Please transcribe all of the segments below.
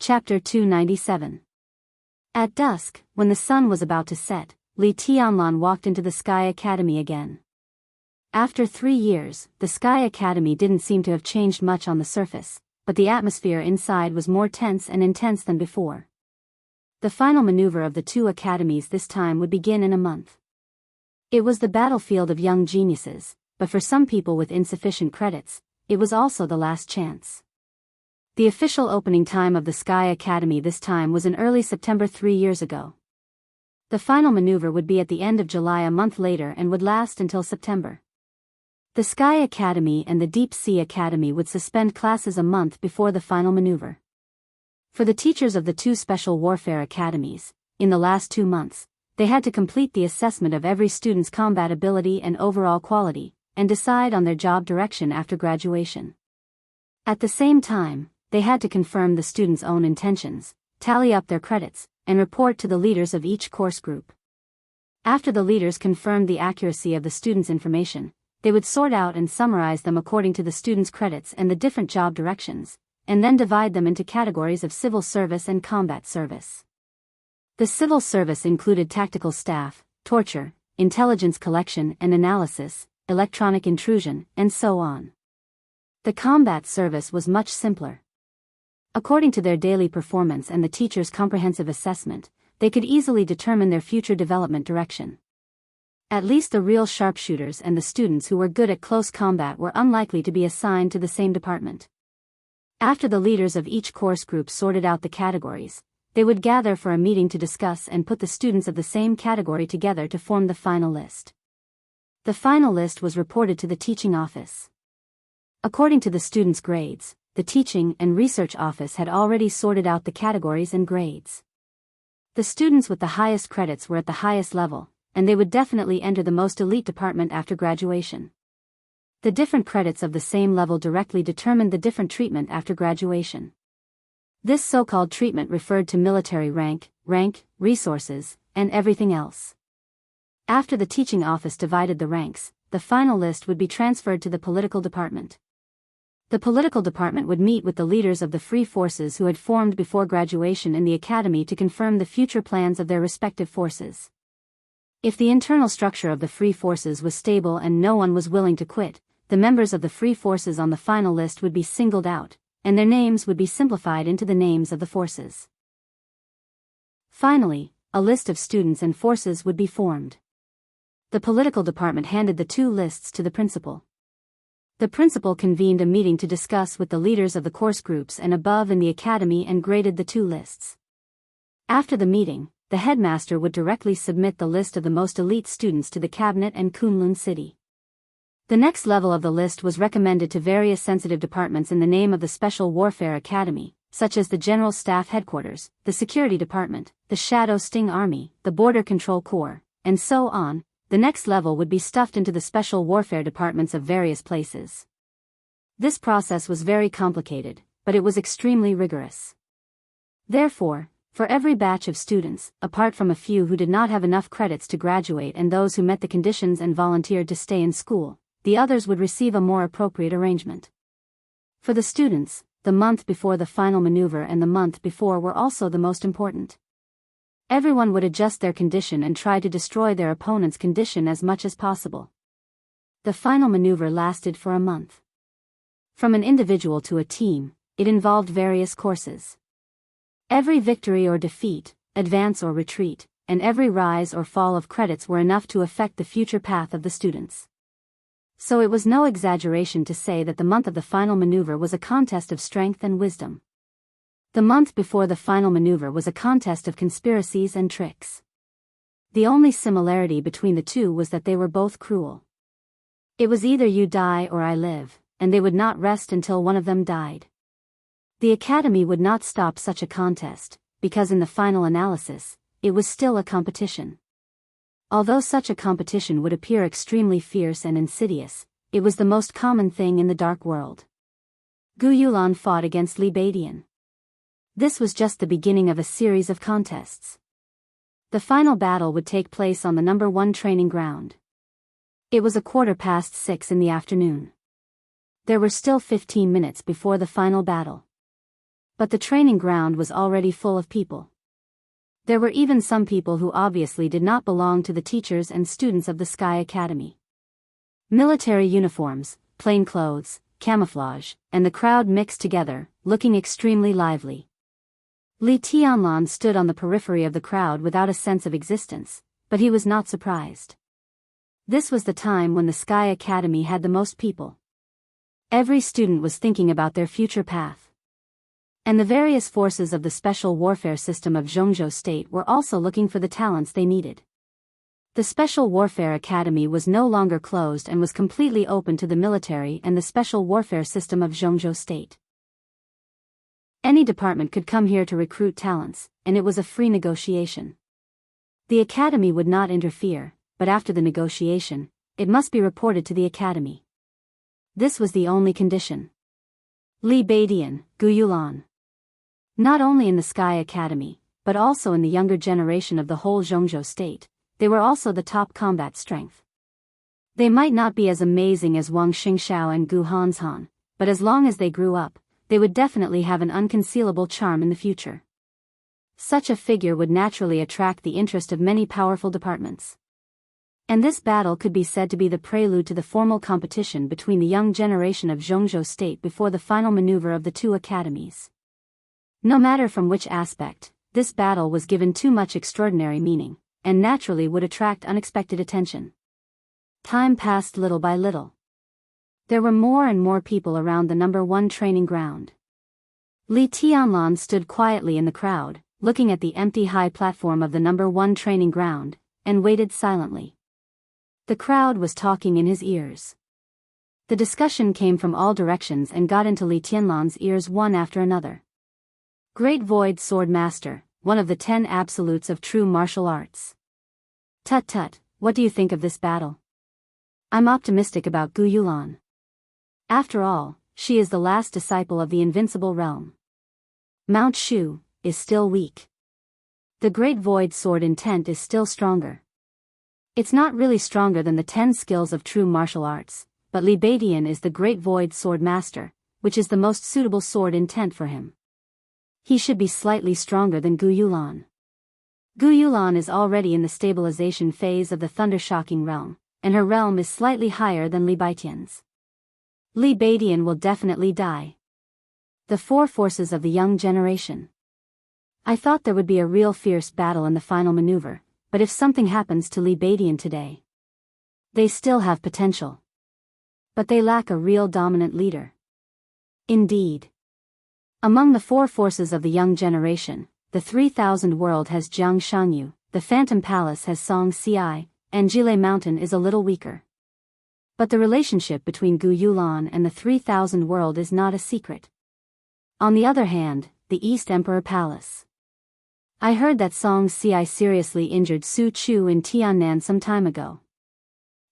Chapter 297. At dusk, when the sun was about to set, Li Tianlan walked into the Sky Academy again. After 3 years, the Sky Academy didn't seem to have changed much on the surface, but the atmosphere inside was more tense and intense than before. The final maneuver of the two academies this time would begin in a month. It was the battlefield of young geniuses, but for some people with insufficient credits, it was also the last chance. The official opening time of the Sky Academy this time was in early September 3 years ago. The final maneuver would be at the end of July a month later and would last until September. The Sky Academy and the Deep Sea Academy would suspend classes a month before the final maneuver. For the teachers of the two special warfare academies, in the last 2 months, they had to complete the assessment of every student's combat ability and overall quality, and decide on their job direction after graduation. At the same time, they had to confirm the students' own intentions, tally up their credits, and report to the leaders of each course group. After the leaders confirmed the accuracy of the students' information, they would sort out and summarize them according to the students' credits and the different job directions, and then divide them into categories of civil service and combat service. The civil service included tactical staff, torture, intelligence collection and analysis, electronic intrusion, and so on. The combat service was much simpler. According to their daily performance and the teacher's comprehensive assessment, they could easily determine their future development direction. At least the real sharpshooters and the students who were good at close combat were unlikely to be assigned to the same department. After the leaders of each course group sorted out the categories, they would gather for a meeting to discuss and put the students of the same category together to form the final list. The final list was reported to the teaching office. According to the students' grades, the teaching and research office had already sorted out the categories and grades. The students with the highest credits were at the highest level, and they would definitely enter the most elite department after graduation. The different credits of the same level directly determined the different treatment after graduation. This so-called treatment referred to military rank, resources, and everything else. After the teaching office divided the ranks, the final list would be transferred to the political department. The political department would meet with the leaders of the free forces who had formed before graduation in the academy to confirm the future plans of their respective forces. If the internal structure of the free forces was stable and no one was willing to quit, the members of the free forces on the final list would be singled out, and their names would be simplified into the names of the forces. Finally, a list of students and forces would be formed. The political department handed the 2 lists to the principal. The principal convened a meeting to discuss with the leaders of the course groups and above in the academy and graded the 2 lists. After the meeting, the headmaster would directly submit the list of the most elite students to the cabinet and Kunlun City. The next level of the list was recommended to various sensitive departments in the name of the Special Warfare Academy, such as the General Staff Headquarters, the Security Department, the Shadow Sting Army, the Border Control Corps, and so on. The next level would be stuffed into the special warfare departments of various places. This process was very complicated, but it was extremely rigorous. Therefore, for every batch of students, apart from a few who did not have enough credits to graduate and those who met the conditions and volunteered to stay in school, the others would receive a more appropriate arrangement. For the students, the month before the final maneuver and the month before were also the most important. Everyone would adjust their condition and try to destroy their opponent's condition as much as possible. The final maneuver lasted for a month. From an individual to a team, it involved various courses. Every victory or defeat, advance or retreat, and every rise or fall of credits were enough to affect the future path of the students. So it was no exaggeration to say that the month of the final maneuver was a contest of strength and wisdom. The month before the final maneuver was a contest of conspiracies and tricks. The only similarity between the two was that they were both cruel. It was either you die or I live, and they would not rest until one of them died. The academy would not stop such a contest, because in the final analysis, it was still a competition. Although such a competition would appear extremely fierce and insidious, it was the most common thing in the dark world. Gu Yulan fought against Li Badian. This was just the beginning of a series of contests. The final battle would take place on the No. 1 training ground. It was 6:15 in the afternoon. There were still 15 minutes before the final battle. But the training ground was already full of people. There were even some people who obviously did not belong to the teachers and students of the Sky Academy. Military uniforms, plain clothes, camouflage, and the crowd mixed together, looking extremely lively. Li Tianlan stood on the periphery of the crowd without a sense of existence, but he was not surprised. This was the time when the Sky Academy had the most people. Every student was thinking about their future path. And the various forces of the special warfare system of Jianghu state were also looking for the talents they needed. The Special Warfare Academy was no longer closed and was completely open to the military and the special warfare system of Jianghu state. Any department could come here to recruit talents, and it was a free negotiation. The academy would not interfere, but after the negotiation, it must be reported to the academy. This was the only condition. Li Beidian, Gu Yulan. Not only in the Sky Academy, but also in the younger generation of the whole Jianghu state, they were also the top combat strength. They might not be as amazing as Wang Xingxiao and Gu Hanshan, but as long as they grew up, they would definitely have an unconcealable charm in the future. Such a figure would naturally attract the interest of many powerful departments. And this battle could be said to be the prelude to the formal competition between the young generation of Jianghu state before the final maneuver of the two academies. No matter from which aspect, this battle was given too much extraordinary meaning, and naturally would attract unexpected attention. Time passed little by little. There were more and more people around the number 1 training ground. Li Tianlan stood quietly in the crowd, looking at the empty high platform of the number 1 training ground, and waited silently. The crowd was talking in his ears. The discussion came from all directions and got into Li Tianlan's ears one after another. Great Void Sword Master, one of the 10 absolutes of true martial arts. Tut tut, what do you think of this battle? I'm optimistic about Gu Yulan. After all, she is the last disciple of the invincible realm. Mount Shu is still weak. The Great Void Sword intent is still stronger. It's not really stronger than the 10 skills of true martial arts, but Li Beidian is the Great Void Sword Master, which is the most suitable sword intent for him. He should be slightly stronger than Gu Yulan. Gu Yulan is already in the stabilization phase of the Thunder-Shocking realm, and her realm is slightly higher than Li Beidian's. Li Beidian will definitely die. The 4 forces of the young generation. I thought there would be a real fierce battle in the final maneuver, but if something happens to Li Beidian today, they still have potential. But they lack a real dominant leader. Indeed. Among the 4 forces of the young generation, the 3000 world has Jianghu, the Phantom Palace has Song Ci, and Jile Mountain is a little weaker. But the relationship between Gu Yulan and the 3000 world is not a secret. On the other hand, the East Emperor Palace. I heard that Song Ci seriously injured Su Chu in Tiannan some time ago.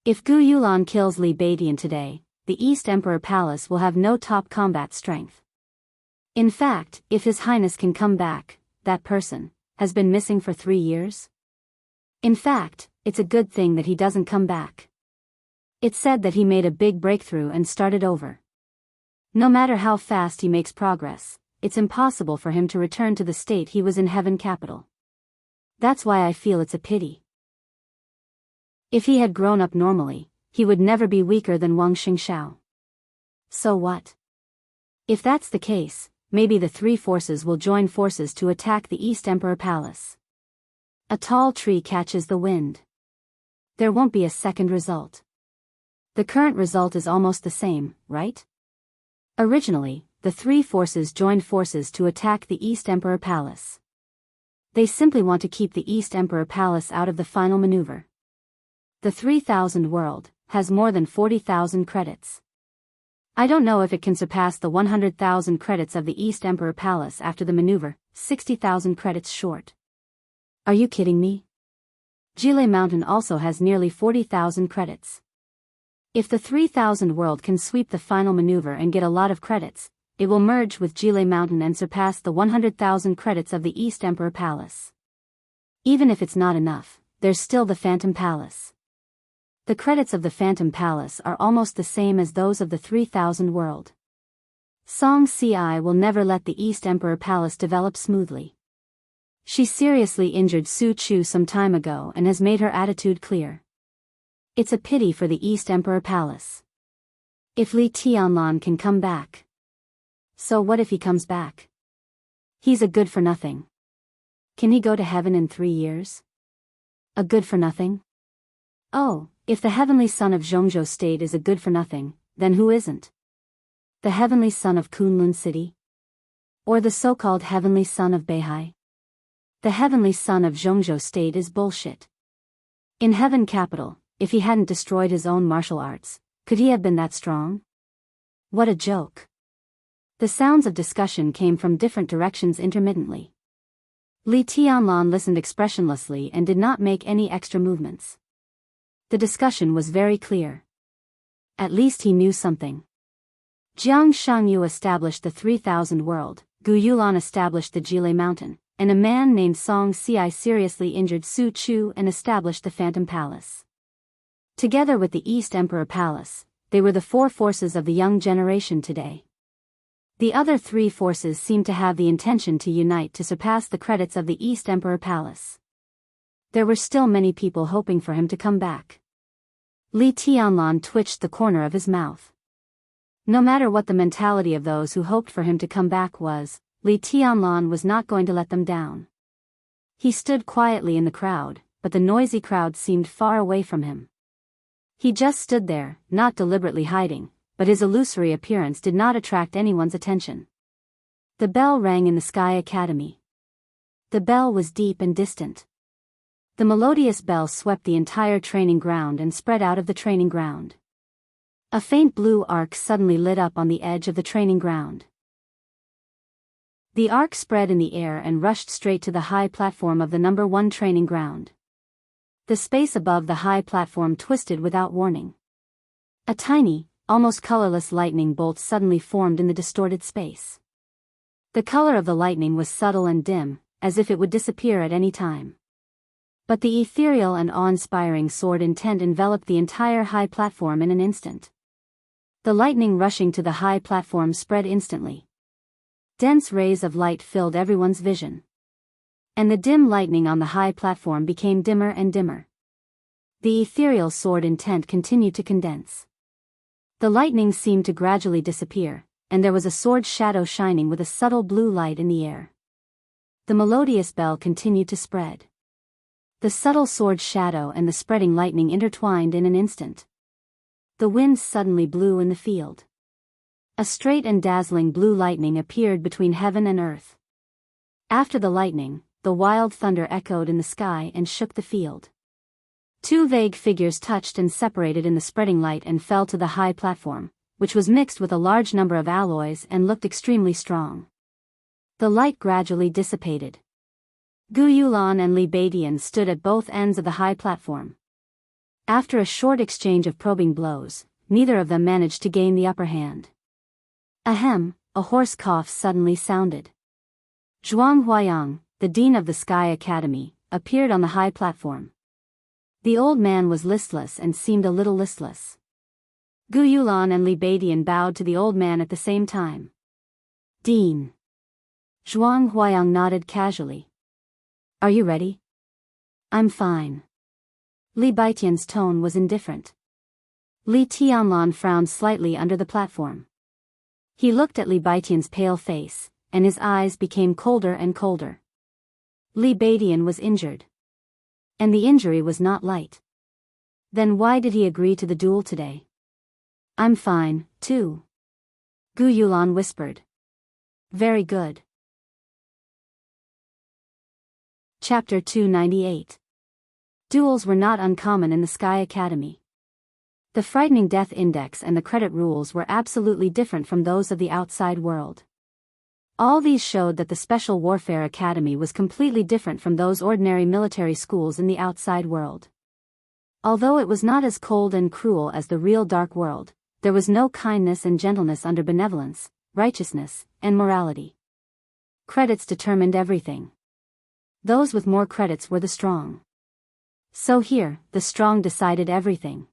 If Gu Yulan kills Li Beidian today, the East Emperor Palace will have no top combat strength. In fact, if His Highness can come back, that person has been missing for 3 years. In fact, it's a good thing that he doesn't come back. It's said that he made a big breakthrough and started over. No matter how fast he makes progress, it's impossible for him to return to the state he was in Heaven Capital. That's why I feel it's a pity. If he had grown up normally, he would never be weaker than Wang Xingxiao. So what? If that's the case, maybe the 3 forces will join forces to attack the East Emperor Palace. A tall tree catches the wind. There won't be a second result. The current result is almost the same, right? Originally, the 3 forces joined forces to attack the East Emperor Palace. They simply want to keep the East Emperor Palace out of the final maneuver. The 3000 world has more than 40,000 credits. I don't know if it can surpass the 100,000 credits of the East Emperor Palace after the maneuver, 60,000 credits short. Are you kidding me? Jile Mountain also has nearly 40,000 credits. If the 3000 world can sweep the final maneuver and get a lot of credits, it will merge with Jile Mountain and surpass the 100,000 credits of the East Emperor Palace. Even if it's not enough, there's still the Phantom Palace. The credits of the Phantom Palace are almost the same as those of the 3000 world. Song Ci will never let the East Emperor Palace develop smoothly. She seriously injured Su Chu some time ago and has made her attitude clear. It's a pity for the East Emperor Palace. If Li Tianlan can come back. So what if he comes back? He's a good for nothing. Can he go to heaven in 3 years? A good for nothing? Oh, if the heavenly son of Zhongzhou State is a good for nothing, then who isn't? The heavenly son of Kunlun City? Or the so-called heavenly son of Beihai? The heavenly son of Zhongzhou State is bullshit. In Heaven Capital, if he hadn't destroyed his own martial arts, could he have been that strong? What a joke. The sounds of discussion came from different directions intermittently. Li Tianlan listened expressionlessly and did not make any extra movements. The discussion was very clear. At least he knew something. Jianghu established the 3000 world, Gu Yulan established the Jile Mountain, and a man named Song Ci seriously injured Su Chu and established the Phantom Palace. Together with the East Emperor Palace, they were the 4 forces of the young generation today. The other 3 forces seemed to have the intention to unite to surpass the credits of the East Emperor Palace. There were still many people hoping for him to come back. Li Tianlan twitched the corner of his mouth. No matter what the mentality of those who hoped for him to come back was, Li Tianlan was not going to let them down. He stood quietly in the crowd, but the noisy crowd seemed far away from him. He just stood there, not deliberately hiding, but his illusory appearance did not attract anyone's attention. The bell rang in the Sky Academy. The bell was deep and distant. The melodious bell swept the entire training ground and spread out of the training ground. A faint blue arc suddenly lit up on the edge of the training ground. The arc spread in the air and rushed straight to the high platform of the number 1 training ground. The space above the high platform twisted without warning. A tiny, almost colorless lightning bolt suddenly formed in the distorted space. The color of the lightning was subtle and dim, as if it would disappear at any time. But the ethereal and awe-inspiring sword intent enveloped the entire high platform in an instant. The lightning rushing to the high platform spread instantly. Dense rays of light filled everyone's vision. And the dim lightning on the high platform became dimmer and dimmer. The ethereal sword intent continued to condense. The lightning seemed to gradually disappear, and there was a sword shadow shining with a subtle blue light in the air. The melodious bell continued to spread. The subtle sword shadow and the spreading lightning intertwined in an instant. The wind suddenly blew in the field. A straight and dazzling blue lightning appeared between heaven and earth. After the lightning, the wild thunder echoed in the sky and shook the field. 2 vague figures touched and separated in the spreading light and fell to the high platform, which was mixed with a large number of alloys and looked extremely strong. The light gradually dissipated. Gu Yulan and Li Beidian stood at both ends of the high platform. After a short exchange of probing blows, neither of them managed to gain the upper hand. Ahem, a hoarse cough suddenly sounded. Zhuang Huayang, the dean of the Sky Academy, appeared on the high platform. The old man was listless and seemed a little listless. Gu Yulan and Li Beidian bowed to the old man at the same time. Dean. Zhuang Huayang nodded casually. Are you ready? I'm fine. Li Beidian's tone was indifferent. Li Tianlan frowned slightly under the platform. He looked at Li Beidian's pale face, and his eyes became colder and colder. Li Beidian was injured. And the injury was not light. Then why did he agree to the duel today? I'm fine, too. Gu Yulan whispered. Very good. Chapter 298. Duels were not uncommon in the Sky Academy. The frightening death index and the credit rules were absolutely different from those of the outside world. All these showed that the Special Warfare Academy was completely different from those ordinary military schools in the outside world. Although it was not as cold and cruel as the real dark world, there was no kindness and gentleness under benevolence, righteousness, and morality. Credits determined everything. Those with more credits were the strong. So here, the strong decided everything.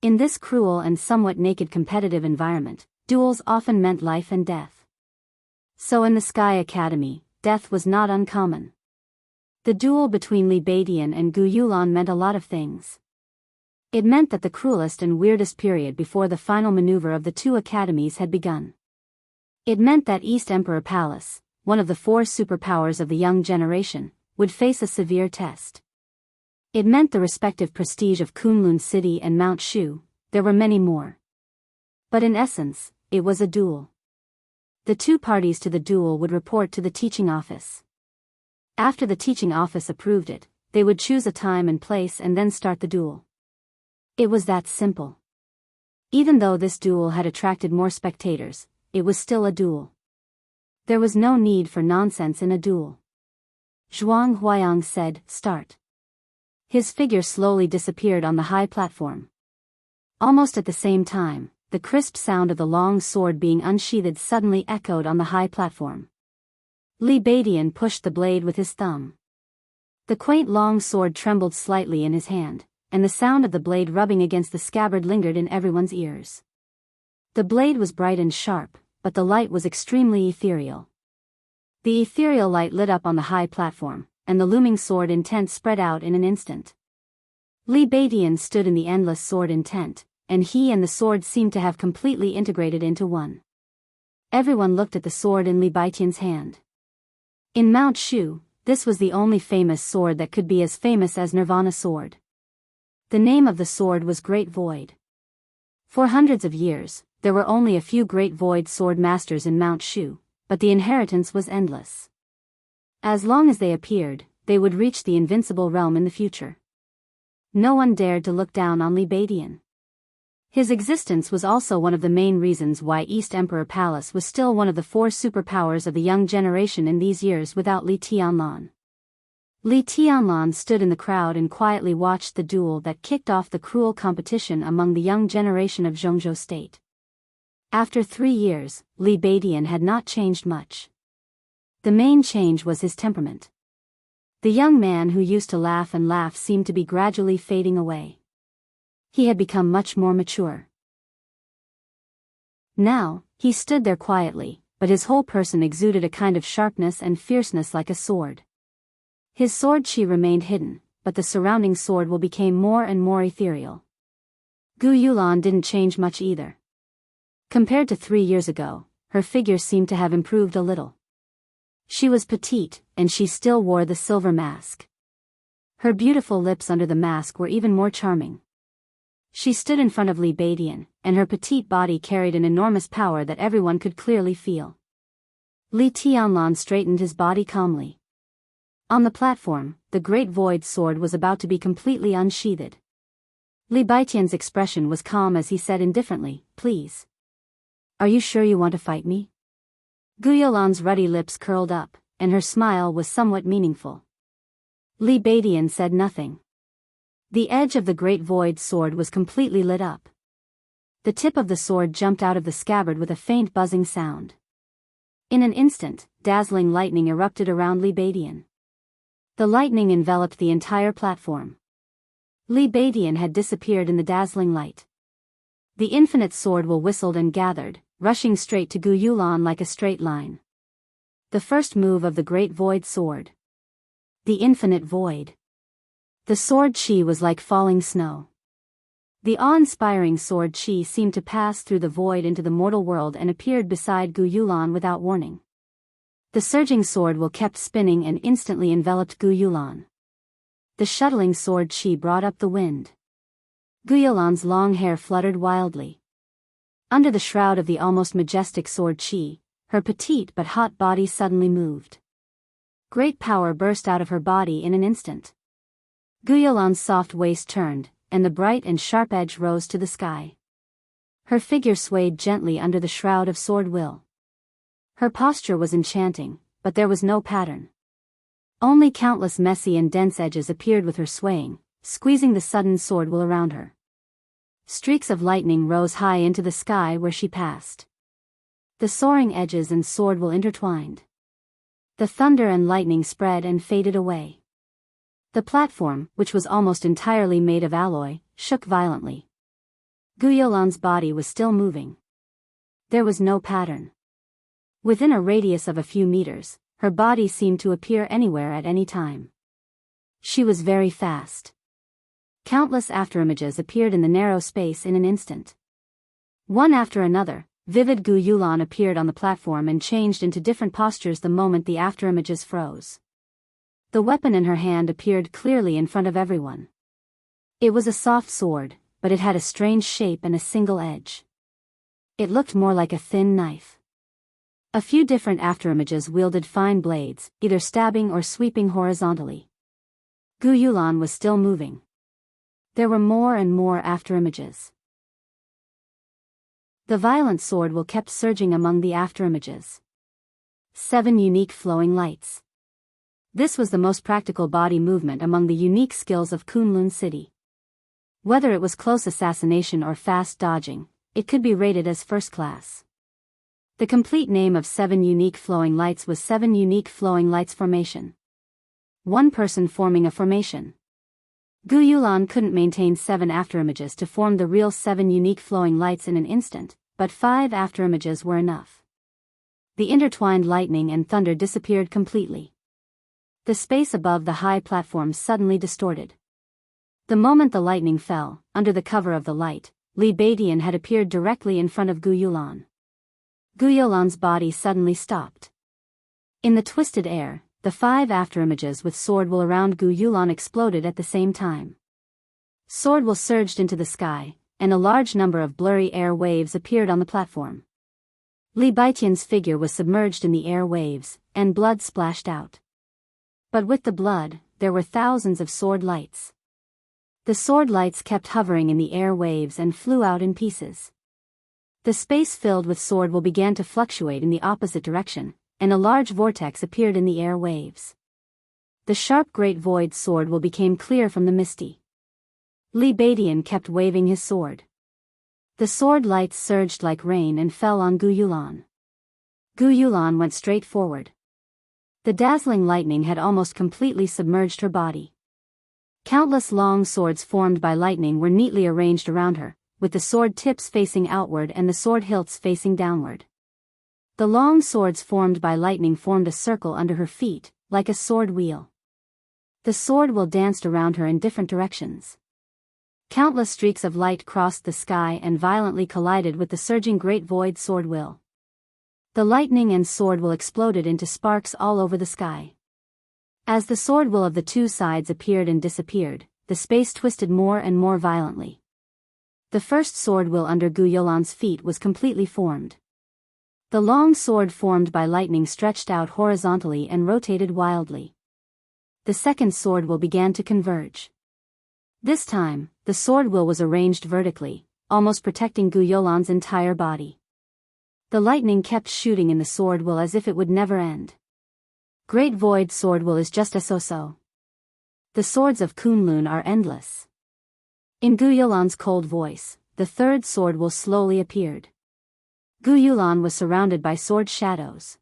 In this cruel and somewhat naked competitive environment, duels often meant life and death. So in the Sky Academy, death was not uncommon. The duel between Li Beidian and Gu Yulan meant a lot of things. It meant that the cruelest and weirdest period before the final maneuver of the two academies had begun. It meant that East Emperor Palace, one of the four superpowers of the young generation, would face a severe test. It meant the respective prestige of Kunlun City and Mount Shu. There were many more. But in essence, it was a duel. The two parties to the duel would report to the teaching office. After the teaching office approved it, they would choose a time and place and then start the duel. It was that simple. Even though this duel had attracted more spectators, it was still a duel. There was no need for nonsense in a duel. Zhuang Huayang said, "Start." His figure slowly disappeared on the high platform. Almost at the same time, the crisp sound of the long sword being unsheathed suddenly echoed on the high platform. Li Beidian pushed the blade with his thumb. The quaint long sword trembled slightly in his hand, and the sound of the blade rubbing against the scabbard lingered in everyone's ears. The blade was bright and sharp, but the light was extremely ethereal. The ethereal light lit up on the high platform, and the looming sword intent spread out in an instant. Li Beidian stood in the endless sword intent, and he and the sword seemed to have completely integrated into one. Everyone looked at the sword in Li Beidian's hand. In Mount Shu, this was the only famous sword that could be as famous as Nirvana sword. The name of the sword was Great Void. For hundreds of years, there were only a few Great Void sword masters in Mount Shu, but the inheritance was endless. As long as they appeared, they would reach the invincible realm in the future. No one dared to look down on Li Beidian. His existence was also one of the main reasons why East Emperor Palace was still one of the four superpowers of the young generation in these years without Li Tianlan. Li Tianlan stood in the crowd and quietly watched the duel that kicked off the cruel competition among the young generation of Zhongzhou State. After 3 years, Li Beidian had not changed much. The main change was his temperament. The young man who used to laugh and laugh seemed to be gradually fading away. He had become much more mature. Now, he stood there quietly, but his whole person exuded a kind of sharpness and fierceness like a sword. His sword chi remained hidden, but the surrounding sword will became more and more ethereal. Gu Yulan didn't change much either. Compared to 3 years ago, her figure seemed to have improved a little. She was petite, and she still wore the silver mask. Her beautiful lips under the mask were even more charming. She stood in front of Li Beidian, and her petite body carried an enormous power that everyone could clearly feel. Li Tianlan straightened his body calmly. On the platform, the Great Void sword was about to be completely unsheathed. Li Beidian's expression was calm as he said indifferently, "Please. Are you sure you want to fight me?" Gu Yulan's ruddy lips curled up, and her smile was somewhat meaningful. Li Beidian said nothing. The edge of the Great Void sword was completely lit up. The tip of the sword jumped out of the scabbard with a faint buzzing sound. In an instant, dazzling lightning erupted around Li Beidian. The lightning enveloped the entire platform. Li Beidian had disappeared in the dazzling light. The infinite sword will whistled and gathered, rushing straight to Gu Yulan like a straight line. The first move of the Great Void sword. The infinite void. The sword chi was like falling snow. The awe-inspiring sword chi seemed to pass through the void into the mortal world and appeared beside Gu Yulan without warning. The surging sword will kept spinning and instantly enveloped Gu Yulan. The shuttling sword chi brought up the wind. Gu Yulan's long hair fluttered wildly. Under the shroud of the almost majestic sword chi, her petite but hot body suddenly moved. Great power burst out of her body in an instant. Gu Yulan's soft waist turned, and the bright and sharp edge rose to the sky. Her figure swayed gently under the shroud of sword will. Her posture was enchanting, but there was no pattern. Only countless messy and dense edges appeared with her swaying, squeezing the sudden sword will around her. Streaks of lightning rose high into the sky where she passed. The soaring edges and sword will intertwined. The thunder and lightning spread and faded away. The platform, which was almost entirely made of alloy, shook violently. Gu Yulan's body was still moving. There was no pattern. Within a radius of a few meters, her body seemed to appear anywhere at any time. She was very fast. Countless afterimages appeared in the narrow space in an instant. One after another, vivid Gu Yulan appeared on the platform and changed into different postures the moment the afterimages froze. The weapon in her hand appeared clearly in front of everyone. It was a soft sword, but it had a strange shape and a single edge. It looked more like a thin knife. A few different afterimages wielded fine blades, either stabbing or sweeping horizontally. Gu Yulan was still moving. There were more and more afterimages. The violent sword will kept surging among the afterimages. 7 unique flowing lights. This was the most practical body movement among the unique skills of Kunlun City. Whether it was close assassination or fast dodging, it could be rated as first class. The complete name of 7 unique flowing lights was 7 unique flowing lights formation. One person forming a formation. Gu Yulan couldn't maintain 7 afterimages to form the real 7 unique flowing lights in an instant, but 5 afterimages were enough. The intertwined lightning and thunder disappeared completely. The space above the high platform suddenly distorted. The moment the lightning fell, under the cover of the light, Li Beidian had appeared directly in front of Gu Yulan. Gu Yulan's body suddenly stopped. In the twisted air, the 5 afterimages with sword will around Gu Yulan exploded at the same time. Sword will surged into the sky, and a large number of blurry air waves appeared on the platform. Li Beidian's figure was submerged in the air waves, and blood splashed out. But with the blood, there were thousands of sword lights. The sword lights kept hovering in the air waves and flew out in pieces. The space filled with sword will began to fluctuate in the opposite direction, and a large vortex appeared in the air waves. The sharp great void sword will became clear from the misty. Li Beidian kept waving his sword. The sword lights surged like rain and fell on Gu Yulan. Gu Yulan went straight forward. The dazzling lightning had almost completely submerged her body. Countless long swords formed by lightning were neatly arranged around her, with the sword tips facing outward and the sword hilts facing downward. The long swords formed by lightning formed a circle under her feet, like a sword wheel. The sword wheel danced around her in different directions. Countless streaks of light crossed the sky and violently collided with the surging great void sword wheel. The lightning and sword wheel exploded into sparks all over the sky. As the sword wheel of the 2 sides appeared and disappeared, the space twisted more and more violently. The first sword wheel under Gu Yulan's feet was completely formed. The long sword formed by lightning stretched out horizontally and rotated wildly. The second sword wheel began to converge. This time, the sword wheel was arranged vertically, almost protecting Gu Yulan's entire body. The lightning kept shooting in the sword wheel as if it would never end. Great void sword wheel is just a so-so. The swords of Kunlun are endless. In Gu Yulan's cold voice, the third sword wheel slowly appeared. Gu Yulan was surrounded by sword shadows.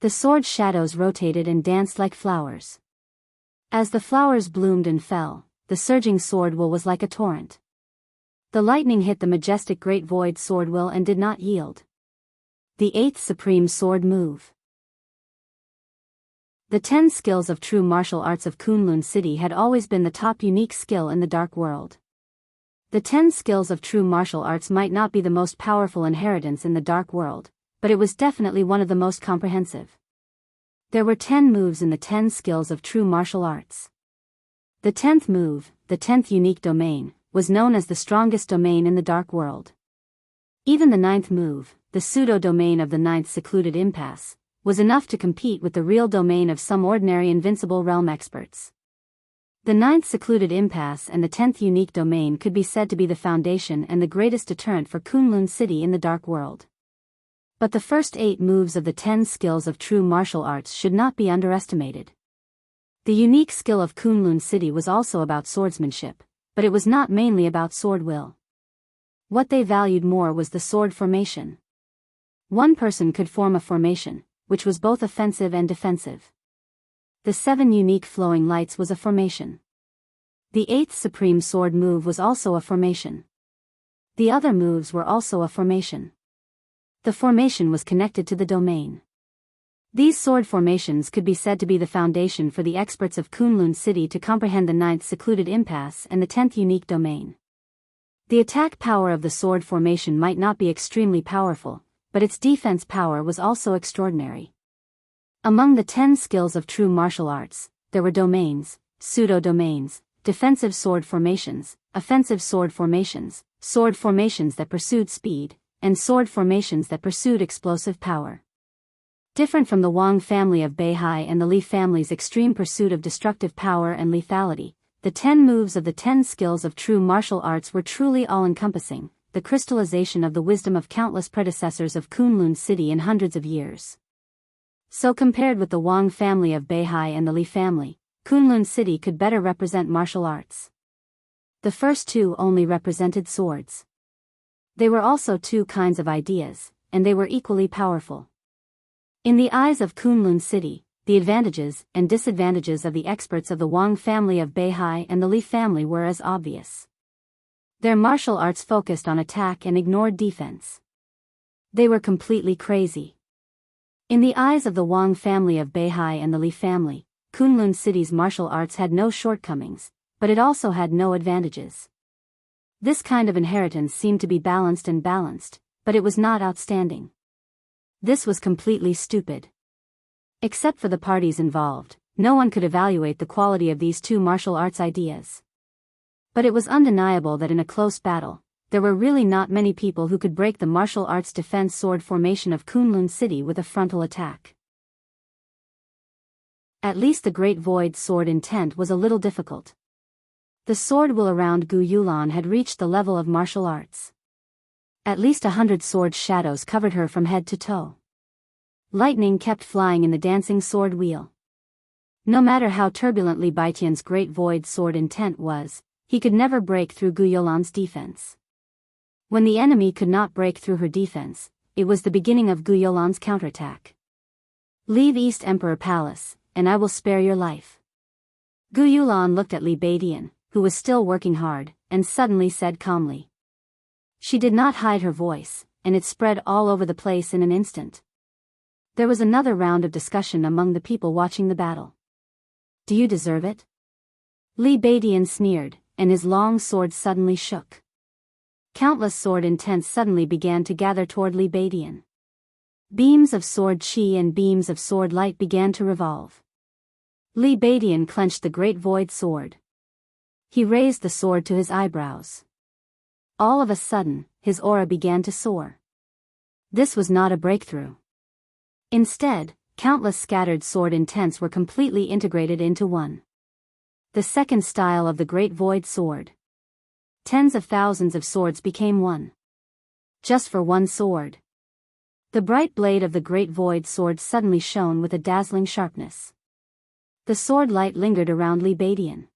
The sword shadows rotated and danced like flowers. As the flowers bloomed and fell, the surging sword wheel was like a torrent. The lightning hit the majestic great void sword wheel and did not yield. The 8th supreme sword move. The 10 skills of true martial arts of Kunlun City had always been the top unique skill in the dark world. The 10 skills of true martial arts might not be the most powerful inheritance in the dark world, but it was definitely one of the most comprehensive. There were 10 moves in the 10 skills of true martial arts. The 10th move, the 10th unique domain, was known as the strongest domain in the dark world. Even the 9th move, the pseudo-domain of the 9th secluded impasse, was enough to compete with the real domain of some ordinary invincible realm experts. The 9th secluded impasse and the 10th unique domain could be said to be the foundation and the greatest deterrent for Kunlun City in the dark world. But the first 8 moves of the 10 skills of true martial arts should not be underestimated. The unique skill of Kunlun City was also about swordsmanship, but it was not mainly about sword will. What they valued more was the sword formation. One person could form a formation, which was both offensive and defensive. The 7 unique flowing lights was a formation. The 8th supreme sword move was also a formation. The other moves were also a formation. The formation was connected to the domain. These sword formations could be said to be the foundation for the experts of Kunlun City to comprehend the 9th secluded impasse and the 10th unique domain. The attack power of the sword formation might not be extremely powerful, but its defense power was also extraordinary. Among the 10 skills of true martial arts, there were domains, pseudo-domains, defensive sword formations, offensive sword formations that pursued speed, and sword formations that pursued explosive power. Different from the Wang family of Beihai and the Li family's extreme pursuit of destructive power and lethality, the 10 moves of the 10 skills of true martial arts were truly all-encompassing, the crystallization of the wisdom of countless predecessors of Kunlun City in hundreds of years. So compared with the Wang family of Beihai and the Li family, Kunlun City could better represent martial arts. The first two only represented swords. They were also two kinds of ideas, and they were equally powerful. In the eyes of Kunlun City, the advantages and disadvantages of the experts of the Wang family of Beihai and the Li family were as obvious. Their martial arts focused on attack and ignored defense. They were completely crazy. In the eyes of the Wang family of Beihai and the Li family, Kunlun City's martial arts had no shortcomings, but it also had no advantages. This kind of inheritance seemed to be balanced, but it was not outstanding. This was completely stupid. Except for the parties involved, no one could evaluate the quality of these two martial arts ideas. But it was undeniable that in a close battle, there were really not many people who could break the martial arts defense sword formation of Kunlun City with a frontal attack. At least the Great Void sword intent was a little difficult. The sword will around Gu Yulan had reached the level of martial arts. At least 100 sword shadows covered her from head to toe. Lightning kept flying in the dancing sword wheel. No matter how turbulently Baitian's Great Void sword intent was, he could never break through Gu Yulan's defense. When the enemy could not break through her defense, it was the beginning of Gu Yulan's counterattack. Leave East Emperor Palace, and I will spare your life. Gu Yulan looked at Li Baidian, who was still working hard, and suddenly said calmly. She did not hide her voice, and it spread all over the place in an instant. There was another round of discussion among the people watching the battle. Do you deserve it? Li Baidian sneered, and his long sword suddenly shook. Countless sword intents suddenly began to gather toward Li Baidian. Beams of sword chi and beams of sword light began to revolve. Li Baidian clenched the Great Void sword. He raised the sword to his eyebrows. All of a sudden, his aura began to soar. This was not a breakthrough. Instead, countless scattered sword intents were completely integrated into one. The second style of the Great Void sword. Tens of thousands of swords became one. Just for one sword. The bright blade of the Great Void sword suddenly shone with a dazzling sharpness. The sword light lingered around Li Baidian.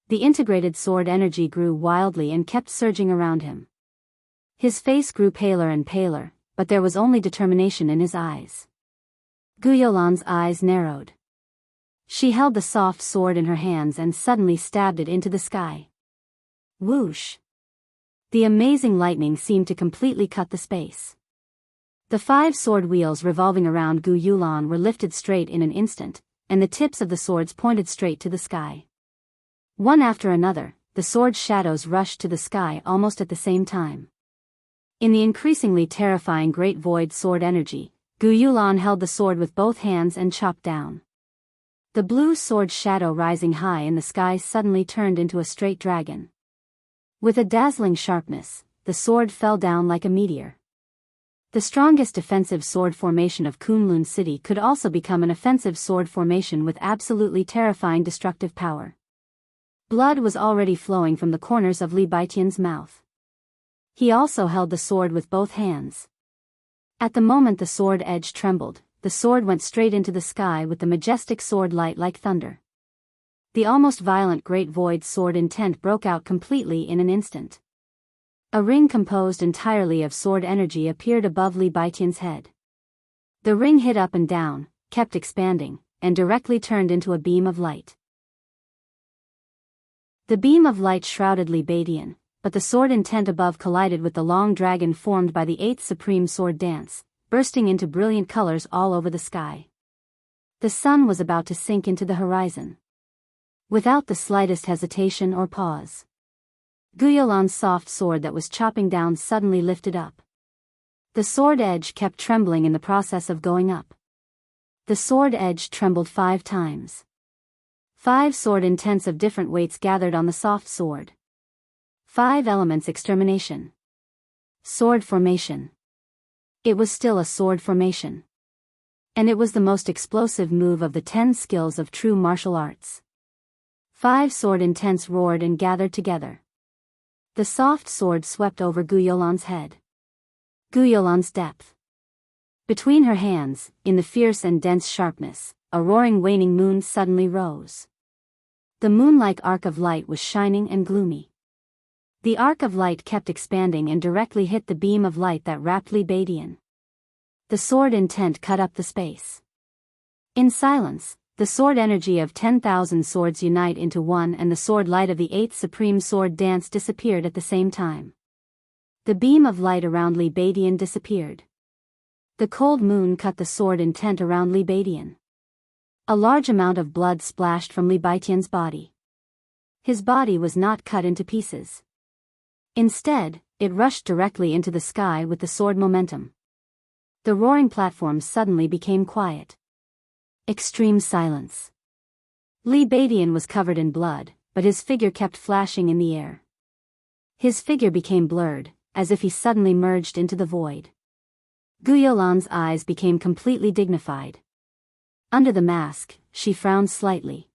The integrated sword energy grew wildly and kept surging around him. His face grew paler and paler, but there was only determination in his eyes. Gu Yulan's eyes narrowed. She held the soft sword in her hands and suddenly stabbed it into the sky. Whoosh! The amazing lightning seemed to completely cut the space. The 5 sword wheels revolving around Gu Yulan were lifted straight in an instant, and the tips of the swords pointed straight to the sky. One after another, the sword shadows rushed to the sky almost at the same time. In the increasingly terrifying Great Void sword energy, Gu Yulan held the sword with both hands and chopped down. The blue sword shadow rising high in the sky suddenly turned into a straight dragon. With a dazzling sharpness, the sword fell down like a meteor. The strongest defensive sword formation of Kunlun City could also become an offensive sword formation with absolutely terrifying destructive power. Blood was already flowing from the corners of Li Baitian's mouth. He also held the sword with both hands. At the moment the sword edge trembled, the sword went straight into the sky with the majestic sword light like thunder. The almost violent Great Void sword intent broke out completely in an instant. A ring composed entirely of sword energy appeared above Li Baitian's head. The ring hit up and down, kept expanding, and directly turned into a beam of light. The beam of light shrouded Li Baidian, but the sword intent above collided with the long dragon formed by the 8th Supreme Sword Dance, bursting into brilliant colors all over the sky. The sun was about to sink into the horizon. Without the slightest hesitation or pause, Guyolan's soft sword that was chopping down suddenly lifted up. The sword edge kept trembling in the process of going up. The sword edge trembled 5 times. 5 sword intents of different weights gathered on the soft sword. 5 elements extermination. Sword formation. It was still a sword formation. And it was the most explosive move of the 10 skills of true martial arts. 5 sword intents roared and gathered together. The soft sword swept over Guyolan's head. Guyolan's depth. Between her hands, in the fierce and dense sharpness, a roaring waning moon suddenly rose. The moon-like arc of light was shining and gloomy. The arc of light kept expanding and directly hit the beam of light that wrapped Li Badian. The sword intent cut up the space. In silence, the sword energy of 10,000 swords unite into one, and the sword light of the 8th Supreme Sword Dance disappeared at the same time. The beam of light around Li Badian disappeared. The cold moon cut the sword intent around Li Badian. A large amount of blood splashed from Li Badian's body. His body was not cut into pieces. Instead, it rushed directly into the sky with the sword momentum. The roaring platform suddenly became quiet. Extreme silence. Li Badian was covered in blood, but his figure kept flashing in the air. His figure became blurred, as if he suddenly merged into the void. Guyolan's eyes became completely dignified. Under the mask, she frowned slightly.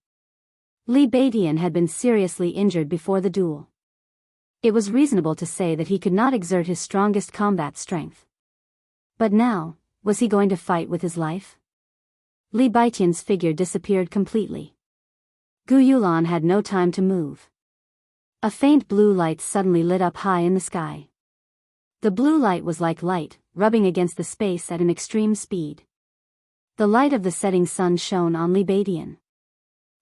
Li Badian had been seriously injured before the duel. It was reasonable to say that he could not exert his strongest combat strength. But now, was he going to fight with his life? Li Badian's figure disappeared completely. Guyolan had no time to move. A faint blue light suddenly lit up high in the sky. The blue light was like light, rubbing against the space at an extreme speed. The light of the setting sun shone on Li Badian.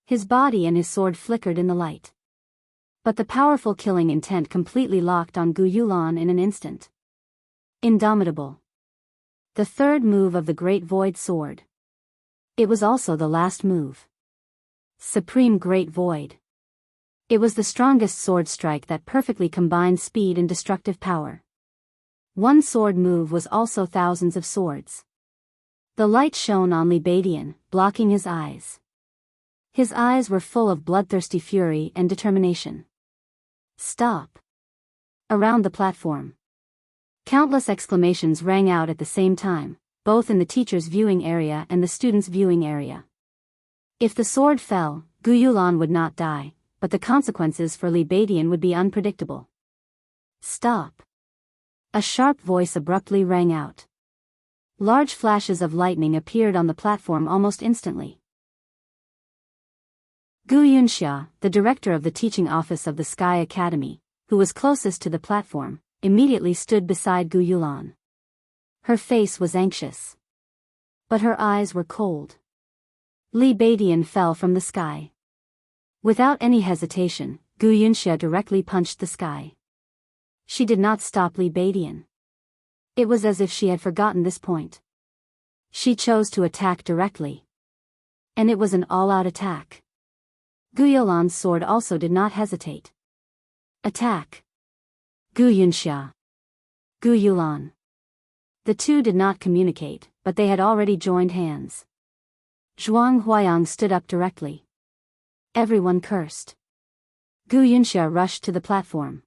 His body and his sword flickered in the light. But the powerful killing intent completely locked on Guyolan in an instant. Indomitable. The third move of the Great Void Sword. It was also the last move. Supreme Great Void. It was the strongest sword strike that perfectly combined speed and destructive power. One sword move was also thousands of swords. The light shone on Li Badian, blocking his eyes. His eyes were full of bloodthirsty fury and determination. Stop. Around the platform. Countless exclamations rang out at the same time, both in the teacher's viewing area and the student's viewing area. If the sword fell, Guyolan would not die, but the consequences for Li Badian would be unpredictable. Stop. A sharp voice abruptly rang out. Large flashes of lightning appeared on the platform almost instantly. Wuxia Xianxia, the director of the teaching office of the Sky Academy, who was closest to the platform, immediately stood beside Guyolan. Her face was anxious. But her eyes were cold. Li Badian fell from the sky. Without any hesitation, Wuxia Xianxia directly punched the sky. She did not stop Li Badian. It was as if she had forgotten this point. She chose to attack directly. And it was an all-out attack. Guyolan's sword also did not hesitate. Attack. Wuxia Xianxia. Guyolan. The two did not communicate, but they had already joined hands. Zhuang Huayang stood up directly. Everyone cursed. Wuxia Xianxia rushed to the platform.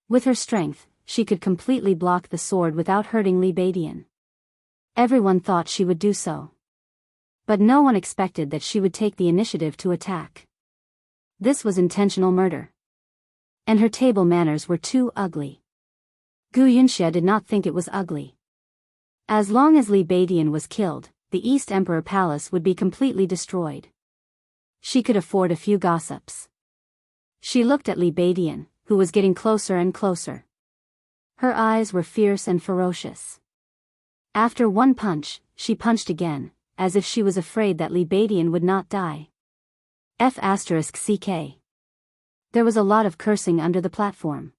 With her strength, she could completely block the sword without hurting Li Badian. Everyone thought she would do so. But no one expected that she would take the initiative to attack. This was intentional murder. And her table manners were too ugly. Wuxia Xianxia did not think it was ugly. As long as Li Badian was killed, the East Emperor Palace would be completely destroyed. She could afford a few gossips. She looked at Li Badian, who was getting closer and closer. Her eyes were fierce and ferocious. After one punch, she punched again, as if she was afraid that Li Badian would not die. F***ck. There was a lot of cursing under the platform.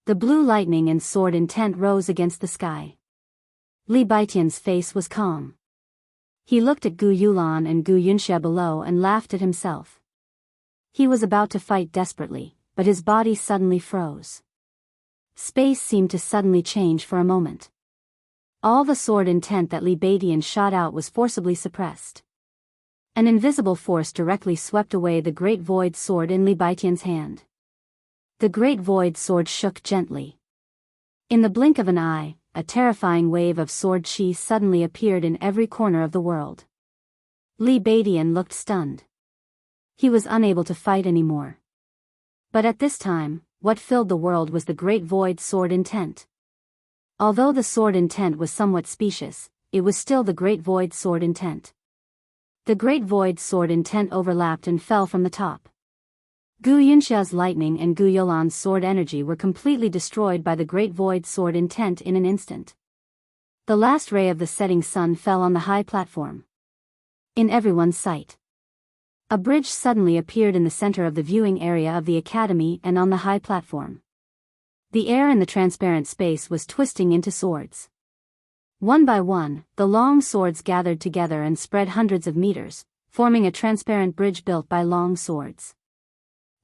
The blue lightning and sword intent rose against the sky. Li Baitian's face was calm. He looked at Gu Yulan and Gu Yunxia below and laughed at himself. He was about to fight desperately, but his body suddenly froze. Space seemed to suddenly change for a moment. All the sword intent that Li Baitian shot out was forcibly suppressed. An invisible force directly swept away the great void sword in Li Baitian's hand. The great void sword shook gently. In the blink of an eye, a terrifying wave of sword chi suddenly appeared in every corner of the world. Li Baitian looked stunned. He was unable to fight anymore. But at this time, what filled the world was the great void sword intent. Although the sword intent was somewhat specious, it was still the great void sword intent. The great void sword intent overlapped and fell from the top. Gu Yunxia's lightning and Gu Yulan's sword energy were completely destroyed by the great void sword intent in an instant. The last ray of the setting sun fell on the high platform. In everyone's sight, a bridge suddenly appeared in the center of the viewing area of the academy and on the high platform. The air in the transparent space was twisting into swords. One by one, the long swords gathered together and spread hundreds of meters, forming a transparent bridge built by long swords.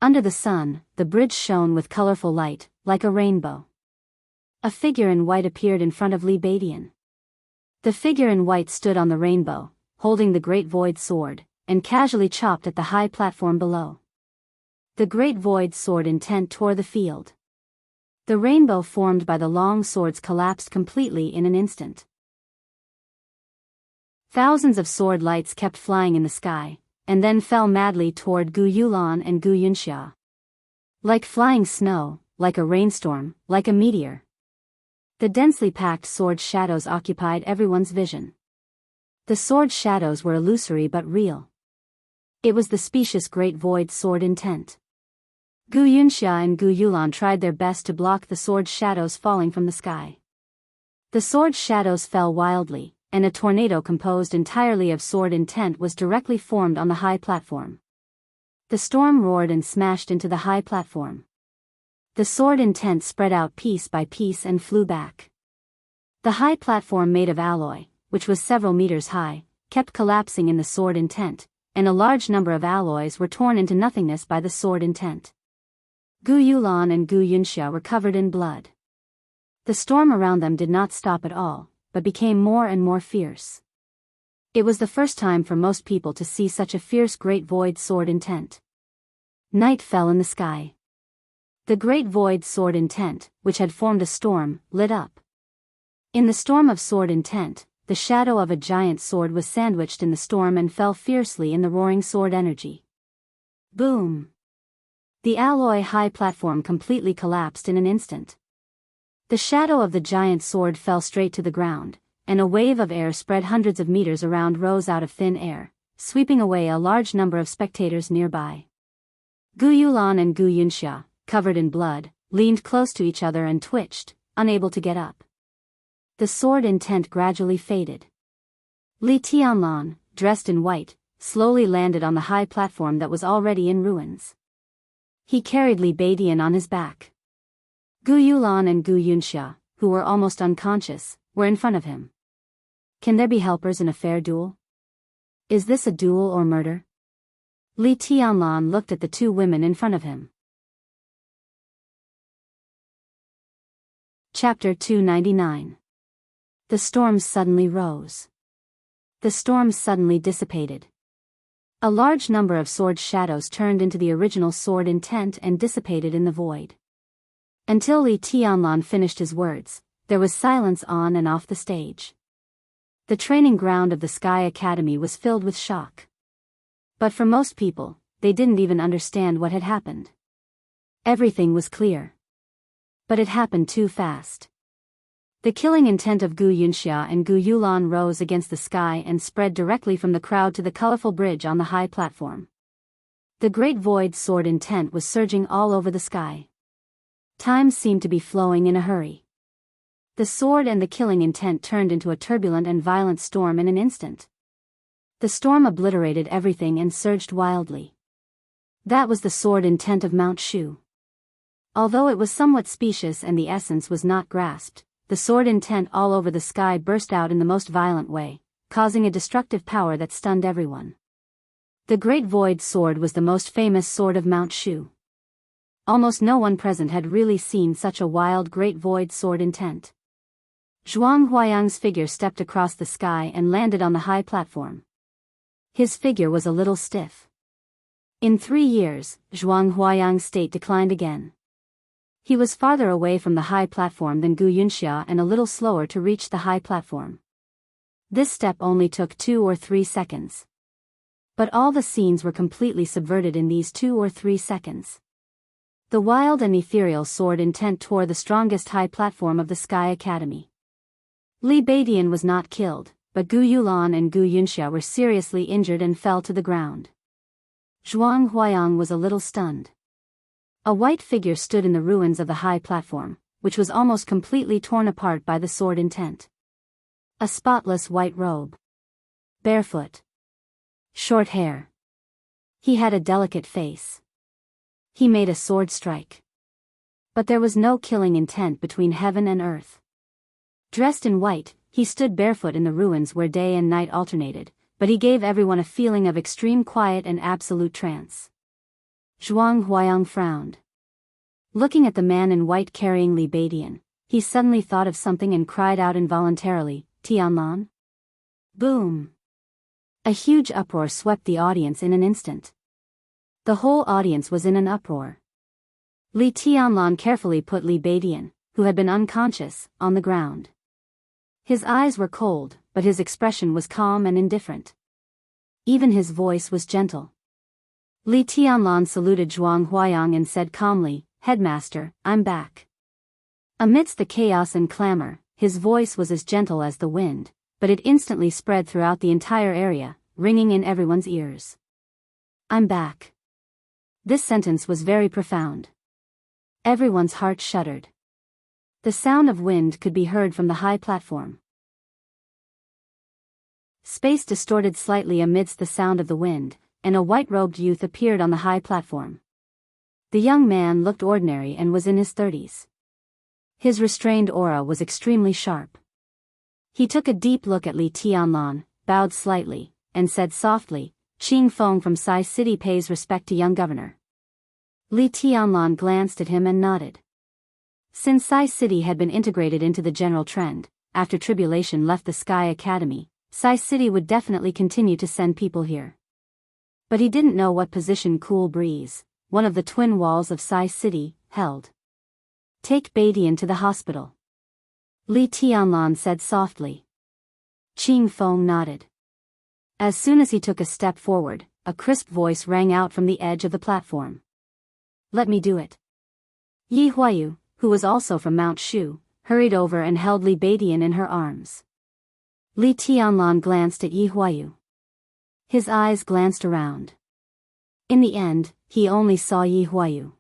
Under the sun, the bridge shone with colorful light, like a rainbow. A figure in white appeared in front of Li Baitian. The figure in white stood on the rainbow, holding the great void sword, and casually chopped at the high platform below. The great void sword intent tore the field. The rainbow formed by the long swords collapsed completely in an instant. Thousands of sword lights kept flying in the sky, and then fell madly toward Gu Yulan and Gu Yunxia. Like flying snow, like a rainstorm, like a meteor. The densely packed sword shadows occupied everyone's vision. The sword shadows were illusory but real. It was the specious great void sword intent. Gu Yunxia and Gu Yulan tried their best to block the sword shadows falling from the sky. The sword shadows fell wildly, and a tornado composed entirely of sword intent was directly formed on the high platform. The storm roared and smashed into the high platform. The sword intent spread out piece by piece and flew back. The high platform made of alloy, which was several meters high, kept collapsing in the sword intent, and a large number of alloys were torn into nothingness by the sword intent. Gu Yulan and Gu Yunxia were covered in blood. The storm around them did not stop at all, but became more and more fierce. It was the first time for most people to see such a fierce great void sword intent. Night fell in the sky. The great void sword intent, which had formed a storm, lit up. In the storm of sword intent, the shadow of a giant sword was sandwiched in the storm and fell fiercely in the roaring sword energy. Boom! The alloy high platform completely collapsed in an instant. The shadow of the giant sword fell straight to the ground, and a wave of air spread hundreds of meters around rose out of thin air, sweeping away a large number of spectators nearby. Gu Yulan and Gu Yunxia, covered in blood, leaned close to each other and twitched, unable to get up. The sword intent gradually faded. Li Tianlan, dressed in white, slowly landed on the high platform that was already in ruins. He carried Li Baitian on his back. Gu Yulan and Gu Yunxia, who were almost unconscious, were in front of him. Can there be helpers in a fair duel? Is this a duel or murder? Li Tianlan looked at the two women in front of him. Chapter 299. The storms suddenly rose. The storms suddenly dissipated. A large number of sword shadows turned into the original sword intent and dissipated in the void. Until Li Tianlan finished his words, there was silence on and off the stage. The training ground of the Sky Academy was filled with shock. But for most people, they didn't even understand what had happened. Everything was clear. But it happened too fast. The killing intent of Gu Yunxia and Gu Yulan rose against the sky and spread directly from the crowd to the colorful bridge on the high platform. The great void sword intent was surging all over the sky. Time seemed to be flowing in a hurry. The sword and the killing intent turned into a turbulent and violent storm in an instant. The storm obliterated everything and surged wildly. That was the sword intent of Mount Shu. Although it was somewhat specious and the essence was not grasped, the sword intent all over the sky burst out in the most violent way, causing a destructive power that stunned everyone. The Great Void Sword was the most famous sword of Mount Shu. Almost no one present had really seen such a wild Great Void Sword intent. Zhuang Huayang's figure stepped across the sky and landed on the high platform. His figure was a little stiff. In 3 years, Zhuang Huayang's state declined again. He was farther away from the high platform than Gu Yunxia and a little slower to reach the high platform. This step only took 2 or 3 seconds. But all the scenes were completely subverted in these 2 or 3 seconds. The wild and ethereal sword intent tore the strongest high platform of the Sky Academy. Li Beidian was not killed, but Gu Yulan and Gu Yunxia were seriously injured and fell to the ground. Zhuang Huayang was a little stunned. A white figure stood in the ruins of the high platform, which was almost completely torn apart by the sword intent. A spotless white robe. Barefoot. Short hair. He had a delicate face. He made a sword strike. But there was no killing intent between heaven and earth. Dressed in white, he stood barefoot in the ruins where day and night alternated, but he gave everyone a feeling of extreme quiet and absolute trance. Zhuang Huayang frowned. Looking at the man in white carrying Li Beidian, he suddenly thought of something and cried out involuntarily, "Tianlan?" Boom! A huge uproar swept the audience in an instant. The whole audience was in an uproar. Li Tianlan carefully put Li Beidian, who had been unconscious, on the ground. His eyes were cold, but his expression was calm and indifferent. Even his voice was gentle. Li Tianlan saluted Zhuang Huayang and said calmly, "Headmaster, I'm back." Amidst the chaos and clamor, his voice was as gentle as the wind, but it instantly spread throughout the entire area, ringing in everyone's ears. "I'm back." This sentence was very profound. Everyone's heart shuddered. The sound of wind could be heard from the high platform. Space distorted slightly amidst the sound of the wind, and a white-robed youth appeared on the high platform. The young man looked ordinary and was in his 30s. His restrained aura was extremely sharp. He took a deep look at Li Tianlan, bowed slightly, and said softly, "Qing Feng from Sai City pays respect to young governor." Li Tianlan glanced at him and nodded. Since Sai City had been integrated into the general trend, after Tribulation left the Sky Academy, Sai City would definitely continue to send people here. But he didn't know what position Cool Breeze, one of the twin walls of Sai City, held. "Take Beidian to the hospital," Li Tianlan said softly. Qing Feng nodded. As soon as he took a step forward, a crisp voice rang out from the edge of the platform. "Let me do it." Yi Huayu, who was also from Mount Shu, hurried over and held Li Beidian in her arms. Li Tianlan glanced at Yi Huayu. His eyes glanced around. In the end, he only saw Yi Huayu.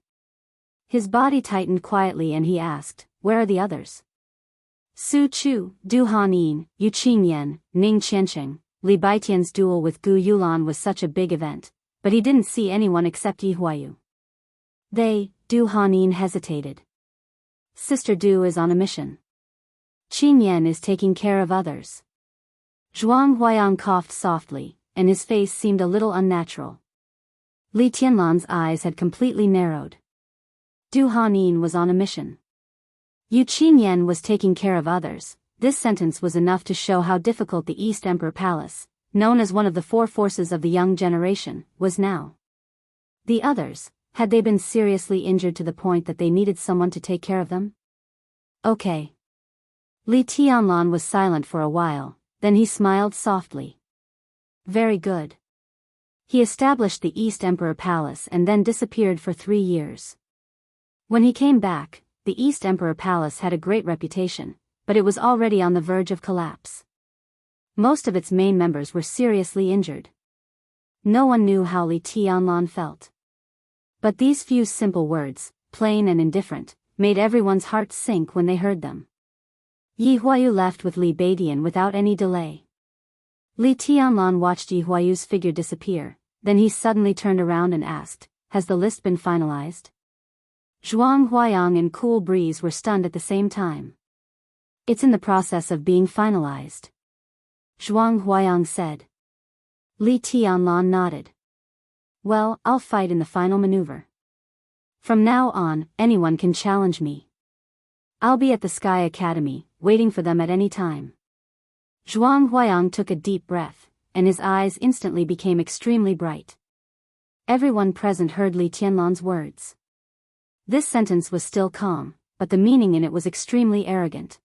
His body tightened quietly and he asked, "Where are the others?" Su Chu, Du Hanin, Yu Qingyan, Ning Qiancheng. Li Baitian's duel with Gu Yulan was such a big event, but he didn't see anyone except Yi Huayu. Du Hanin hesitated. "Sister Du is on a mission. Qingyan is taking care of others." Zhuang Huayang coughed softly, and his face seemed a little unnatural. Li Tianlan's eyes had completely narrowed. Du Hanin was on a mission. Yu Qingyan was taking care of others. This sentence was enough to show how difficult the East Emperor Palace, known as one of the 4 forces of the young generation, was now. The others, had they been seriously injured to the point that they needed someone to take care of them? Okay. Li Tianlan was silent for a while, then he smiled softly. Very good. He established the East Emperor Palace and then disappeared for 3 years. When he came back, the East Emperor Palace had a great reputation, but it was already on the verge of collapse. Most of its main members were seriously injured. No one knew how Li Tianlan felt. But these few simple words, plain and indifferent, made everyone's heart sink when they heard them. Yi Huayu left with Li Beidian without any delay. Li Tianlan watched Yi Huayu's figure disappear, then he suddenly turned around and asked, "Has the list been finalized?" Zhuang Huayang and Cool Breeze were stunned at the same time. It's in the process of being finalized, Zhuang Huayang said. Li Tianlan nodded. Well, I'll fight in the final maneuver. From now on, anyone can challenge me. I'll be at the Sky Academy, waiting for them at any time. Zhuang Huayang took a deep breath, and his eyes instantly became extremely bright. Everyone present heard Li Tianlan's words. This sentence was still calm, but the meaning in it was extremely arrogant.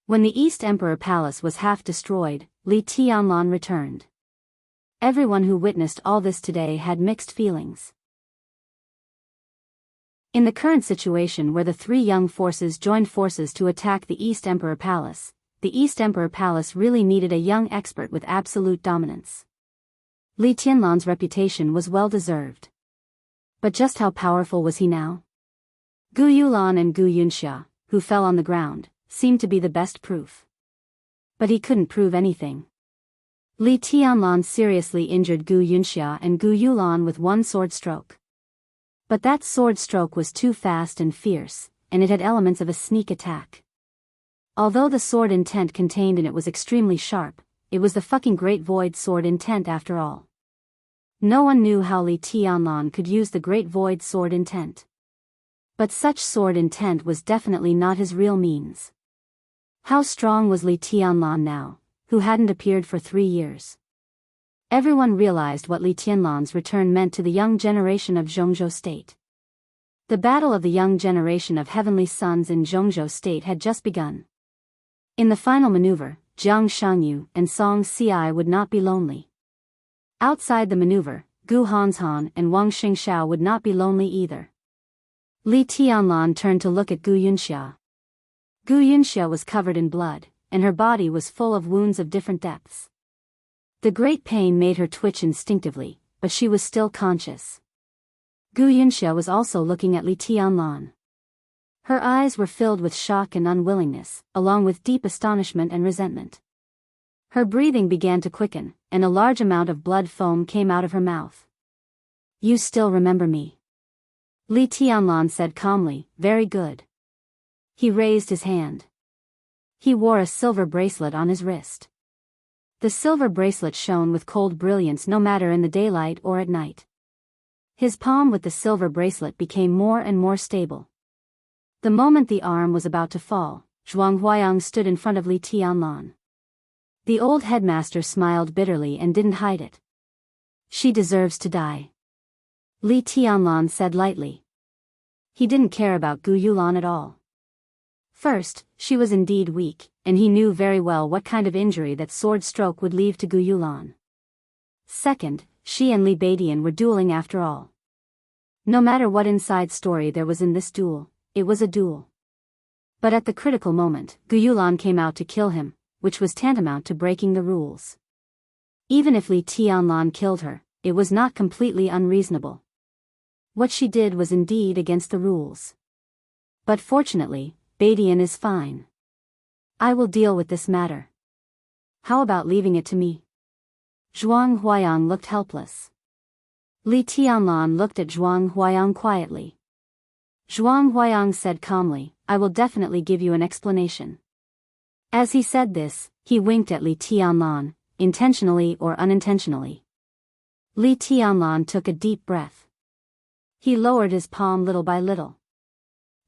When the East Emperor Palace was half destroyed, Li Tianlan returned. Everyone who witnessed all this today had mixed feelings. In the current situation where the three young forces joined forces to attack the East Emperor Palace, the East Emperor Palace really needed a young expert with absolute dominance. Li Tianlan's reputation was well deserved. But just how powerful was he now? Gu Yulan and Gu Yunxia, who fell on the ground, seemed to be the best proof. But he couldn't prove anything. Li Tianlan seriously injured Gu Yunxia and Gu Yulan with one sword stroke. But that sword stroke was too fast and fierce, and it had elements of a sneak attack. Although the sword intent contained in it was extremely sharp, it was the fucking Great Void sword intent after all. No one knew how Li Tianlan could use the Great Void sword intent. But such sword intent was definitely not his real means. How strong was Li Tianlan now, who hadn't appeared for 3 years? Everyone realized what Li Tianlan's return meant to the young generation of Jianghu State. The battle of the young generation of Heavenly Sons in Jianghu State had just begun. In the final maneuver, Jiang Shangyu and Song Ci would not be lonely. Outside the maneuver, Gu Hanshan and Wang Xingxiao would not be lonely either. Li Tianlan turned to look at Gu Yunxia. Gu Yunxia was covered in blood, and her body was full of wounds of different depths. The great pain made her twitch instinctively, but she was still conscious. Gu Yunxia was also looking at Li Tianlan. Her eyes were filled with shock and unwillingness, along with deep astonishment and resentment. Her breathing began to quicken, and a large amount of blood foam came out of her mouth. You still remember me? Li Tianlan said calmly, very good. He raised his hand. He wore a silver bracelet on his wrist. The silver bracelet shone with cold brilliance no matter in the daylight or at night. His palm with the silver bracelet became more and more stable. The moment the arm was about to fall, Zhuang Huayang stood in front of Li Tianlan. The old headmaster smiled bitterly and didn't hide it. She deserves to die, Li Tianlan said lightly. He didn't care about Gu Yulan at all. First, she was indeed weak, and he knew very well what kind of injury that sword stroke would leave to Gu Yulan. Second, she and Li Beidian were dueling after all. No matter what inside story there was in this duel, it was a duel. But at the critical moment, Gu Yulan came out to kill him, which was tantamount to breaking the rules. Even if Li Tianlan killed her, it was not completely unreasonable. What she did was indeed against the rules. But fortunately, Beidian is fine. I will deal with this matter. How about leaving it to me? Zhuang Huayang looked helpless. Li Tianlan looked at Zhuang Huayang quietly. Zhuang Huayang said calmly, I will definitely give you an explanation. As he said this, he winked at Li Tianlan, intentionally or unintentionally. Li Tianlan took a deep breath. He lowered his palm little by little.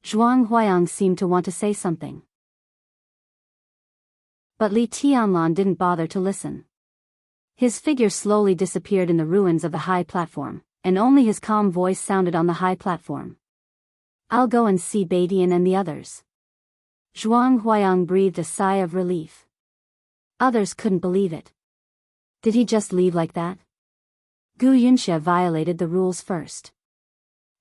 Zhuang Huayang seemed to want to say something. But Li Tianlan didn't bother to listen. His figure slowly disappeared in the ruins of the high platform, and only his calm voice sounded on the high platform. I'll go and see Beidian and the others. Zhuang Huayang breathed a sigh of relief. Others couldn't believe it. Did he just leave like that? Gu Yunxia violated the rules first.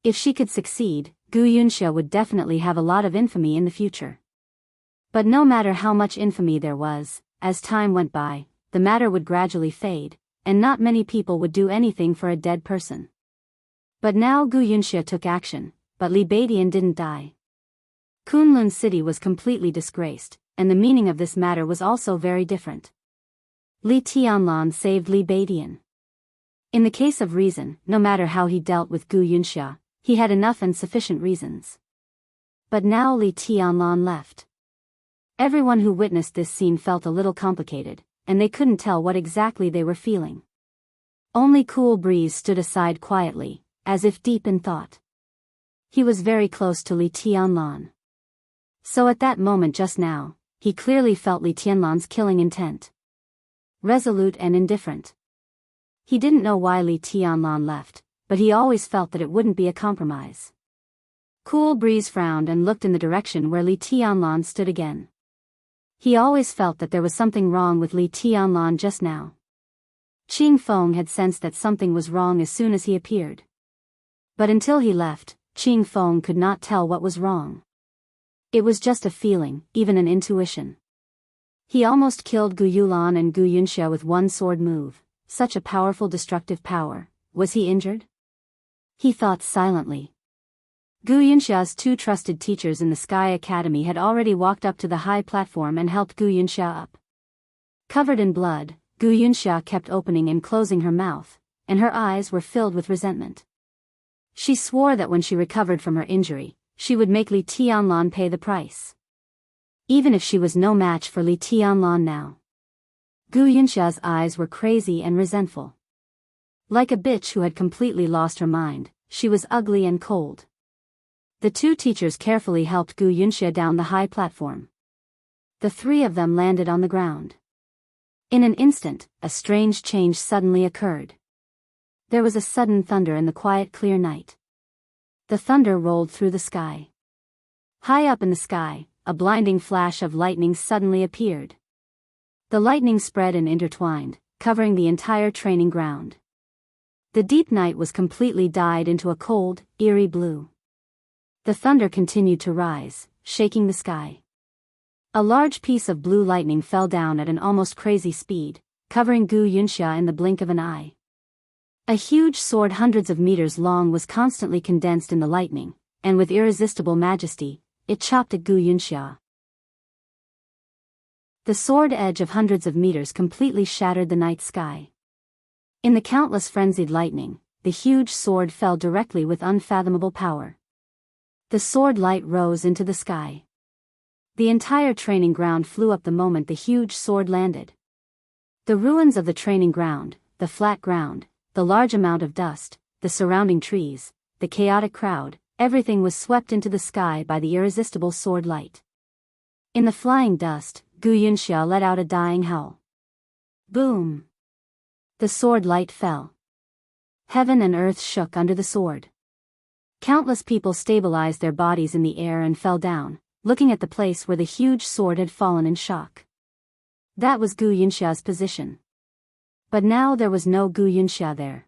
If she could succeed, Gu Yunxia would definitely have a lot of infamy in the future. But no matter how much infamy there was, as time went by, the matter would gradually fade, and not many people would do anything for a dead person. But now Gu Yunxia took action, but Li Beidian didn't die. Kunlun City was completely disgraced, and the meaning of this matter was also very different. Li Tianlan saved Li Beidian. In the case of reason, no matter how he dealt with Gu Yunxia, He had enough and sufficient reasons. But now Li Tianlan left. Everyone who witnessed this scene felt a little complicated, and they couldn't tell what exactly they were feeling. Only Cool Breeze stood aside quietly, as if deep in thought. He was very close to Li Tianlan. So at that moment just now, he clearly felt Li Tianlan's killing intent. Resolute and indifferent. He didn't know why Li Tianlan left, but he always felt that it wouldn't be a compromise. Cool Breeze frowned and looked in the direction where Li Tianlan stood again. He always felt that there was something wrong with Li Tianlan just now. Qing Feng had sensed that something was wrong as soon as he appeared. But until he left, Qing Feng could not tell what was wrong. It was just a feeling, even an intuition. He almost killed Gu Yulan and Gu Yunxia with one sword move, such a powerful destructive power. Was he injured? He thought silently. Gu Yunxia's two trusted teachers in the Sky Academy had already walked up to the high platform and helped Gu Yunxia up. Covered in blood, Gu Yunxia kept opening and closing her mouth, and her eyes were filled with resentment. She swore that when she recovered from her injury, she would make Li Tianlan pay the price. Even if she was no match for Li Tianlan now. Gu Yunxia's eyes were crazy and resentful. Like a bitch who had completely lost her mind, she was ugly and cold. The two teachers carefully helped Gu Yunxia down the high platform. The three of them landed on the ground. In an instant, a strange change suddenly occurred. There was a sudden thunder in the quiet clear night. The thunder rolled through the sky. High up in the sky, a blinding flash of lightning suddenly appeared. The lightning spread and intertwined, covering the entire training ground. The deep night was completely dyed into a cold, eerie blue. The thunder continued to rise, shaking the sky. A large piece of blue lightning fell down at an almost crazy speed, covering Gu Yunxia in the blink of an eye. A huge sword hundreds of meters long was constantly condensed in the lightning, and with irresistible majesty, it chopped at Gu Yunxia. The sword edge of hundreds of meters completely shattered the night sky. In the countless frenzied lightning, the huge sword fell directly with unfathomable power. The sword light rose into the sky. The entire training ground flew up the moment the huge sword landed. The ruins of the training ground, the flat ground, the large amount of dust, the surrounding trees, the chaotic crowd, everything was swept into the sky by the irresistible sword light. In the flying dust, Gu Yunxia let out a dying howl. Boom! The sword light fell. Heaven and earth shook under the sword. Countless people stabilized their bodies in the air and fell down, looking at the place where the huge sword had fallen in shock. That was Gu Yunxia's position. But now there was no Gu Yunxia there.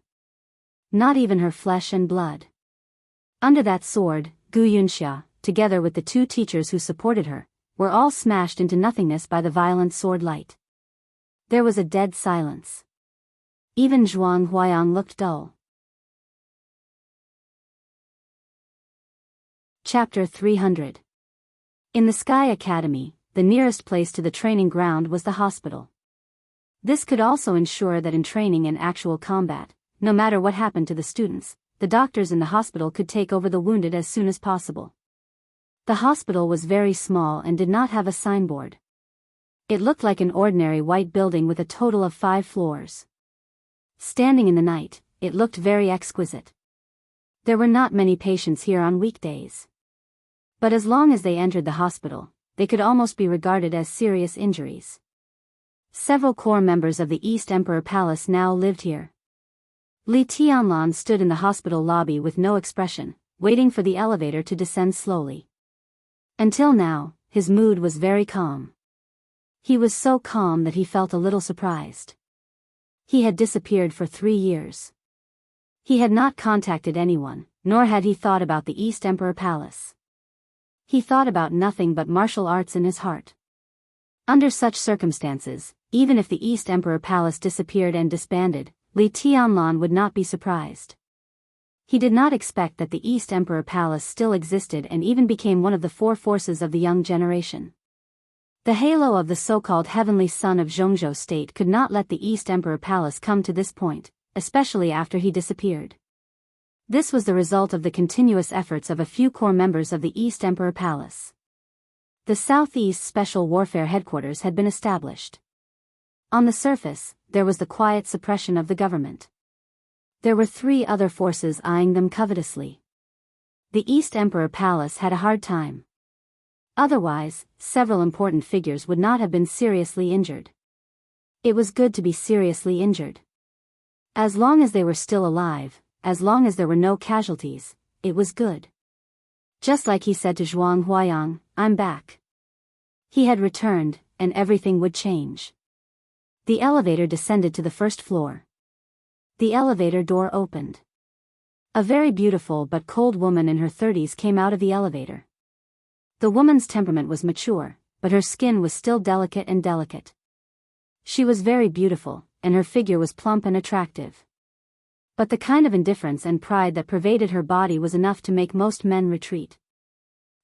Not even her flesh and blood. Under that sword, Gu Yunxia, together with the two teachers who supported her, were all smashed into nothingness by the violent sword light. There was a dead silence. Even Zhuang Huayang looked dull. Chapter 300. In the Sky Academy, the nearest place to the training ground was the hospital. This could also ensure that in training and actual combat, no matter what happened to the students, the doctors in the hospital could take over the wounded as soon as possible. The hospital was very small and did not have a signboard. It looked like an ordinary white building with a total of 5 floors. Standing in the night, it looked very exquisite. There were not many patients here on weekdays. But as long as they entered the hospital, they could almost be regarded as serious injuries. Several core members of the East Emperor Palace now lived here. Li Tianlan stood in the hospital lobby with no expression, waiting for the elevator to descend slowly. Until now, his mood was very calm. He was so calm that he felt a little surprised. He had disappeared for 3 years. He had not contacted anyone, nor had he thought about the East Emperor Palace. He thought about nothing but martial arts in his heart. Under such circumstances, even if the East Emperor Palace disappeared and disbanded, Li Tianlan would not be surprised. He did not expect that the East Emperor Palace still existed and even became one of the 4 forces of the young generation. The halo of the so-called heavenly son of Zhongzhou state could not let the East Emperor Palace come to this point, especially after he disappeared. This was the result of the continuous efforts of a few core members of the East Emperor Palace. The Southeast Special Warfare Headquarters had been established. On the surface, there was the quiet suppression of the government. There were 3 other forces eyeing them covetously. The East Emperor Palace had a hard time. Otherwise, several important figures would not have been seriously injured. It was good to be seriously injured. As long as they were still alive, as long as there were no casualties, it was good. Just like he said to Zhuang Huayang, "I'm back." He had returned, and everything would change. The elevator descended to the first floor. The elevator door opened. A very beautiful but cold woman in her 30s came out of the elevator. The woman's temperament was mature, but her skin was still delicate. She was very beautiful, and her figure was plump and attractive. But the kind of indifference and pride that pervaded her body was enough to make most men retreat.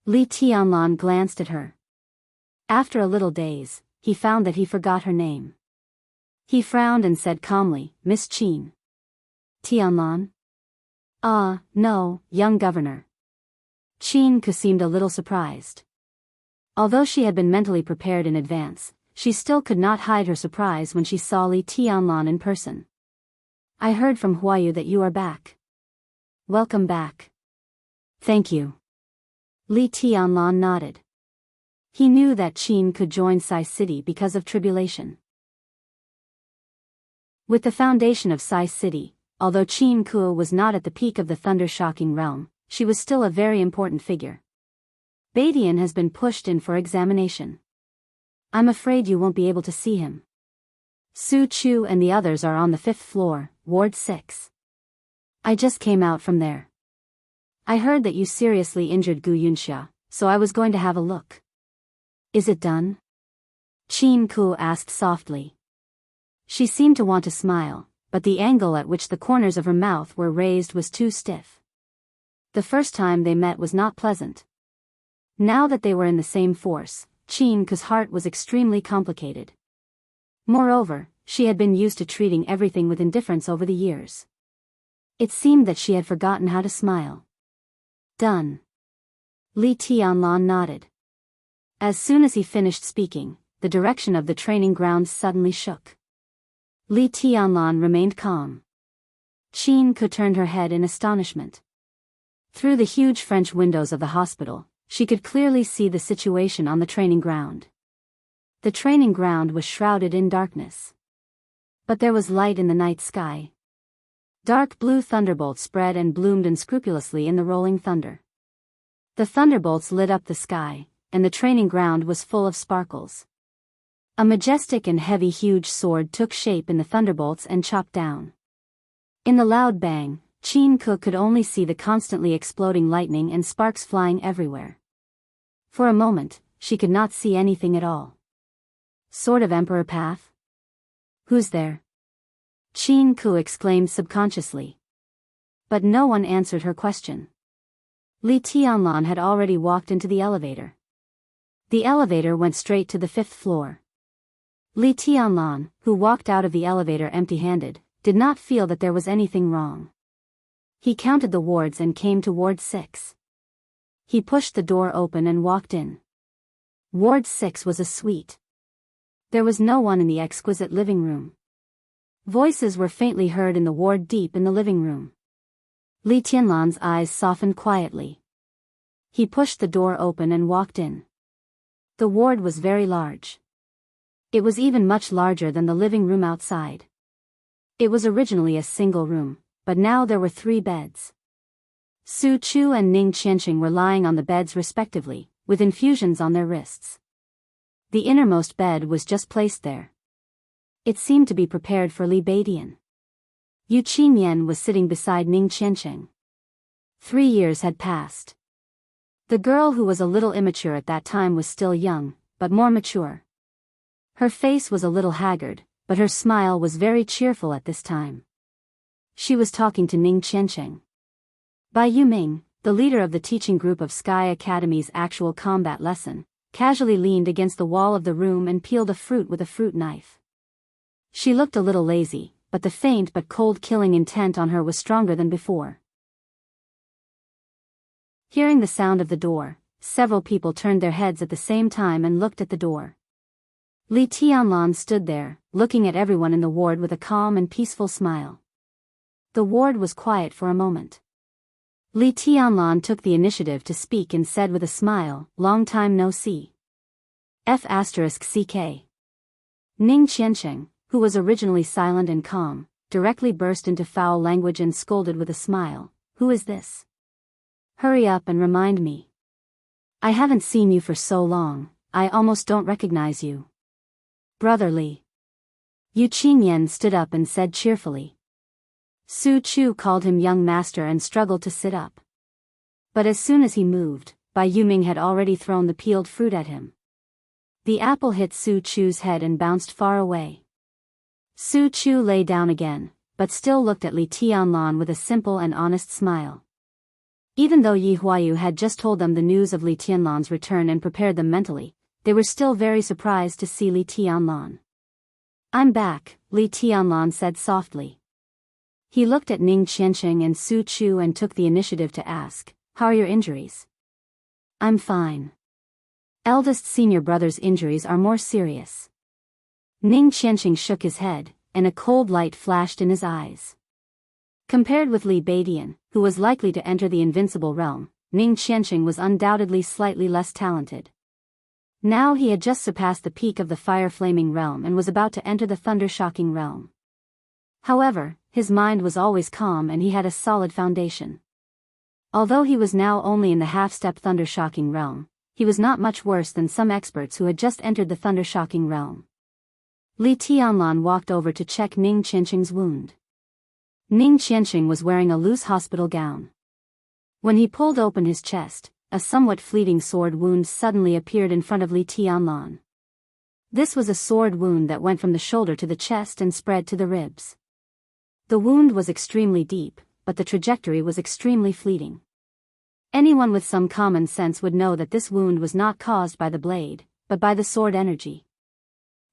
Li Tianlan glanced at her. After a little daze, he found that he forgot her name. He frowned and said calmly, "Miss Qin." "Tianlan?" "Ah, no, young governor." Qin Ke seemed a little surprised. Although she had been mentally prepared in advance, she still could not hide her surprise when she saw Li Tianlan in person. "I heard from Huayu that you are back." "Welcome back." "Thank you." Li Tianlan nodded. He knew that Qin could join Sai City because of tribulation. With the foundation of Sai City, although Qin Ke was not at the peak of the thunder-shocking realm, she was still a very important figure. "Badian has been pushed in for examination. I'm afraid you won't be able to see him. Su Chu and the others are on the 5th floor, Ward 6. I just came out from there. I heard that you seriously injured Gu Yunxia, so I was going to have a look." "Is it done?" Qin Ke asked softly. She seemed to want to smile, but the angle at which the corners of her mouth were raised was too stiff. The first time they met was not pleasant. Now that they were in the same force, Qin Ke's heart was extremely complicated. Moreover, she had been used to treating everything with indifference over the years. It seemed that she had forgotten how to smile. "Done." Li Tianlan nodded. As soon as he finished speaking, the direction of the training grounds suddenly shook. Li Tianlan remained calm. Qin Ke turned her head in astonishment. Through the huge French windows of the hospital, she could clearly see the situation on the training ground. The training ground was shrouded in darkness. But there was light in the night sky. Dark blue thunderbolts spread and bloomed unscrupulously in the rolling thunder. The thunderbolts lit up the sky, and the training ground was full of sparkles. A majestic and heavy huge sword took shape in the thunderbolts and chopped down. In the loud bang, Qin Ke could only see the constantly exploding lightning and sparks flying everywhere. For a moment, she could not see anything at all. "Sword of Emperor Path? Who's there?" Qin Ke exclaimed subconsciously. But no one answered her question. Li Tianlan had already walked into the elevator. The elevator went straight to the 5th floor. Li Tianlan, who walked out of the elevator empty-handed, did not feel that there was anything wrong. He counted the wards and came to Ward 6. He pushed the door open and walked in. Ward 6 was a suite. There was no one in the exquisite living room. Voices were faintly heard in the ward deep in the living room. Li Tianlan's eyes softened quietly. He pushed the door open and walked in. The ward was very large. It was even much larger than the living room outside. It was originally a single room, but now there were 3 beds. Su Chu and Ning Qianxing were lying on the beds respectively, with infusions on their wrists. The innermost bed was just placed there. It seemed to be prepared for Li Badian. Yu Qinyan was sitting beside Ning Qianxing. 3 years had passed. The girl who was a little immature at that time was still young, but more mature. Her face was a little haggard, but her smile was very cheerful at this time. She was talking to Ning Qianxing. Bai Yuming, the leader of the teaching group of Sky Academy's actual combat lesson, casually leaned against the wall of the room and peeled a fruit with a fruit knife. She looked a little lazy, but the faint but cold killing intent on her was stronger than before. Hearing the sound of the door, several people turned their heads at the same time and looked at the door. Li Tianlan stood there, looking at everyone in the ward with a calm and peaceful smile. The ward was quiet for a moment. Li Tianlan took the initiative to speak and said with a smile, "Long time no see." F***CK. Ning Qiansheng, who was originally silent and calm, directly burst into foul language and scolded with a smile, "Who is this? Hurry up and remind me. I haven't seen you for so long, I almost don't recognize you." "Brother Li." Yu Qingyan stood up and said cheerfully. Su Chu called him young master and struggled to sit up. But as soon as he moved, Bai Yuming had already thrown the peeled fruit at him. The apple hit Su Chu's head and bounced far away. Su Chu lay down again, but still looked at Li Tianlan with a simple and honest smile. Even though Yi Huayu had just told them the news of Li Tianlan's return and prepared them mentally, they were still very surprised to see Li Tianlan. "I'm back," Li Tianlan said softly. He looked at Ning Qiansheng and Su Chu and took the initiative to ask, "How are your injuries?" "I'm fine. Eldest senior brother's injuries are more serious." Ning Qiansheng shook his head, and a cold light flashed in his eyes. Compared with Li Beidian, who was likely to enter the invincible realm, Ning Qiansheng was undoubtedly slightly less talented. Now he had just surpassed the peak of the fire-flaming realm and was about to enter the thunder-shocking realm. However, his mind was always calm and he had a solid foundation. Although he was now only in the half-step thunder-shocking realm, he was not much worse than some experts who had just entered the thunder-shocking realm. Li Tianlan walked over to check Ning Qiansheng's wound. Ning Qiansheng was wearing a loose hospital gown. When he pulled open his chest, a somewhat fleeting sword wound suddenly appeared in front of Li Tianlan. This was a sword wound that went from the shoulder to the chest and spread to the ribs. The wound was extremely deep, but the trajectory was extremely fleeting. Anyone with some common sense would know that this wound was not caused by the blade, but by the sword energy.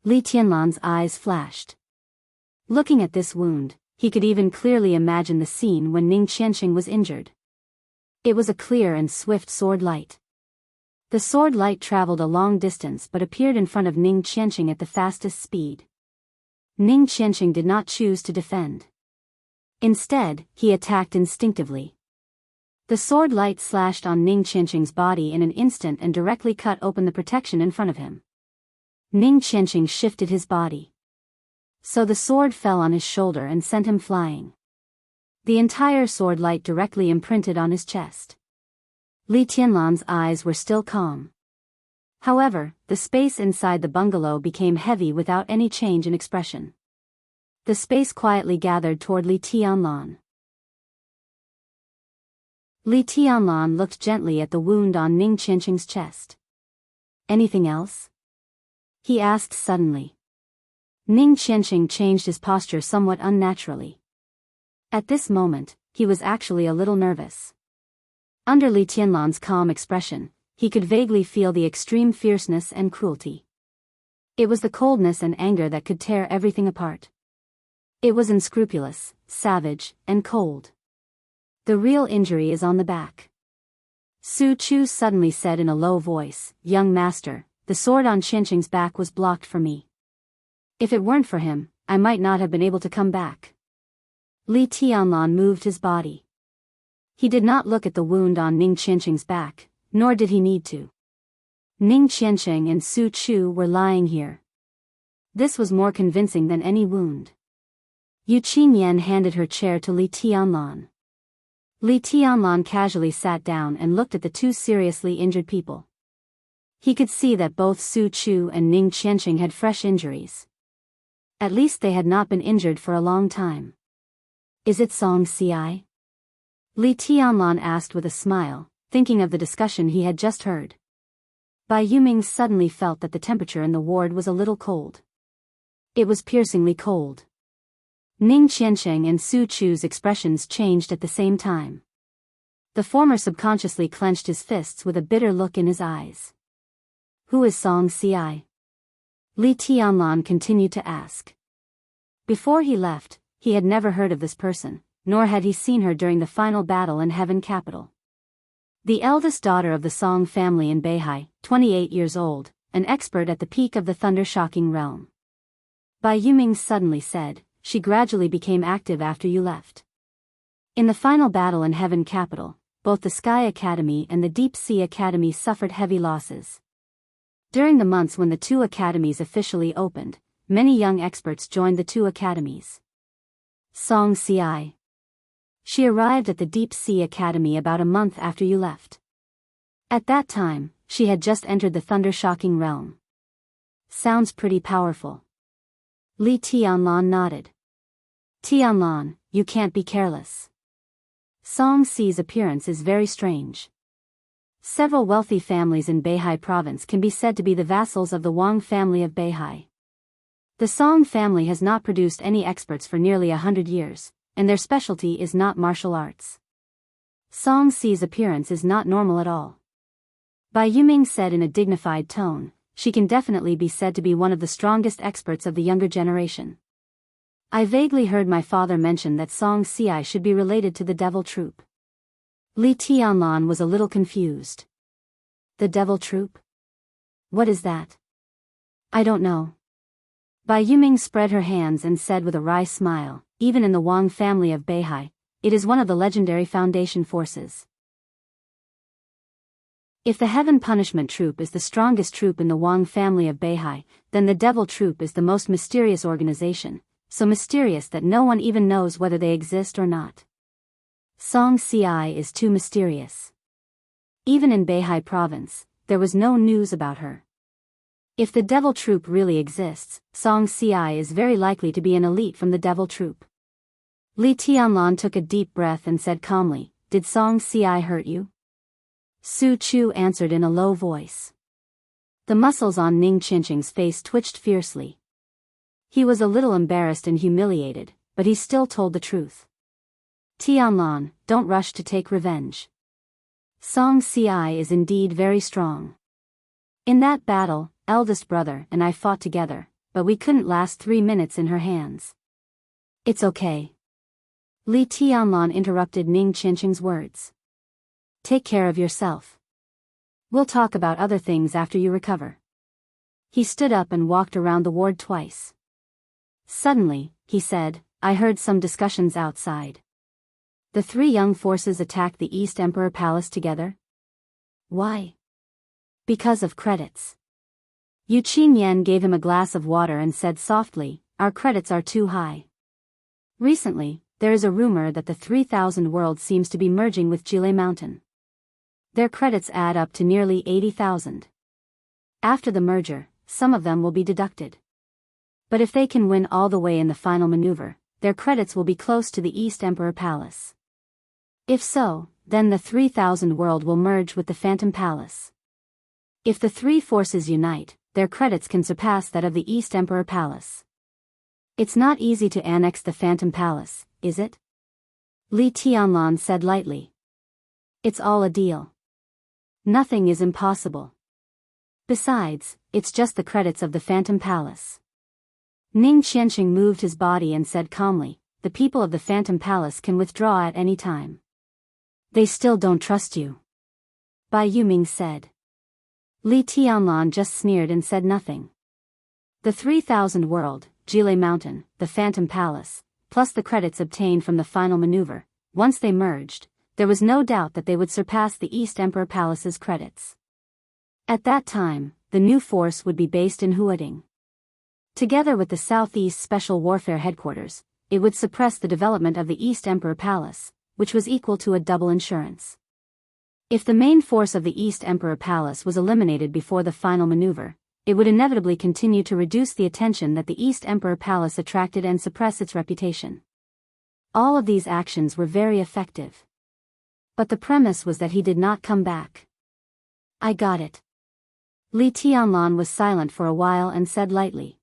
Li Tianlan's eyes flashed. Looking at this wound, he could even clearly imagine the scene when Ning Qiansheng was injured. It was a clear and swift sword light. The sword light traveled a long distance but appeared in front of Ning Qiansheng at the fastest speed. Ning Qiansheng did not choose to defend. Instead, he attacked instinctively. The sword light slashed on Ning Qiansheng's body in an instant and directly cut open the protection in front of him. Ning Qiansheng shifted his body. So the sword fell on his shoulder and sent him flying. The entire sword light directly imprinted on his chest. Li Tianlan's eyes were still calm. However, the space inside the bungalow became heavy without any change in expression. The space quietly gathered toward Li Tianlan. Li Tianlan looked gently at the wound on Ning Qiansheng's chest. "Anything else?" he asked suddenly. Ning Qiansheng changed his posture somewhat unnaturally. At this moment, he was actually a little nervous. Under Li Tianlan's calm expression, he could vaguely feel the extreme fierceness and cruelty. It was the coldness and anger that could tear everything apart. It was unscrupulous, savage, and cold. "The real injury is on the back," Su Chu suddenly said in a low voice. "Young master, the sword on Qiansheng's back was blocked for me. If it weren't for him, I might not have been able to come back." Li Tianlan moved his body. He did not look at the wound on Ning Qiansheng's back, nor did he need to. Ning Qiansheng and Su Chu were lying here. This was more convincing than any wound. Yu Qingyan handed her chair to Li Tianlan. Li Tianlan casually sat down and looked at the two seriously injured people. He could see that both Su Chu and Ning Qiansheng had fresh injuries. At least they had not been injured for a long time. "Is it Song Ci?" Li Tianlan asked with a smile, thinking of the discussion he had just heard. Bai Yuming suddenly felt that the temperature in the ward was a little cold. It was piercingly cold. Ning Qiansheng and Su Chu's expressions changed at the same time. The former subconsciously clenched his fists with a bitter look in his eyes. "Who is Song Ci?" Li Tianlan continued to ask. Before he left, he had never heard of this person, nor had he seen her during the final battle in Heaven Capital. The eldest daughter of the Song family in Beihai, 28 years old, an expert at the peak of the thunder-shocking realm. Bai Yuming suddenly said, she gradually became active after you left. In the final battle in Heaven Capital, both the Sky Academy and the Deep Sea Academy suffered heavy losses. During the months when the two academies officially opened, many young experts joined the two academies. Song Ci. She arrived at the Deep Sea Academy about a month after you left. At that time, she had just entered the thunder-shocking realm. Sounds pretty powerful. Li Tianlan nodded. Tianlan, you can't be careless. Song Ci's appearance is very strange. Several wealthy families in Beihai province can be said to be the vassals of the Wang family of Beihai. The Song family has not produced any experts for nearly 100 years, and their specialty is not martial arts. Song Ci's appearance is not normal at all. Bai Yuming said in a dignified tone, she can definitely be said to be one of the strongest experts of the younger generation. I vaguely heard my father mention that Song Ci should be related to the Devil Troop. Li Tianlan was a little confused. The Devil Troop? What is that? I don't know. Bai Yuming spread her hands and said with a wry smile, even in the Wang family of Beihai, it is one of the legendary foundation forces. If the Heaven Punishment Troop is the strongest troop in the Wang family of Beihai, then the Devil Troop is the most mysterious organization, so mysterious that no one even knows whether they exist or not. Song Ci is too mysterious. Even in Beihai province, there was no news about her. If the Devil Troop really exists, Song Ci is very likely to be an elite from the Devil Troop. Li Tianlan took a deep breath and said calmly, did Song Ci hurt you? Su Chu answered in a low voice. The muscles on Ning Qinqing's face twitched fiercely. He was a little embarrassed and humiliated, but he still told the truth. Tianlan, don't rush to take revenge. Song Ci is indeed very strong. In that battle, eldest brother and I fought together, but we couldn't last 3 minutes in her hands. It's okay. Li Tianlan interrupted Ning Qinqing's words. Take care of yourself. We'll talk about other things after you recover. He stood up and walked around the ward twice. Suddenly, he said, I heard some discussions outside. The three young forces attacked the East Emperor Palace together? Why? Because of credits. Yu Qinyan gave him a glass of water and said softly, our credits are too high. Recently, there is a rumor that the 3000 world seems to be merging with Jile Mountain. Their credits add up to nearly 80,000. After the merger, some of them will be deducted. But if they can win all the way in the final maneuver, their credits will be close to the East Emperor Palace. If so, then the 3000 world will merge with the Phantom Palace. If the three forces unite, their credits can surpass that of the East Emperor Palace. It's not easy to annex the Phantom Palace, is it? Li Tianlan said lightly. It's all a deal. Nothing is impossible. Besides, it's just the credits of the Phantom Palace. Ning Qianqing moved his body and said calmly, the people of the Phantom Palace can withdraw at any time. They still don't trust you. Bai Yuming said. Li Tianlan just sneered and said nothing. The 3000 world, Jile Mountain, the Phantom Palace, plus the credits obtained from the final maneuver, once they merged, there was no doubt that they would surpass the East Emperor Palace's credits. At that time, the new force would be based in Huading. Together with the Southeast Special Warfare Headquarters, it would suppress the development of the East Emperor Palace, which was equal to a double insurance. If the main force of the East Emperor Palace was eliminated before the final maneuver, it would inevitably continue to reduce the attention that the East Emperor Palace attracted and suppress its reputation. All of these actions were very effective. But the premise was that he did not come back. I got it. Li Tianlan was silent for a while and said lightly.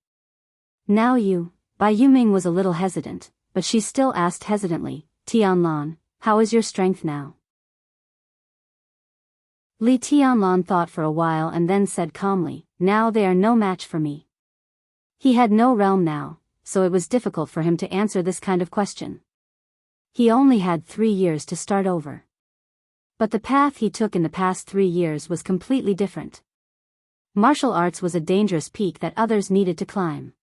Now you, Bai Yuming was a little hesitant, but she still asked hesitantly, Tianlan, how is your strength now? Li Tianlan thought for a while and then said calmly, now they are no match for me. He had no realm now, so it was difficult for him to answer this kind of question. He only had 3 years to start over. But the path he took in the past 3 years was completely different. Martial arts was a dangerous peak that others needed to climb.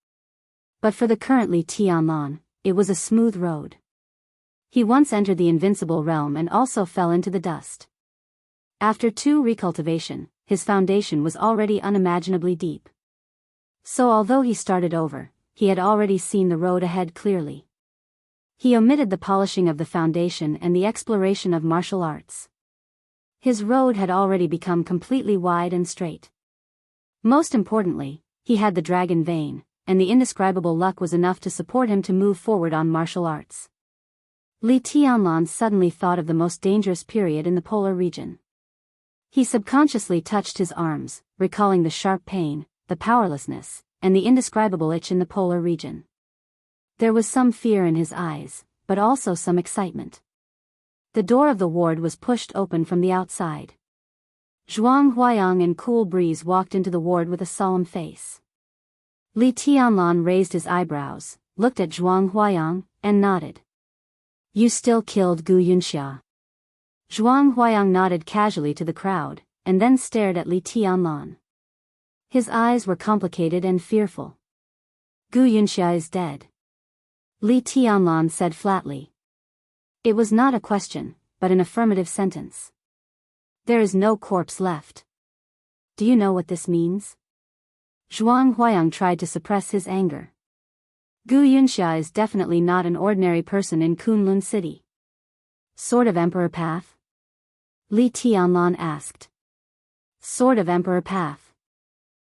But for the currently Tianlan, it was a smooth road. He once entered the invincible realm and also fell into the dust. After 2 recultivation, his foundation was already unimaginably deep. So although he started over, he had already seen the road ahead clearly. He omitted the polishing of the foundation and the exploration of martial arts. His road had already become completely wide and straight. Most importantly, he had the dragon vein, and the indescribable luck was enough to support him to move forward on martial arts. Li Tianlan suddenly thought of the most dangerous period in the polar region. He subconsciously touched his arms, recalling the sharp pain, the powerlessness, and the indescribable itch in the polar region. There was some fear in his eyes, but also some excitement. The door of the ward was pushed open from the outside. Zhuang Huayang and Cool Breeze walked into the ward with a solemn face. Li Tianlan raised his eyebrows, looked at Zhuang Huayang, and nodded. You still killed Gu Yunxia. Zhuang Huayang nodded casually to the crowd, and then stared at Li Tianlan. His eyes were complicated and fearful. Gu Yunxia is dead. Li Tianlan said flatly. It was not a question, but an affirmative sentence. There is no corpse left. Do you know what this means? Zhuang Huayang tried to suppress his anger. Gu Yunxia is definitely not an ordinary person in Kunlun City. Sword of Emperor Path? Li Tianlan asked. Sword of Emperor Path.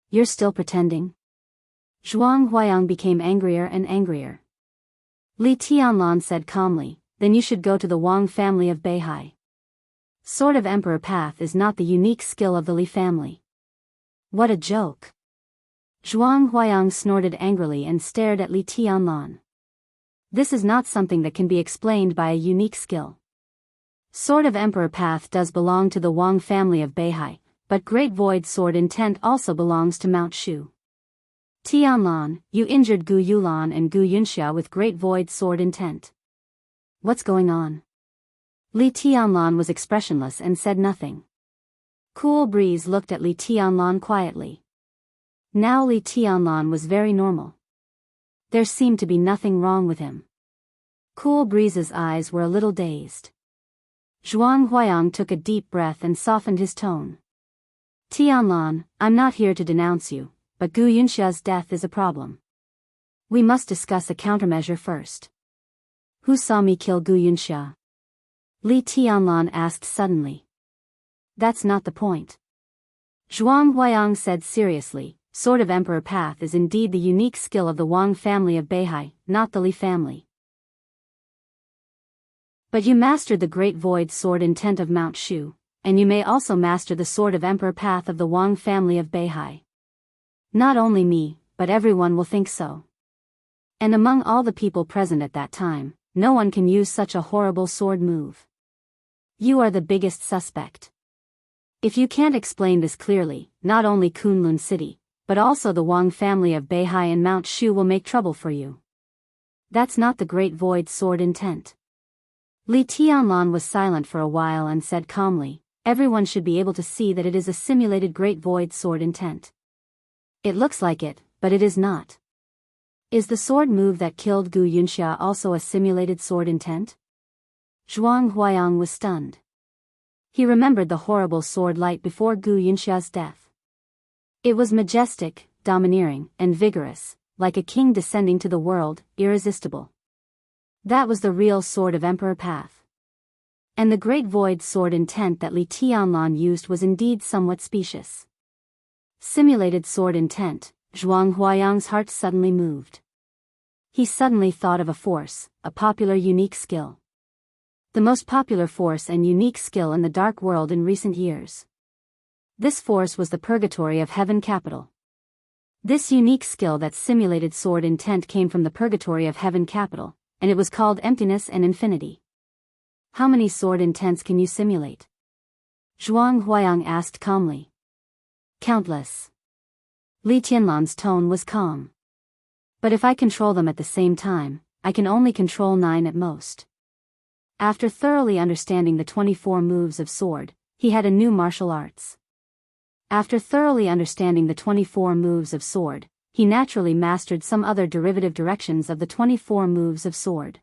You're still pretending? Zhuang Huayang became angrier and angrier. Li Tianlan said calmly, then you should go to the Wang family of Beihai. Sword of Emperor Path is not the unique skill of the Li family. What a joke. Zhuang Huayang snorted angrily and stared at Li Tianlan. This is not something that can be explained by a unique skill. Sword of Emperor Path does belong to the Wang family of Beihai, but Great Void Sword Intent also belongs to Mount Shu. Tianlan, you injured Gu Yulan and Gu Yunxia with Great Void Sword Intent. What's going on? Li Tianlan was expressionless and said nothing. Cool Breeze looked at Li Tianlan quietly. Now Li Tianlan was very normal. There seemed to be nothing wrong with him. Cool Breeze's eyes were a little dazed. Zhuang Huayang took a deep breath and softened his tone. Tianlan, I'm not here to denounce you, but Gu Yunxia's death is a problem. We must discuss a countermeasure first. Who saw me kill Gu Yunxia? Li Tianlan asked suddenly. That's not the point. Zhuang Huayang said seriously, Sword of Emperor Path is indeed the unique skill of the Wang family of Beihai, not the Li family. But you mastered the Great Void Sword Intent of Mount Shu, and you may also master the Sword of Emperor Path of the Wang family of Beihai. Not only me, but everyone will think so. And among all the people present at that time, no one can use such a horrible sword move. You are the biggest suspect. If you can't explain this clearly, not only Kunlun City, but also the Wang family of Beihai and Mount Shu will make trouble for you. That's not the Great Void Sword Intent. Li Tianlan was silent for a while and said calmly, everyone should be able to see that it is a simulated Great Void Sword Intent. It looks like it, but it is not. Is the sword move that killed Gu Yunxia also a simulated sword intent? Zhuang Huayang was stunned. He remembered the horrible sword light before Gu Yunxia's death. It was majestic, domineering, and vigorous, like a king descending to the world, irresistible. That was the real Sword of Emperor Path. And the Great Void Sword Intent that Li Tianlan used was indeed somewhat specious. Simulated sword intent, Zhuang Huayang's heart suddenly moved. He suddenly thought of a force, a popular unique skill. The most popular force and unique skill in the dark world in recent years. This force was the Purgatory of Heaven Capital. This unique skill that simulated sword intent came from the Purgatory of Heaven Capital, and it was called Emptiness and Infinity. How many sword intents can you simulate? Zhuang Huayang asked calmly. Countless. Li Tianlan's tone was calm. But if I control them at the same time, I can only control 9 at most. After thoroughly understanding the 24 moves of sword, he had a new martial arts. After thoroughly understanding the 24 moves of sword, he naturally mastered some other derivative directions of the 24 moves of sword.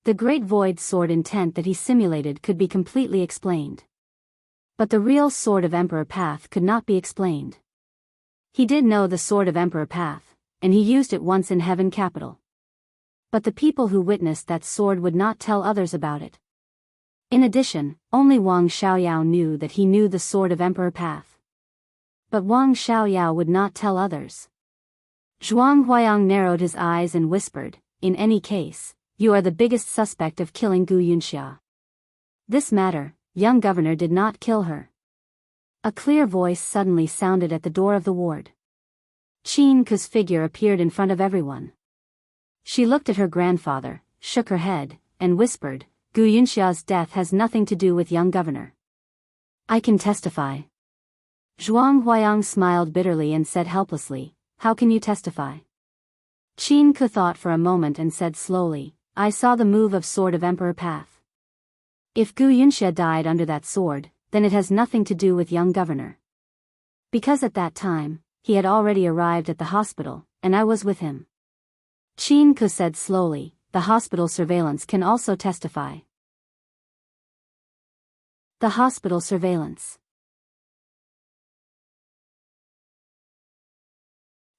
The Great Void Sword intent that he simulated could be completely explained. But the real Sword of Emperor Path could not be explained. He did know the Sword of Emperor Path, and he used it once in Heaven Capital. But the people who witnessed that sword would not tell others about it. In addition, only Wang Xiaoyao knew that he knew the Sword of Emperor Path. But Wang Xiaoyao would not tell others. Zhuang Huayang narrowed his eyes and whispered, "In any case, you are the biggest suspect of killing Gu Yunxia. This matter, young governor did not kill her." A clear voice suddenly sounded at the door of the ward. Qin Ke's figure appeared in front of everyone. She looked at her grandfather, shook her head, and whispered, "Gu Yunxia's death has nothing to do with young governor. I can testify." Zhuang Huayang smiled bitterly and said helplessly, "How can you testify?" Qin Ke thought for a moment and said slowly, "I saw the move of Sword of Emperor Path. If Gu Yunxia died under that sword, then it has nothing to do with young governor. Because at that time, he had already arrived at the hospital, and I was with him." Qin Ke said slowly, "The hospital surveillance can also testify." The hospital surveillance.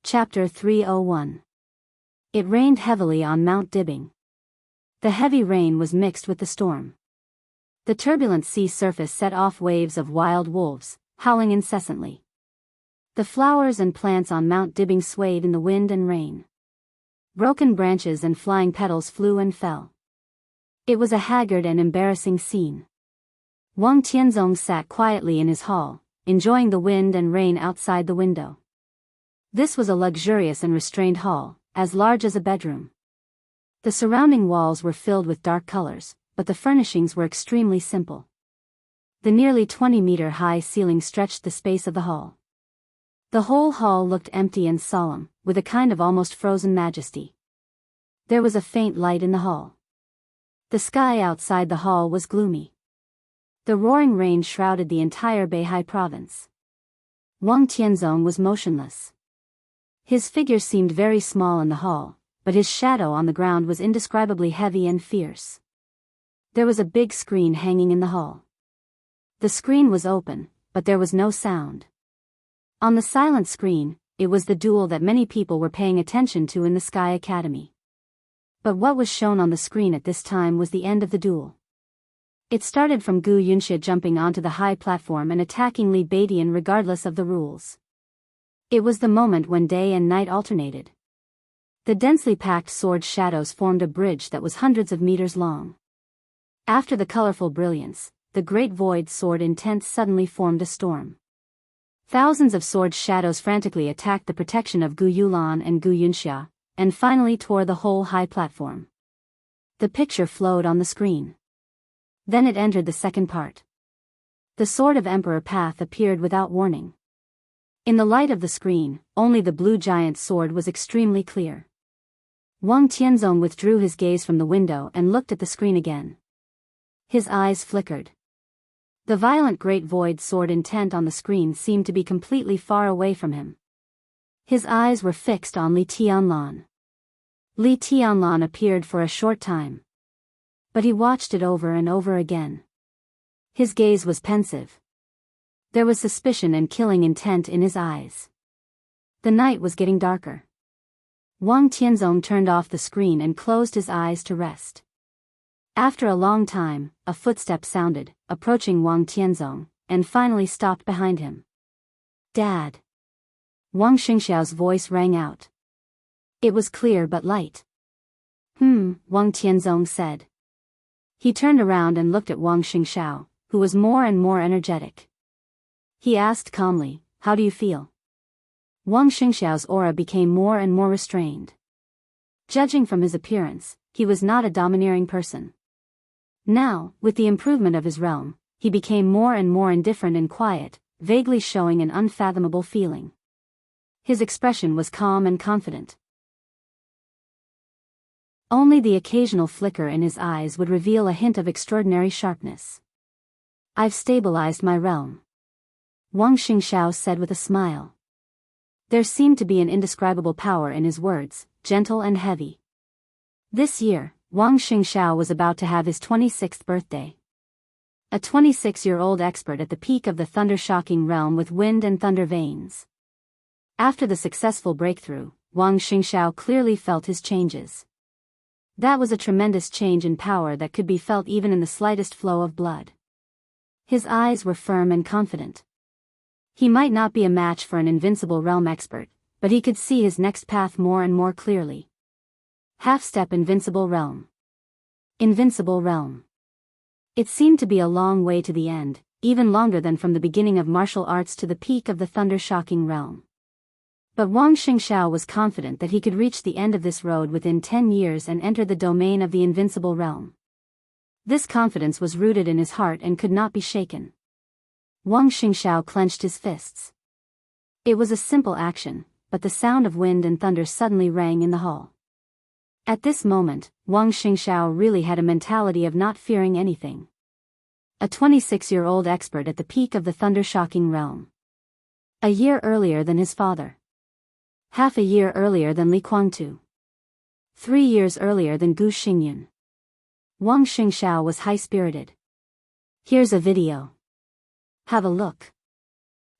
Chapter 301. It rained heavily on Mount Dibbing. The heavy rain was mixed with the storm. The turbulent sea surface set off waves of wild wolves, howling incessantly. The flowers and plants on Mount Dibbing swayed in the wind and rain. Broken branches and flying petals flew and fell. It was a haggard and embarrassing scene. Wang Tianzong sat quietly in his hall, enjoying the wind and rain outside the window. This was a luxurious and restrained hall, as large as a bedroom. The surrounding walls were filled with dark colors, but the furnishings were extremely simple. The nearly 20-meter-high ceiling stretched the space of the hall. The whole hall looked empty and solemn, with a kind of almost frozen majesty. There was a faint light in the hall. The sky outside the hall was gloomy. The roaring rain shrouded the entire Beihai province. Wang Tianzong was motionless. His figure seemed very small in the hall, but his shadow on the ground was indescribably heavy and fierce. There was a big screen hanging in the hall. The screen was open, but there was no sound. On the silent screen, it was the duel that many people were paying attention to in the Sky Academy. But what was shown on the screen at this time was the end of the duel. It started from Gu Yunxia jumping onto the high platform and attacking Li Beidian regardless of the rules. It was the moment when day and night alternated. The densely packed sword shadows formed a bridge that was hundreds of meters long. After the colorful brilliance, the Great Void Sword intent suddenly formed a storm. Thousands of sword shadows frantically attacked the protection of Gu Yulan and Gu Yunxia, and finally tore the whole high platform. The picture flowed on the screen. Then it entered the second part. The Sword of Emperor Path appeared without warning. In the light of the screen, only the blue giant sword was extremely clear. Wang Tianzong withdrew his gaze from the window and looked at the screen again. His eyes flickered. The violent Great Void Sword intent on the screen seemed to be completely far away from him. His eyes were fixed on Li Tianlan. Li Tianlan appeared for a short time. But he watched it over and over again. His gaze was pensive. There was suspicion and killing intent in his eyes. The night was getting darker. Wang Tianzong turned off the screen and closed his eyes to rest. After a long time, a footstep sounded, approaching Wang Tianzong, and finally stopped behind him. "Dad." Wang Xingxiao's voice rang out. It was clear but light. Wang Tianzong said. He turned around and looked at Wang Xingxiao, who was more and more energetic. He asked calmly, "How do you feel?" Wang Xingxiao's aura became more and more restrained. Judging from his appearance, he was not a domineering person. Now, with the improvement of his realm, he became more and more indifferent and quiet, vaguely showing an unfathomable feeling. His expression was calm and confident. Only the occasional flicker in his eyes would reveal a hint of extraordinary sharpness. "I've stabilized my realm," Wang Xingxiao said with a smile. There seemed to be an indescribable power in his words, gentle and heavy. This year, Wang Xingxiao was about to have his 26th birthday. A 26-year-old expert at the peak of the thunder-shocking realm with wind and thunder veins. After the successful breakthrough, Wang Xingxiao clearly felt his changes. That was a tremendous change in power that could be felt even in the slightest flow of blood. His eyes were firm and confident. He might not be a match for an invincible realm expert, but he could see his next path more and more clearly. Half-step invincible realm. Invincible realm. It seemed to be a long way to the end, even longer than from the beginning of martial arts to the peak of the thunder-shocking realm. But Wang Xingxiao was confident that he could reach the end of this road within 10 years and enter the domain of the invincible realm. This confidence was rooted in his heart and could not be shaken. Wang Xingxiao clenched his fists. It was a simple action, but the sound of wind and thunder suddenly rang in the hall. At this moment, Wang Xingxiao really had a mentality of not fearing anything. A 26-year-old expert at the peak of the thunder-shocking realm. A year earlier than his father. Half a year earlier than Li Kuangtu. 3 years earlier than Gu Xingyun. Wang Xingxiao was high-spirited. "Here's a video. Have a look."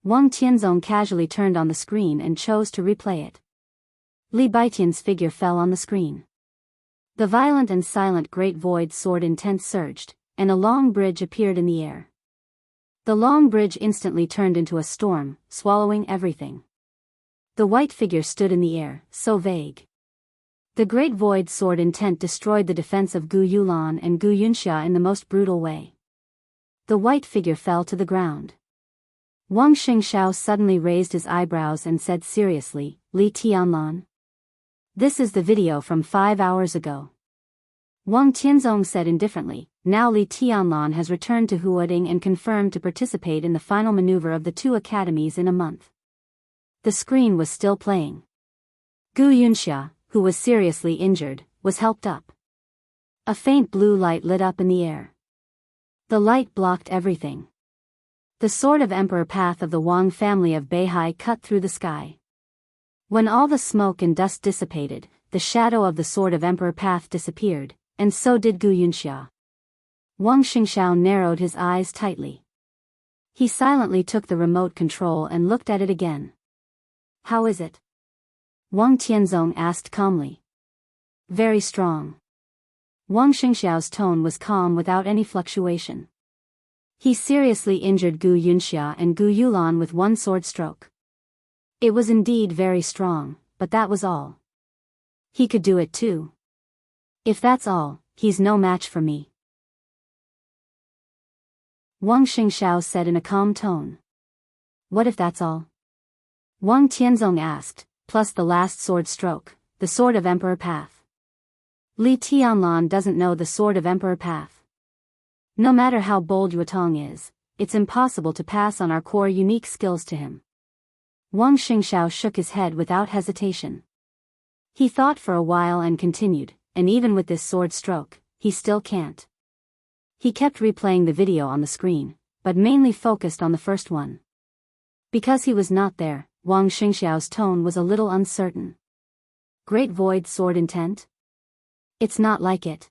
Wang Tianzong casually turned on the screen and chose to replay it. Li Baitian's figure fell on the screen. The violent and silent great void sword intent surged, and a long bridge appeared in the air. The long bridge instantly turned into a storm, swallowing everything. The white figure stood in the air, so vague. The great void sword intent destroyed the defense of Gu Yulan and Gu Yunxia in the most brutal way. The white figure fell to the ground. Wang Xingxiao suddenly raised his eyebrows and said seriously, "Li Tianlan? This is the video from 5 hours ago." Wang Tianzong said indifferently, "Now Li Tianlan has returned to Huading and confirmed to participate in the final maneuver of the 2 academies in a month." The screen was still playing. Gu Yunxia, who was seriously injured, was helped up. A faint blue light lit up in the air. The light blocked everything. The sword of Emperor path of the Wang family of Beihai cut through the sky. When all the smoke and dust dissipated, the shadow of the sword of Emperor path disappeared, and so did Gu Yunxia. Wang Xingxiao narrowed his eyes tightly. He silently took the remote control and looked at it again. "How is it?" Wang Tianzong asked calmly. "Very strong." Wang Xingxiao's tone was calm without any fluctuation. He seriously injured Gu Yunxia and Gu Yulan with 1 sword stroke. It was indeed very strong, but that was all. He could do it too. If that's all, he's no match for me. Wang Xingxiao said in a calm tone. "What if that's all?" Wang Tianzong asked, "Plus the last sword stroke, the sword of Emperor path." Li Tianlan doesn't know the sword of Emperor path. No matter how bold Yuetong is, it's impossible to pass on our core unique skills to him. Wang Xingxiao shook his head without hesitation. He thought for a while and continued, "And even with this sword stroke, he still can't." He kept replaying the video on the screen, but mainly focused on the first one. Because he was not there, Wang Xingxiao's tone was a little uncertain. "Great void sword intent? It's not like it.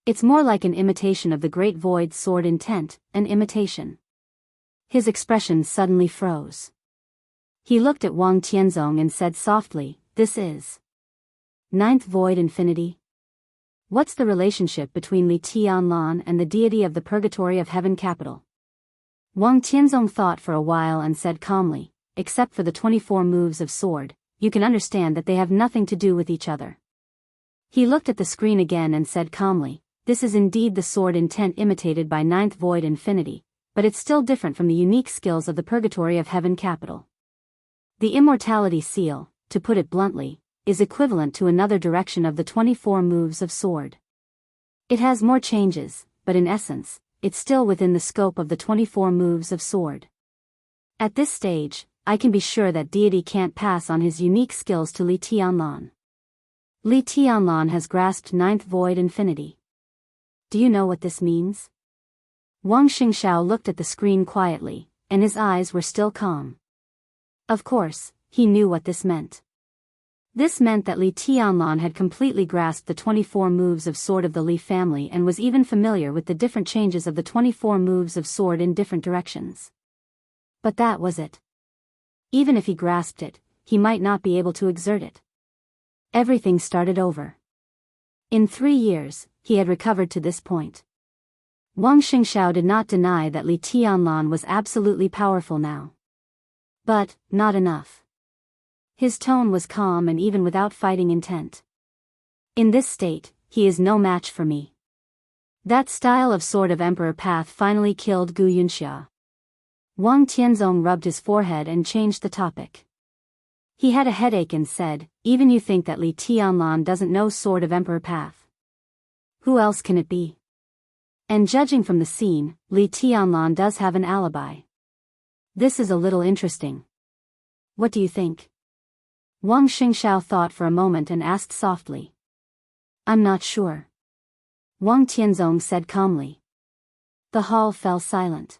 It's more like an imitation of the great void sword intent, an imitation." His expression suddenly froze. He looked at Wang Tianzong and said softly, "This is 9th void infinity? What's the relationship between Li Tianlan and the deity of the purgatory of heaven capital?" Wang Tianzong thought for a while and said calmly, "Except for the 24 moves of sword, you can understand that they have nothing to do with each other." He looked at the screen again and said calmly, "This is indeed the sword intent imitated by 9th void infinity, but it's still different from the unique skills of the purgatory of heaven capital. The immortality seal, to put it bluntly, is equivalent to another direction of the 24 moves of sword. It has more changes, but in essence, it's still within the scope of the 24 moves of sword. At this stage, I can be sure that deity can't pass on his unique skills to Li Tianlan. Li Tianlan has grasped ninth void infinity. Do you know what this means? Wang Xingxiao looked at the screen quietly, and his eyes were still calm. Of course, he knew what this meant. This meant that Li Tianlan had completely grasped the 24 moves of sword of the Li family and was even familiar with the different changes of the 24 moves of sword in different directions. But that was it. Even if he grasped it, he might not be able to exert it. Everything started over. In 3 years, he had recovered to this point. Wang Xingxiao did not deny that Li Tianlan was absolutely powerful now. But, not enough. His tone was calm and even without fighting intent. In this state, he is no match for me. That style of Sword of Emperor path finally killed Gu Yunxia. Wang Tianzong rubbed his forehead and changed the topic. He had a headache and said, even you think that Li Tianlan doesn't know Sword of Emperor path. Who else can it be? And judging from the scene, Li Tianlan does have an alibi. This is a little interesting. What do you think? Wang Xingxiao thought for a moment and asked softly. I'm not sure. Wang Tianzong said calmly. The hall fell silent.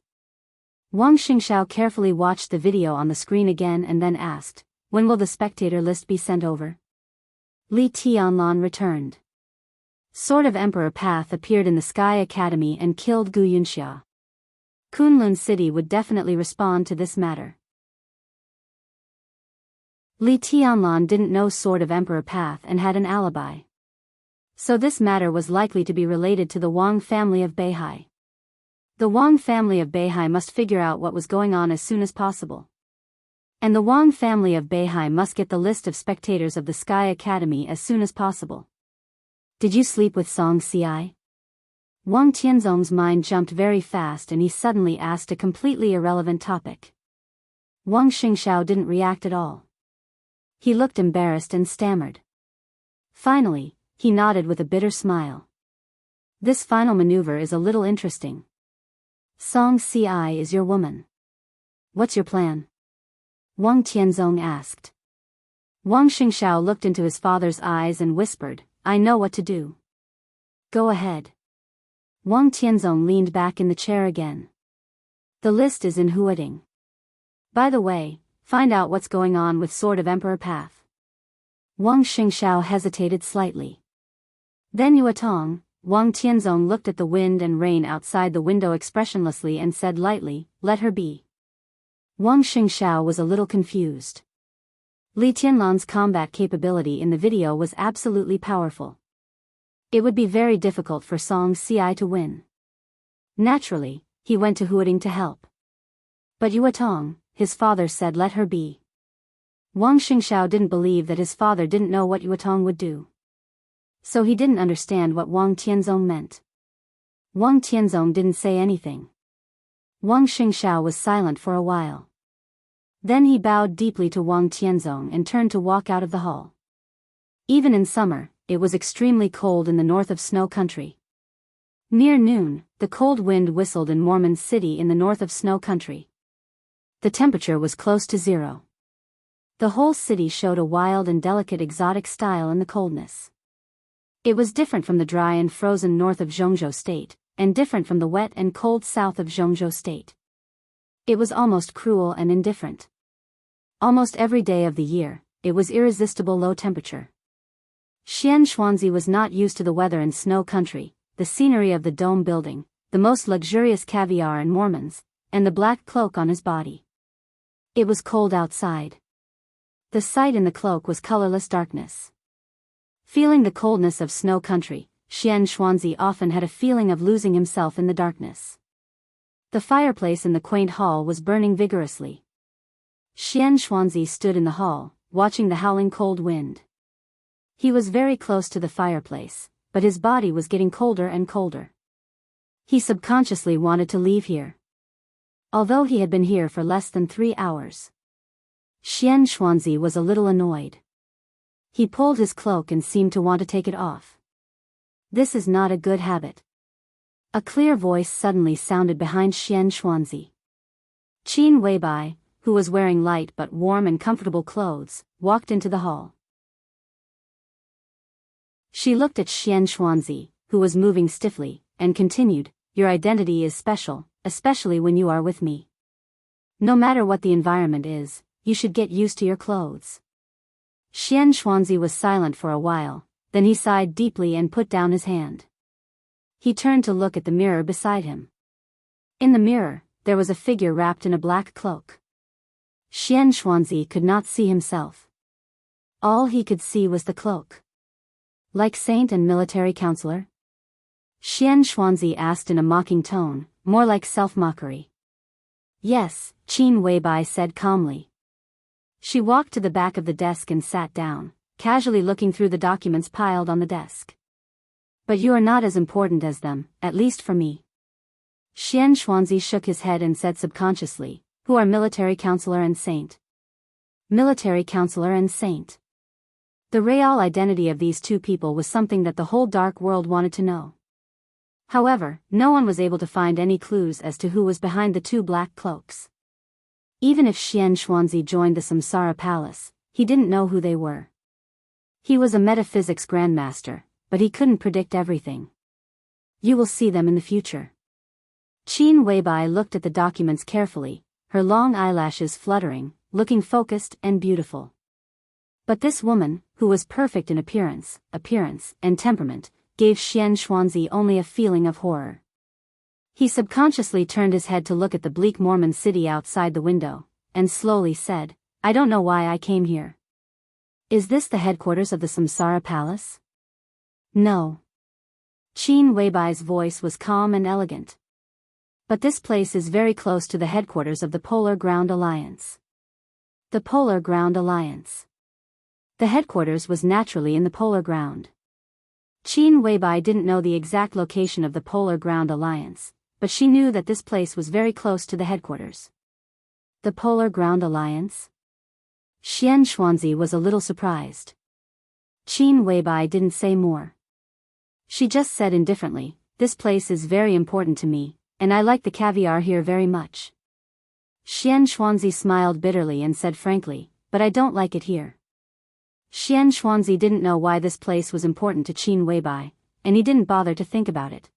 Wang Xingxiao carefully watched the video on the screen again and then asked, when will the spectator list be sent over? Li Tianlan returned. Sword of Emperor path appeared in the Sky Academy and killed Gu Yunxia. Kunlun City would definitely respond to this matter. Li Tianlan didn't know Sword of Emperor path and had an alibi. So this matter was likely to be related to the Wang family of Beihai. The Wang family of Beihai must figure out what was going on as soon as possible. And the Wang family of Beihai must get the list of spectators of the Sky Academy as soon as possible. Did you sleep with Song Ci? Wang Tianzong's mind jumped very fast and he suddenly asked a completely irrelevant topic. Wang Xingxiao didn't react at all. He looked embarrassed and stammered. Finally, he nodded with a bitter smile. This final maneuver is a little interesting. Song Ci is your woman. What's your plan? Wang Tianzong asked. Wang Xingxiao looked into his father's eyes and whispered, I know what to do. Go ahead. Wang Tianzong leaned back in the chair again. The list is in Huading. By the way, find out what's going on with Sword of Emperor path. Wang Xingxiao hesitated slightly. Then Yuatong, Wang Tianzong looked at the wind and rain outside the window expressionlessly and said lightly, let her be. Wang Xingxiao was a little confused. Li Tianlan's combat capability in the video was absolutely powerful. It would be very difficult for Song Ci to win. Naturally, he went to Huading to help. But Yuatong, his father said let her be. Wang Xingxiao didn't believe that his father didn't know what Yuatong would do. So he didn't understand what Wang Tianzong meant. Wang Tianzong didn't say anything. Wang Xingxiao was silent for a while. Then he bowed deeply to Wang Tianzong and turned to walk out of the hall. Even in summer, it was extremely cold in the north of Snow Country. Near noon, the cold wind whistled in Mormon City in the north of Snow Country. The temperature was close to zero. The whole city showed a wild and delicate exotic style in the coldness. It was different from the dry and frozen north of Jianghu State, and different from the wet and cold south of Jianghu State. It was almost cruel and indifferent. Almost every day of the year, it was irresistible low temperature. Xuanxia was not used to the weather in Snow Country, the scenery of the dome building, the most luxurious caviar and Mormons, and the black cloak on his body. It was cold outside. The sight in the cloak was colorless darkness. Feeling the coldness of Snow Country, Xuanxia often had a feeling of losing himself in the darkness. The fireplace in the quaint hall was burning vigorously. Xuanxia stood in the hall, watching the howling cold wind. He was very close to the fireplace, but his body was getting colder and colder. He subconsciously wanted to leave here. Although he had been here for less than 3 hours. Xuanxia was a little annoyed. He pulled his cloak and seemed to want to take it off. This is not a good habit. A clear voice suddenly sounded behind Xuanxia. Qin Weibai, who was wearing light but warm and comfortable clothes, walked into the hall. She looked at Xianxia, who was moving stiffly, and continued, "Your identity is special, especially when you are with me. No matter what the environment is, you should get used to your clothes." Xianxia was silent for a while, then he sighed deeply and put down his hand. He turned to look at the mirror beside him. In the mirror, there was a figure wrapped in a black cloak. Xianxia could not see himself. All he could see was the cloak. "Like saint and military counselor?" Xianxia asked in a mocking tone, more like self-mockery. "Yes," Qin Weibai said calmly. She walked to the back of the desk and sat down, casually looking through the documents piled on the desk. "But you are not as important as them, at least for me." Xianxia shook his head and said subconsciously, "Who are military counselor and saint?" Military counselor and saint. The real identity of these two people was something that the whole dark world wanted to know. However, no one was able to find any clues as to who was behind the two black cloaks. Even if Xianxia joined the Samsara Palace, he didn't know who they were. He was a metaphysics grandmaster, but he couldn't predict everything. "You will see them in the future." Qin Weibai looked at the documents carefully, her long eyelashes fluttering, looking focused and beautiful. But this woman, who was perfect in appearance, and temperament, gave Xianxia only a feeling of horror. He subconsciously turned his head to look at the bleak Mormon city outside the window, and slowly said, "I don't know why I came here. Is this the headquarters of the Samsara Palace?" "No." Qin Weibai's voice was calm and elegant. "But this place is very close to the headquarters of the Polar Ground Alliance." The Polar Ground Alliance. The headquarters was naturally in the Polar Ground. Qin Weibai didn't know the exact location of the Polar Ground Alliance, but she knew that this place was very close to the headquarters. The Polar Ground Alliance? Xianxia was a little surprised. Qin Weibai didn't say more. She just said indifferently, "This place is very important to me, and I like the caviar here very much." Xianxia smiled bitterly and said frankly, "But I don't like it here." Xianxia didn't know why this place was important to Qin Weibai, and he didn't bother to think about it.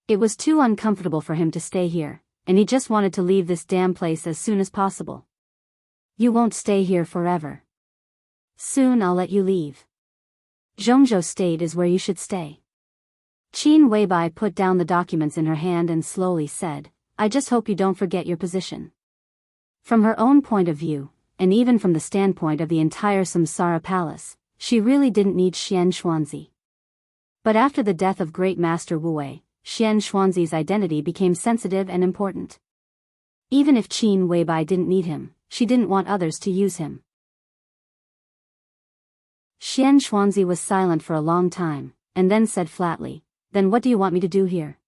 It was too uncomfortable for him to stay here, and he just wanted to leave this damn place as soon as possible. "You won't stay here forever. Soon I'll let you leave. Zhongzhou State is where you should stay." Qin Weibai put down the documents in her hand and slowly said, "I just hope you don't forget your position." From her own point of view, and even from the standpoint of the entire Samsara Palace, she really didn't need Xianxia. But after the death of Great Master Wu, Xianxuanzi's identity became sensitive and important. Even if Qin Weibai didn't need him, she didn't want others to use him. Xianxuanzi was silent for a long time, and then said flatly, "Then what do you want me to do here?"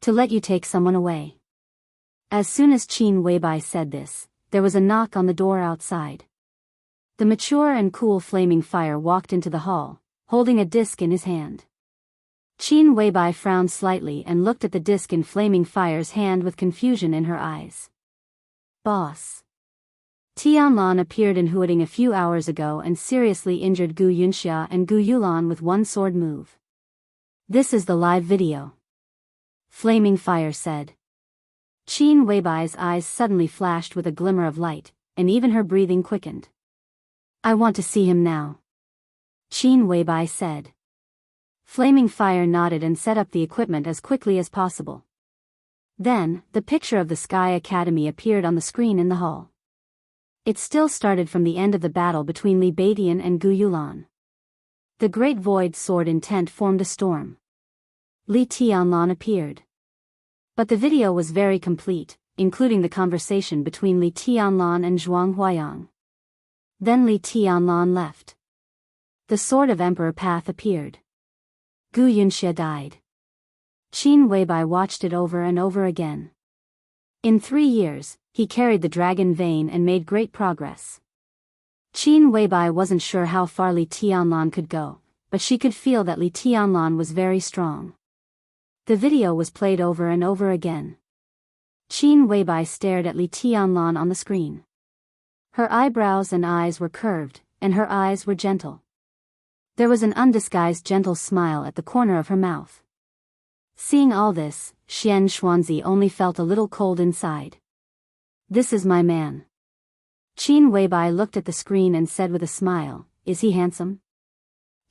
"To let you take someone away." As soon as Qin Weibai said this, there was a knock on the door outside. The mature and cool Flaming Fire walked into the hall, holding a disc in his hand. Qin Weibai frowned slightly and looked at the disc in Flaming Fire's hand with confusion in her eyes. "Boss." Tianlan appeared in Huading a few hours ago and seriously injured Gu Yunxia and Gu Yulan with one sword move. "This is the live video," Flaming Fire said. Qin Weibai's eyes suddenly flashed with a glimmer of light, and even her breathing quickened. "I want to see him now," Qin Weibai said. Flaming Fire nodded and set up the equipment as quickly as possible. Then, the picture of the Sky Academy appeared on the screen in the hall. It still started from the end of the battle between Li Beidian and Gu Yulan. The Great Void Sword intent formed a storm. Li Tianlan appeared. But the video was very complete, including the conversation between Li Tianlan and Zhuang Huayang. Then Li Tianlan left. The Sword of Emperor Path appeared. Gu Yunxia died. Qin Weibai watched it over and over again. In 3 years, he carried the dragon vein and made great progress. Qin Weibai wasn't sure how far Li Tianlan could go, but she could feel that Li Tianlan was very strong. The video was played over and over again. Qin Weibai stared at Li Tianlan on the screen. Her eyebrows and eyes were curved, and her eyes were gentle. There was an undisguised gentle smile at the corner of her mouth. Seeing all this, Xianxia only felt a little cold inside. This is my man. Qin Weibai looked at the screen and said with a smile, is he handsome?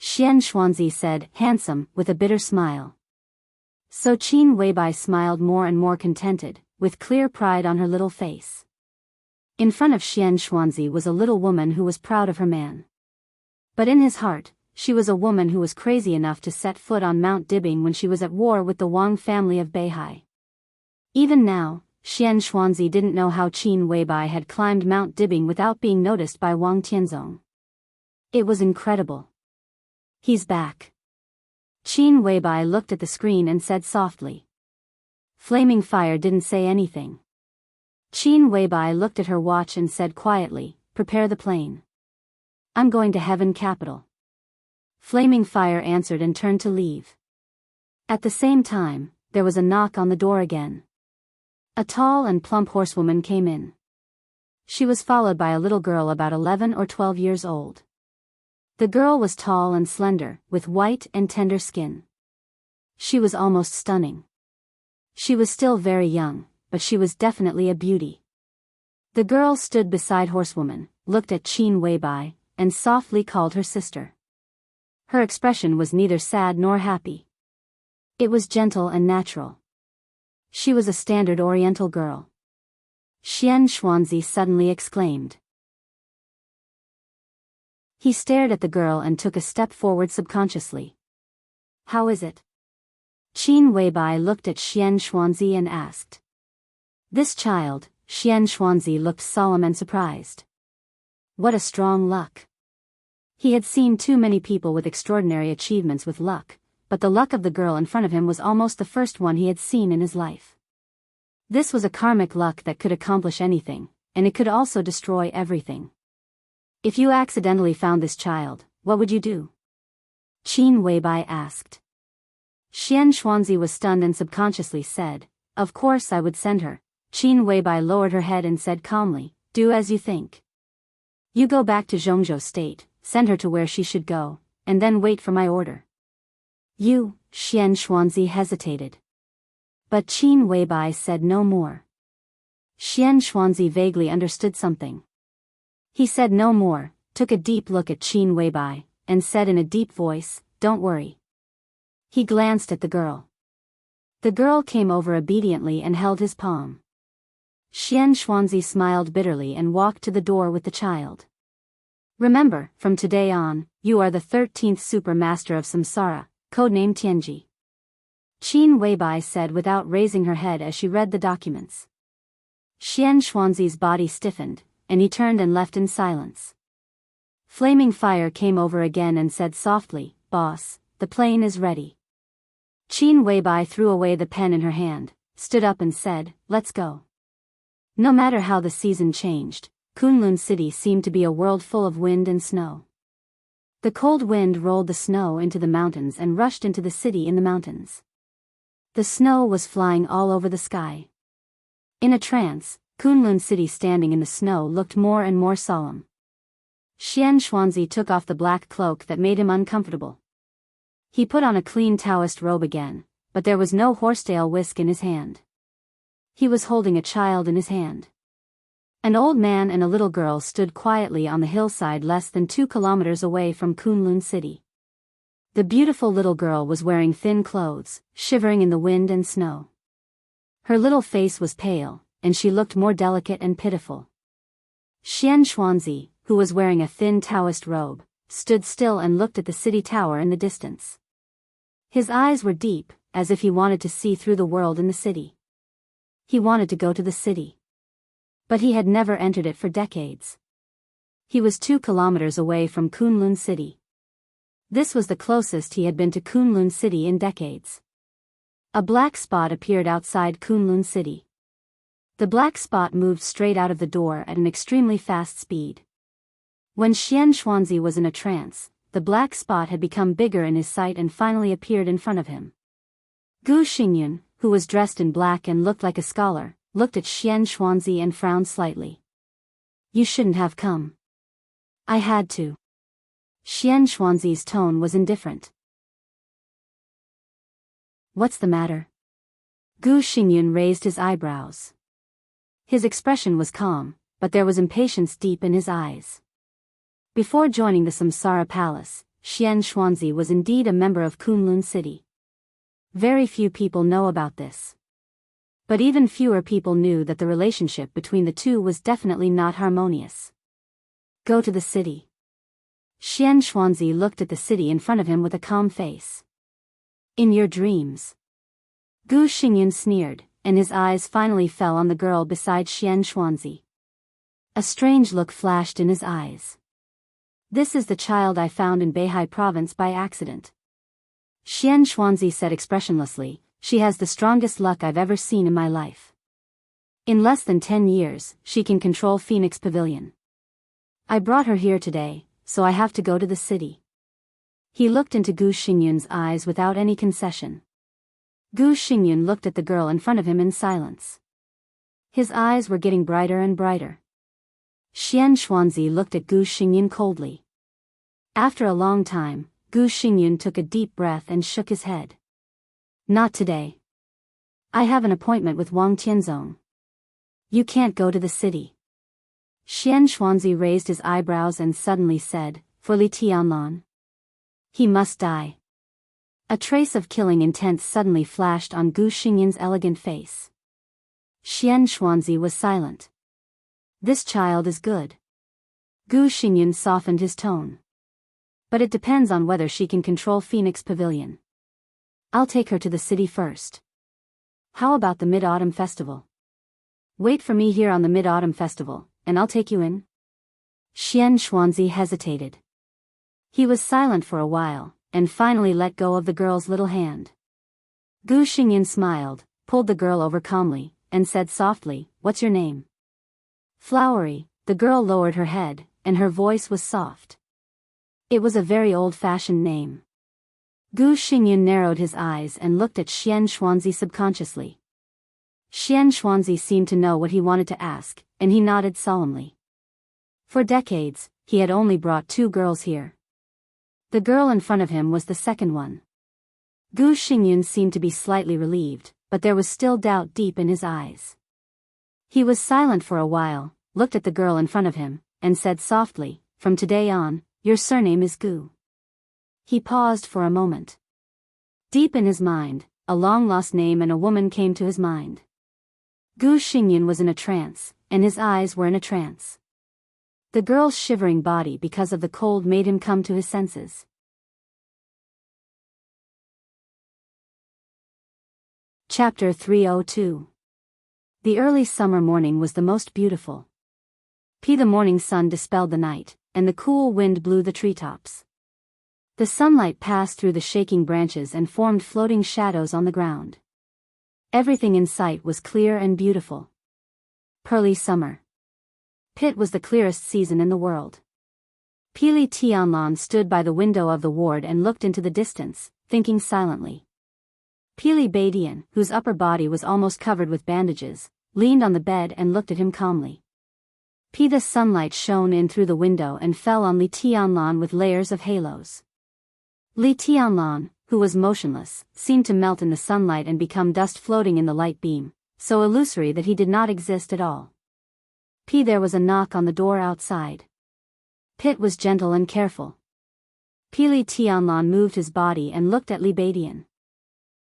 Xianxia said, handsome, with a bitter smile. So Qin Weibai smiled more and more contented, with clear pride on her little face. In front of Xianxia was a little woman who was proud of her man. But in his heart, she was a woman who was crazy enough to set foot on Mount Dibing when she was at war with the Wang family of Beihai. Even now, Xianxia didn't know how Qin Weibai had climbed Mount Dibing without being noticed by Wang Tianzong. It was incredible. He's back. Qin Weibai looked at the screen and said softly. Flaming Fire didn't say anything. Qin Weibai looked at her watch and said quietly, prepare the plane. I'm going to Heaven Capital. Flaming Fire answered and turned to leave. At the same time, there was a knock on the door again. A tall and plump horsewoman came in. She was followed by a little girl about 11 or 12 years old. The girl was tall and slender, with white and tender skin. She was almost stunning. She was still very young, but she was definitely a beauty. The girl stood beside horsewoman, looked at Qin Weibai, and softly called her sister. Her expression was neither sad nor happy. It was gentle and natural. She was a standard Oriental girl. Xianxia suddenly exclaimed. He stared at the girl and took a step forward subconsciously. How is it? Qin Weibai looked at Xianxia and asked. This child, Xianxia looked solemn and surprised. What a strong luck. He had seen too many people with extraordinary achievements with luck, but the luck of the girl in front of him was almost the first one he had seen in his life. This was a karmic luck that could accomplish anything, and it could also destroy everything. If you accidentally found this child, what would you do? Qin Weibai asked. Xianxia was stunned and subconsciously said, of course I would send her. Qin Weibai lowered her head and said calmly, do as you think. You go back to Zhongzhou State, send her to where she should go, and then wait for my order. You, Xianxia hesitated. But Qin Weibai said no more. Xianxia vaguely understood something. He said no more, took a deep look at Qin Weibai, and said in a deep voice, don't worry. He glanced at the girl. The girl came over obediently and held his palm. Xianxia smiled bitterly and walked to the door with the child. Remember, from today on, you are the 13th Super Master of Samsara, codenamed Tianji. Qin Weibai said without raising her head as she read the documents. Xianxuanzi's body stiffened, and he turned and left in silence. Flaming Fire came over again and said softly, Boss, the plane is ready. Qin Weibai threw away the pen in her hand, stood up and said, let's go. No matter how the season changed, Kunlun City seemed to be a world full of wind and snow. The cold wind rolled the snow into the mountains and rushed into the city in the mountains. The snow was flying all over the sky. In a trance, Kunlun City standing in the snow looked more and more solemn. Xianxuanzi took off the black cloak that made him uncomfortable. He put on a clean Taoist robe again, but there was no horsetail whisk in his hand. He was holding a child in his hand. An old man and a little girl stood quietly on the hillside less than 2 kilometers away from Kunlun City. The beautiful little girl was wearing thin clothes, shivering in the wind and snow. Her little face was pale, and she looked more delicate and pitiful. Xianxuanzi, who was wearing a thin Taoist robe, stood still and looked at the city tower in the distance. His eyes were deep, as if he wanted to see through the world in the city. He wanted to go to the city. But he had never entered it for decades. He was 2 kilometers away from Kunlun City. This was the closest he had been to Kunlun City in decades. A black spot appeared outside Kunlun City. The black spot moved straight out of the door at an extremely fast speed. When Xianxuanzi was in a trance, the black spot had become bigger in his sight and finally appeared in front of him. Gu Xingyun, who was dressed in black and looked like a scholar, looked at Xianxuanzi and frowned slightly. You shouldn't have come. I had to. Xianxuanzi's tone was indifferent. What's the matter? Gu Xingyun raised his eyebrows. His expression was calm, but there was impatience deep in his eyes. Before joining the Samsara Palace, Xianxuanzi was indeed a member of Kunlun City. Very few people know about this. But even fewer people knew that the relationship between the two was definitely not harmonious. Go to the city. Xianxuanzi looked at the city in front of him with a calm face. In your dreams. Gu Xingyun sneered, and his eyes finally fell on the girl beside Xianxuanzi. A strange look flashed in his eyes. This is the child I found in Beihai province by accident. Xianxuanzi said expressionlessly, she has the strongest luck I've ever seen in my life. In less than 10 years, she can control Phoenix Pavilion. I brought her here today, so I have to go to the city. He looked into Gu Xingyun's eyes without any concession. Gu Xingyun looked at the girl in front of him in silence. His eyes were getting brighter and brighter. Xianxuanzi looked at Gu Xingyun coldly. After a long time, Gu Xingyun took a deep breath and shook his head. Not today. I have an appointment with Wang Tianzong. You can't go to the city. Xianxuanzi raised his eyebrows and suddenly said, for Li Tianlan. He must die. A trace of killing intent suddenly flashed on Gu Xingyun's elegant face. Xianxuanzi was silent. This child is good. Gu Xingyun softened his tone. But it depends on whether she can control Phoenix Pavilion. I'll take her to the city first. How about the Mid-Autumn Festival? Wait for me here on the Mid-Autumn Festival, and I'll take you in. Xianxuanzi hesitated. He was silent for a while, and finally let go of the girl's little hand. Gu Xingyun smiled, pulled the girl over calmly, and said softly, what's your name? Flowery. The girl lowered her head, and her voice was soft. It was a very old-fashioned name. Gu Xingyun narrowed his eyes and looked at Xianxuanzi subconsciously. Xianxuanzi seemed to know what he wanted to ask, and he nodded solemnly. For decades, he had only brought 2 girls here. The girl in front of him was the second one. Gu Xingyun seemed to be slightly relieved, but there was still doubt deep in his eyes. He was silent for a while, looked at the girl in front of him, and said softly, from today on, your surname is Gu. He paused for a moment. Deep in his mind, a long-lost name and a woman came to his mind. Gu Xingyun was in a trance, and his eyes were in a trance. The girl's shivering body because of the cold made him come to his senses. Chapter 302. The early summer morning was the most beautiful. The morning sun dispelled the night, and the cool wind blew the treetops. The sunlight passed through the shaking branches and formed floating shadows on the ground. Everything in sight was clear and beautiful. Pearly summer. It was the clearest season in the world. Li Tianlan stood by the window of the ward and looked into the distance, thinking silently. Li Beidian, whose upper body was almost covered with bandages, leaned on the bed and looked at him calmly. The sunlight shone in through the window and fell on Li Tianlan with layers of halos. Li Tianlan, who was motionless, seemed to melt in the sunlight and become dust floating in the light beam, so illusory that he did not exist at all. There was a knock on the door outside. Pit was gentle and careful. Li Tianlan moved his body and looked at Li Beidian.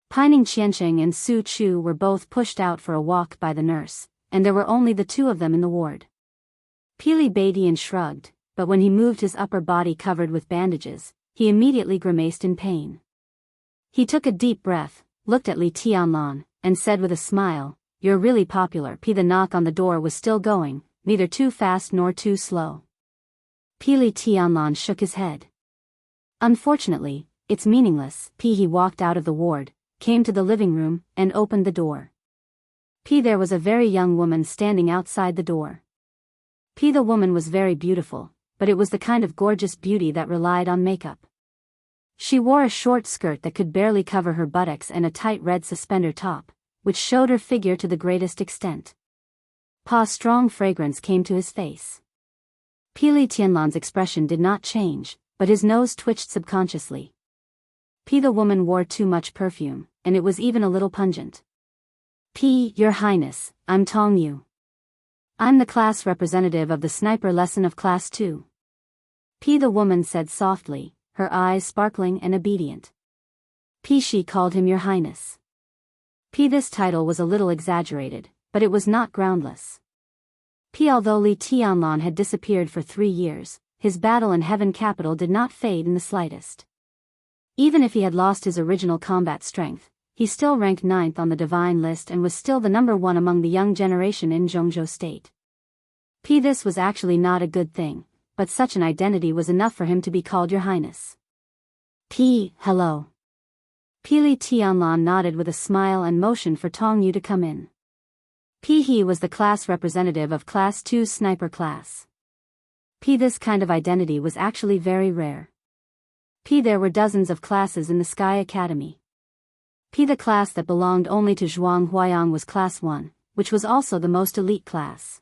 Pining Qiansheng and Su Chu were both pushed out for a walk by the nurse, and there were only the 2 of them in the ward. Li Beidian shrugged, but when he moved his upper body covered with bandages, he immediately grimaced in pain. He took a deep breath, looked at Li Tianlan, and said with a smile, you're really popular. The knock on the door was still going, neither too fast nor too slow. Li Tianlan shook his head. Unfortunately, it's meaningless. He walked out of the ward, came to the living room, and opened the door. There was a very young woman standing outside the door. The woman was very beautiful, but it was the kind of gorgeous beauty that relied on makeup. She wore a short skirt that could barely cover her buttocks and a tight red suspender top, which showed her figure to the greatest extent. Strong fragrance came to his face. Li Tianlan's expression did not change, but his nose twitched subconsciously. The woman wore too much perfume, and it was even a little pungent. Your Highness, I'm Tong Yu. I'm the class representative of the sniper lesson of Class 2. The woman said softly, her eyes sparkling and obedient. She called him Your Highness. This title was a little exaggerated, but it was not groundless. Although Li Tianlan had disappeared for 3 years, his battle in Heaven Capital did not fade in the slightest. Even if he had lost his original combat strength, he still ranked 9th on the divine list and was still the number 1 among the young generation in Jianghu state. This was actually not a good thing, but such an identity was enough for him to be called Your Highness. Hello. Li Tianlan nodded with a smile and motioned for Tong Yu to come in. He was the class representative of Class 2 sniper class. This kind of identity was actually very rare. There were dozens of classes in the Sky Academy. The class that belonged only to Zhuang Huayang was Class 1, which was also the most elite class.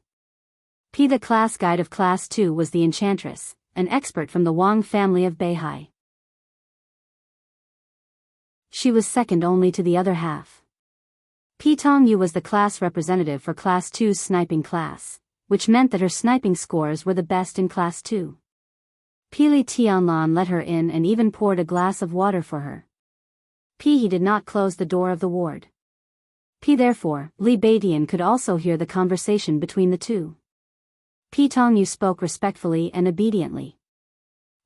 The class guide of Class 2 was the Enchantress, an expert from the Wang family of Beihai. She was second only to the other half. Tong Yu was the class representative for Class 2's sniping class, which meant that her sniping scores were the best in Class 2. Li Tianlan let her in and even poured a glass of water for her. He did not close the door of the ward. Therefore, Li Beidian could also hear the conversation between the two. Tong Yu spoke respectfully and obediently.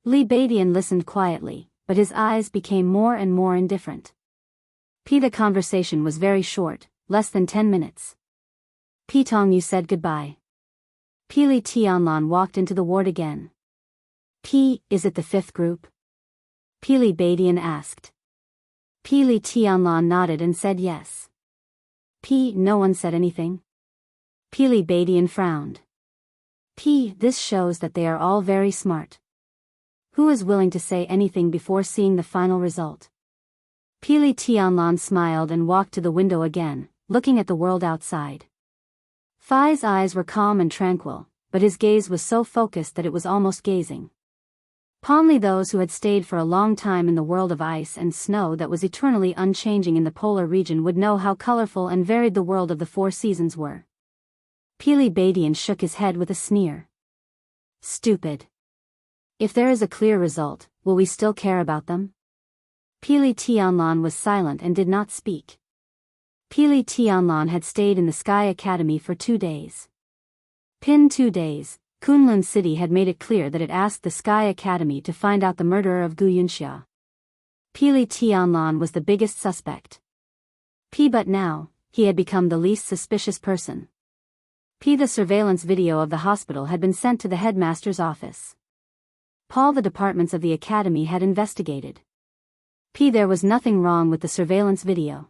Li Beidian listened quietly, but his eyes became more and more indifferent. The conversation was very short, less than 10 minutes. Tong Yu said goodbye. Li Tianlan walked into the ward again. Is it the 5th group? Li Beidian asked. Li Tianlan nodded and said yes. No one said anything. Li Beidian frowned. This shows that they are all very smart. Who is willing to say anything before seeing the final result? Li Tianlan smiled and walked to the window again, looking at the world outside. Fai's eyes were calm and tranquil, but his gaze was so focused that it was almost gazing. Only those who had stayed for a long time in the world of ice and snow that was eternally unchanging in the polar region would know how colorful and varied the world of the 4 seasons were. Li Beidian shook his head with a sneer. Stupid. If there is a clear result, will we still care about them? Li Tianlan was silent and did not speak. Li Tianlan had stayed in the Sky Academy for 2 days. 2 days, Kunlun City had made it clear that it asked the Sky Academy to find out the murderer of Gu Yunxia. Li Tianlan was the biggest suspect. But now, he had become the least suspicious person. The surveillance video of the hospital had been sent to the headmaster's office. All the departments of the academy had investigated. There was nothing wrong with the surveillance video.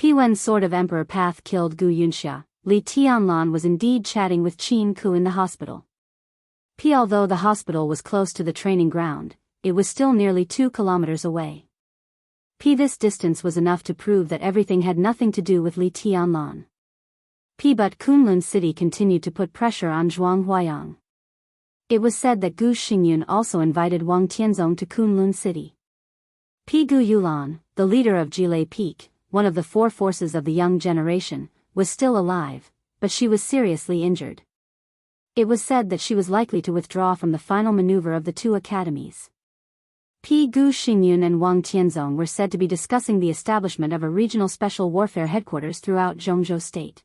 When Sword of Emperor Path killed Gu Yunxia, Li Tianlan was indeed chatting with Qin Ku in the hospital. Although the hospital was close to the training ground, it was still nearly 2 kilometers away. This distance was enough to prove that everything had nothing to do with Li Tianlan. But Kunlun City continued to put pressure on Zhuang Huayang. It was said that Gu Xingyun also invited Wang Tianzong to Kunlun City. Gu Yulan, the leader of Jilei Peak, one of the 4 forces of the young generation, was still alive, but she was seriously injured. It was said that she was likely to withdraw from the final maneuver of the 2 academies. Gu Xingyun and Wang Tianzong were said to be discussing the establishment of a regional special warfare headquarters throughout Jianghu state.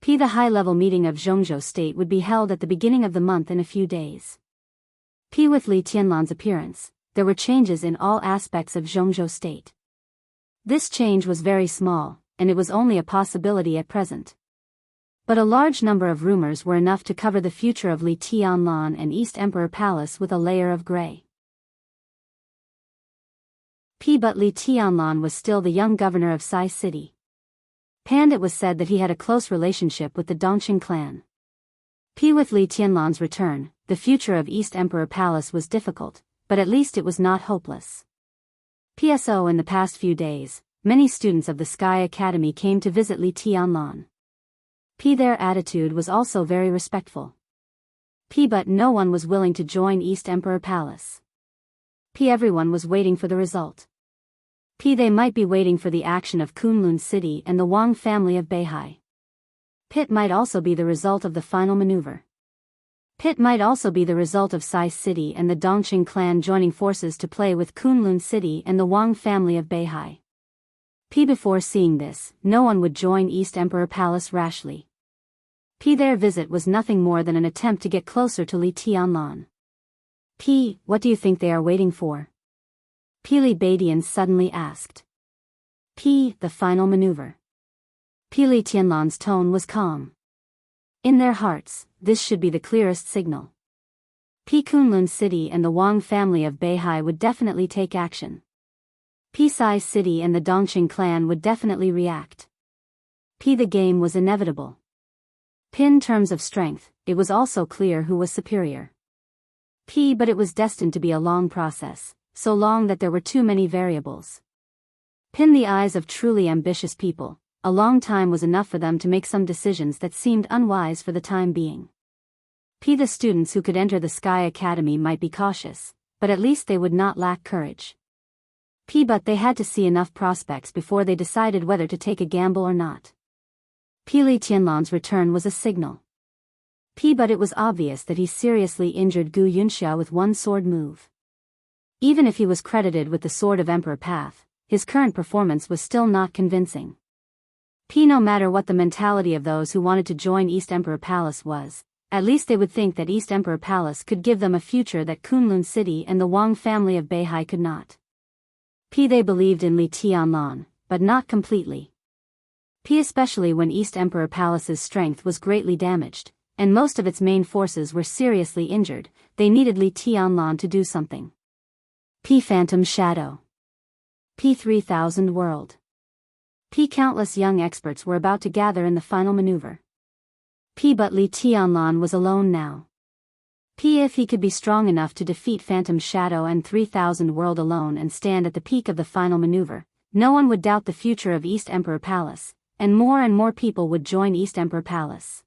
The high-level meeting of Jianghu state would be held at the beginning of the month in a few days. With Li Tianlan's appearance, there were changes in all aspects of Jianghu state. This change was very small, and it was only a possibility at present. But a large number of rumors were enough to cover the future of Li Tianlan and East Emperor Palace with a layer of gray. But Li Tianlan was still the young governor of Sai City. It was said that he had a close relationship with the Dongqing clan. With Li Tianlan's return, the future of East Emperor Palace was difficult, but at least it was not hopeless. In the past few days, many students of the Sky Academy came to visit Li Tianlan. Their attitude was also very respectful. But no one was willing to join East Emperor Palace. Everyone was waiting for the result. They might be waiting for the action of Kunlun City and the Wang family of Beihai. Might also be the result of the final maneuver. Might also be the result of Sai City and the Dongqing clan joining forces to play with Kunlun City and the Wang family of Beihai. Before seeing this, no one would join East Emperor Palace rashly. Their visit was nothing more than an attempt to get closer to Li Tianlan. What do you think they are waiting for? Li Beidian suddenly asked. The final maneuver. Li Tianlan's tone was calm. In their hearts, this should be the clearest signal. Kunlun City and the Wang family of Beihai would definitely take action. Sai City and the Dongqing clan would definitely react. The game was inevitable. In terms of strength, it was also clear who was superior. But it was destined to be a long process, so long that there were too many variables. In the eyes of truly ambitious people, a long time was enough for them to make some decisions that seemed unwise for the time being. The students who could enter the Sky Academy might be cautious, but at least they would not lack courage. But they had to see enough prospects before they decided whether to take a gamble or not. Li Tianlan's return was a signal. But it was obvious that he seriously injured Gu Yunxia with one sword move. Even if he was credited with the Sword of Emperor Path, his current performance was still not convincing. No matter what the mentality of those who wanted to join East Emperor Palace was, at least they would think that East Emperor Palace could give them a future that Kunlun City and the Wang family of Beihai could not. They believed in Li Tianlan, but not completely. Especially when East Emperor Palace's strength was greatly damaged, and most of its main forces were seriously injured, they needed Li Tianlan to do something. Phantom Shadow. 3000 World. Countless young experts were about to gather in the final maneuver. But Li Tianlan was alone now. If he could be strong enough to defeat Phantom Shadow and 3000 World alone and stand at the peak of the final maneuver, no one would doubt the future of East Emperor Palace, and more people would join East Emperor Palace.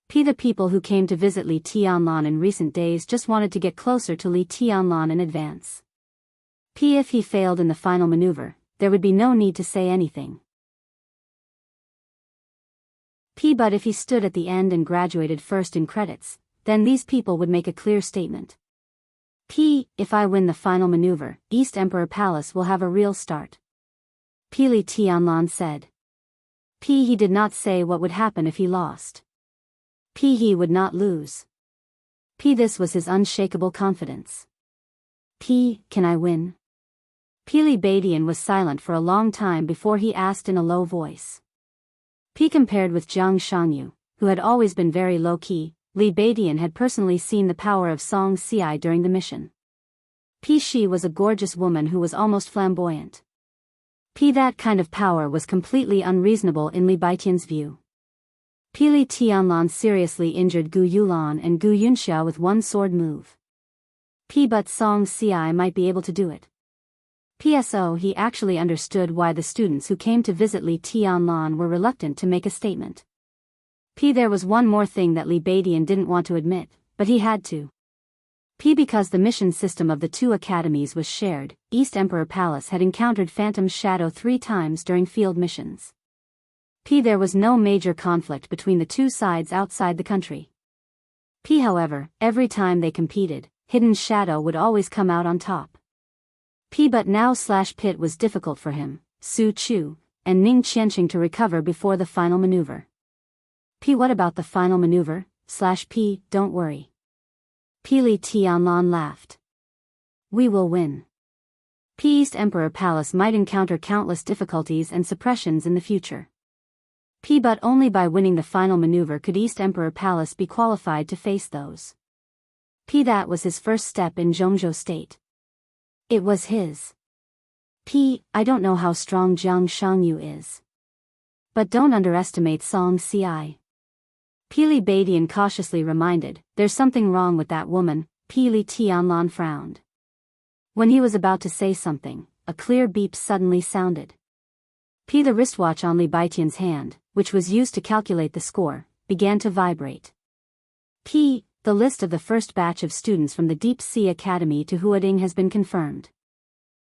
The people who came to visit Li Tianlan in recent days just wanted to get closer to Li Tianlan in advance. If he failed in the final maneuver, there would be no need to say anything. But if he stood at the end and graduated first in credits, then these people would make a clear statement. If I win the final maneuver, East Emperor Palace will have a real start. Li Tianlan said. He did not say what would happen if he lost. He would not lose. This was his unshakable confidence. Can I win? Li Beidian was silent for a long time before he asked in a low voice. Compared with Jianghu, who had always been very low-key, Li Beidian had personally seen the power of Song Ci during the mission. She was a gorgeous woman who was almost flamboyant. That kind of power was completely unreasonable in Li Beidian's view. Li Tianlan seriously injured Gu Yulan and Gu Yunxia with one sword move. But Song Ci might be able to do it. So he actually understood why the students who came to visit Li Tianlan were reluctant to make a statement. There was one more thing that Li Beidian didn't want to admit, but he had to. Because the mission system of the two academies was shared, East Emperor Palace had encountered Phantom Shadow 3 times during field missions. There was no major conflict between the two sides outside the country. However, every time they competed, Hidden Shadow would always come out on top. But now Pit was difficult for him, Su Chu, and Ning Qianqing to recover before the final maneuver. What about the final maneuver? Don't worry. Li Tianlan laughed. We will win. East Emperor Palace might encounter countless difficulties and suppressions in the future. But only by winning the final maneuver could East Emperor Palace be qualified to face those. That was his first step in Zhongzhou State. It was his. I don't know how strong Jianghu is. But don't underestimate Song Ci. Li Beidian cautiously reminded, there's something wrong with that woman. Li Tianlan frowned. When he was about to say something, a clear beep suddenly sounded. The wristwatch on Li Beidian's hand, which was used to calculate the score, began to vibrate. the list of the first batch of students from the Deep Sea Academy to Huading has been confirmed.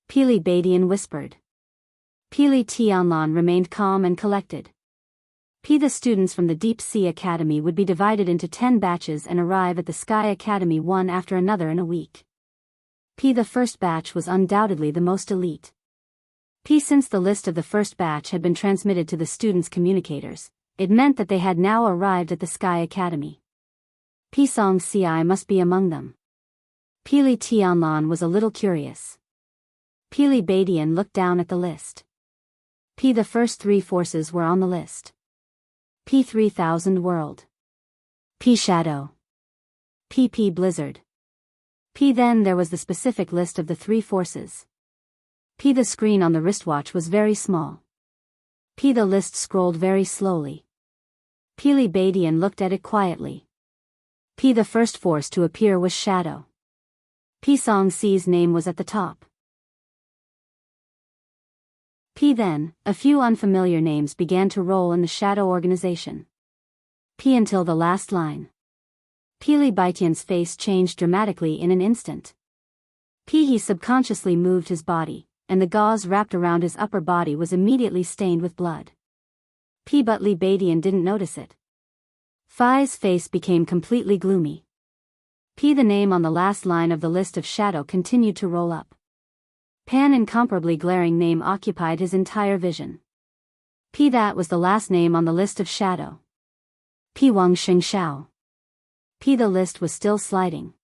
Pili Badian whispered. Pili Tianlan remained calm and collected. The students from the Deep Sea Academy would be divided into 10 batches and arrive at the Sky Academy one after another in a week. The first batch was undoubtedly the most elite. Since the list of the first batch had been transmitted to the students' communicators, it meant that they had now arrived at the Sky Academy. Song Ci must be among them. Pili Tianlan was a little curious. Pili Badian looked down at the list. The first 3 forces were on the list. 3000 World. Shadow. Blizzard. Then there was the specific list of the 3 forces. The screen on the wristwatch was very small. The list scrolled very slowly. Pili Badian looked at it quietly. The first force to appear was Shadow. Song Ci's name was at the top. Then, a few unfamiliar names began to roll in the Shadow organization. Until the last line. Pili Baitian's face changed dramatically in an instant. He subconsciously moved his body, and the gauze wrapped around his upper body was immediately stained with blood. But Li Badian didn't notice it. Phi's face became completely gloomy. The name on the last line of the list of Shadow continued to roll up. Pan incomparably glaring name occupied his entire vision. That was the last name on the list of Shadow. Wuxia Xianxia. The list was still sliding.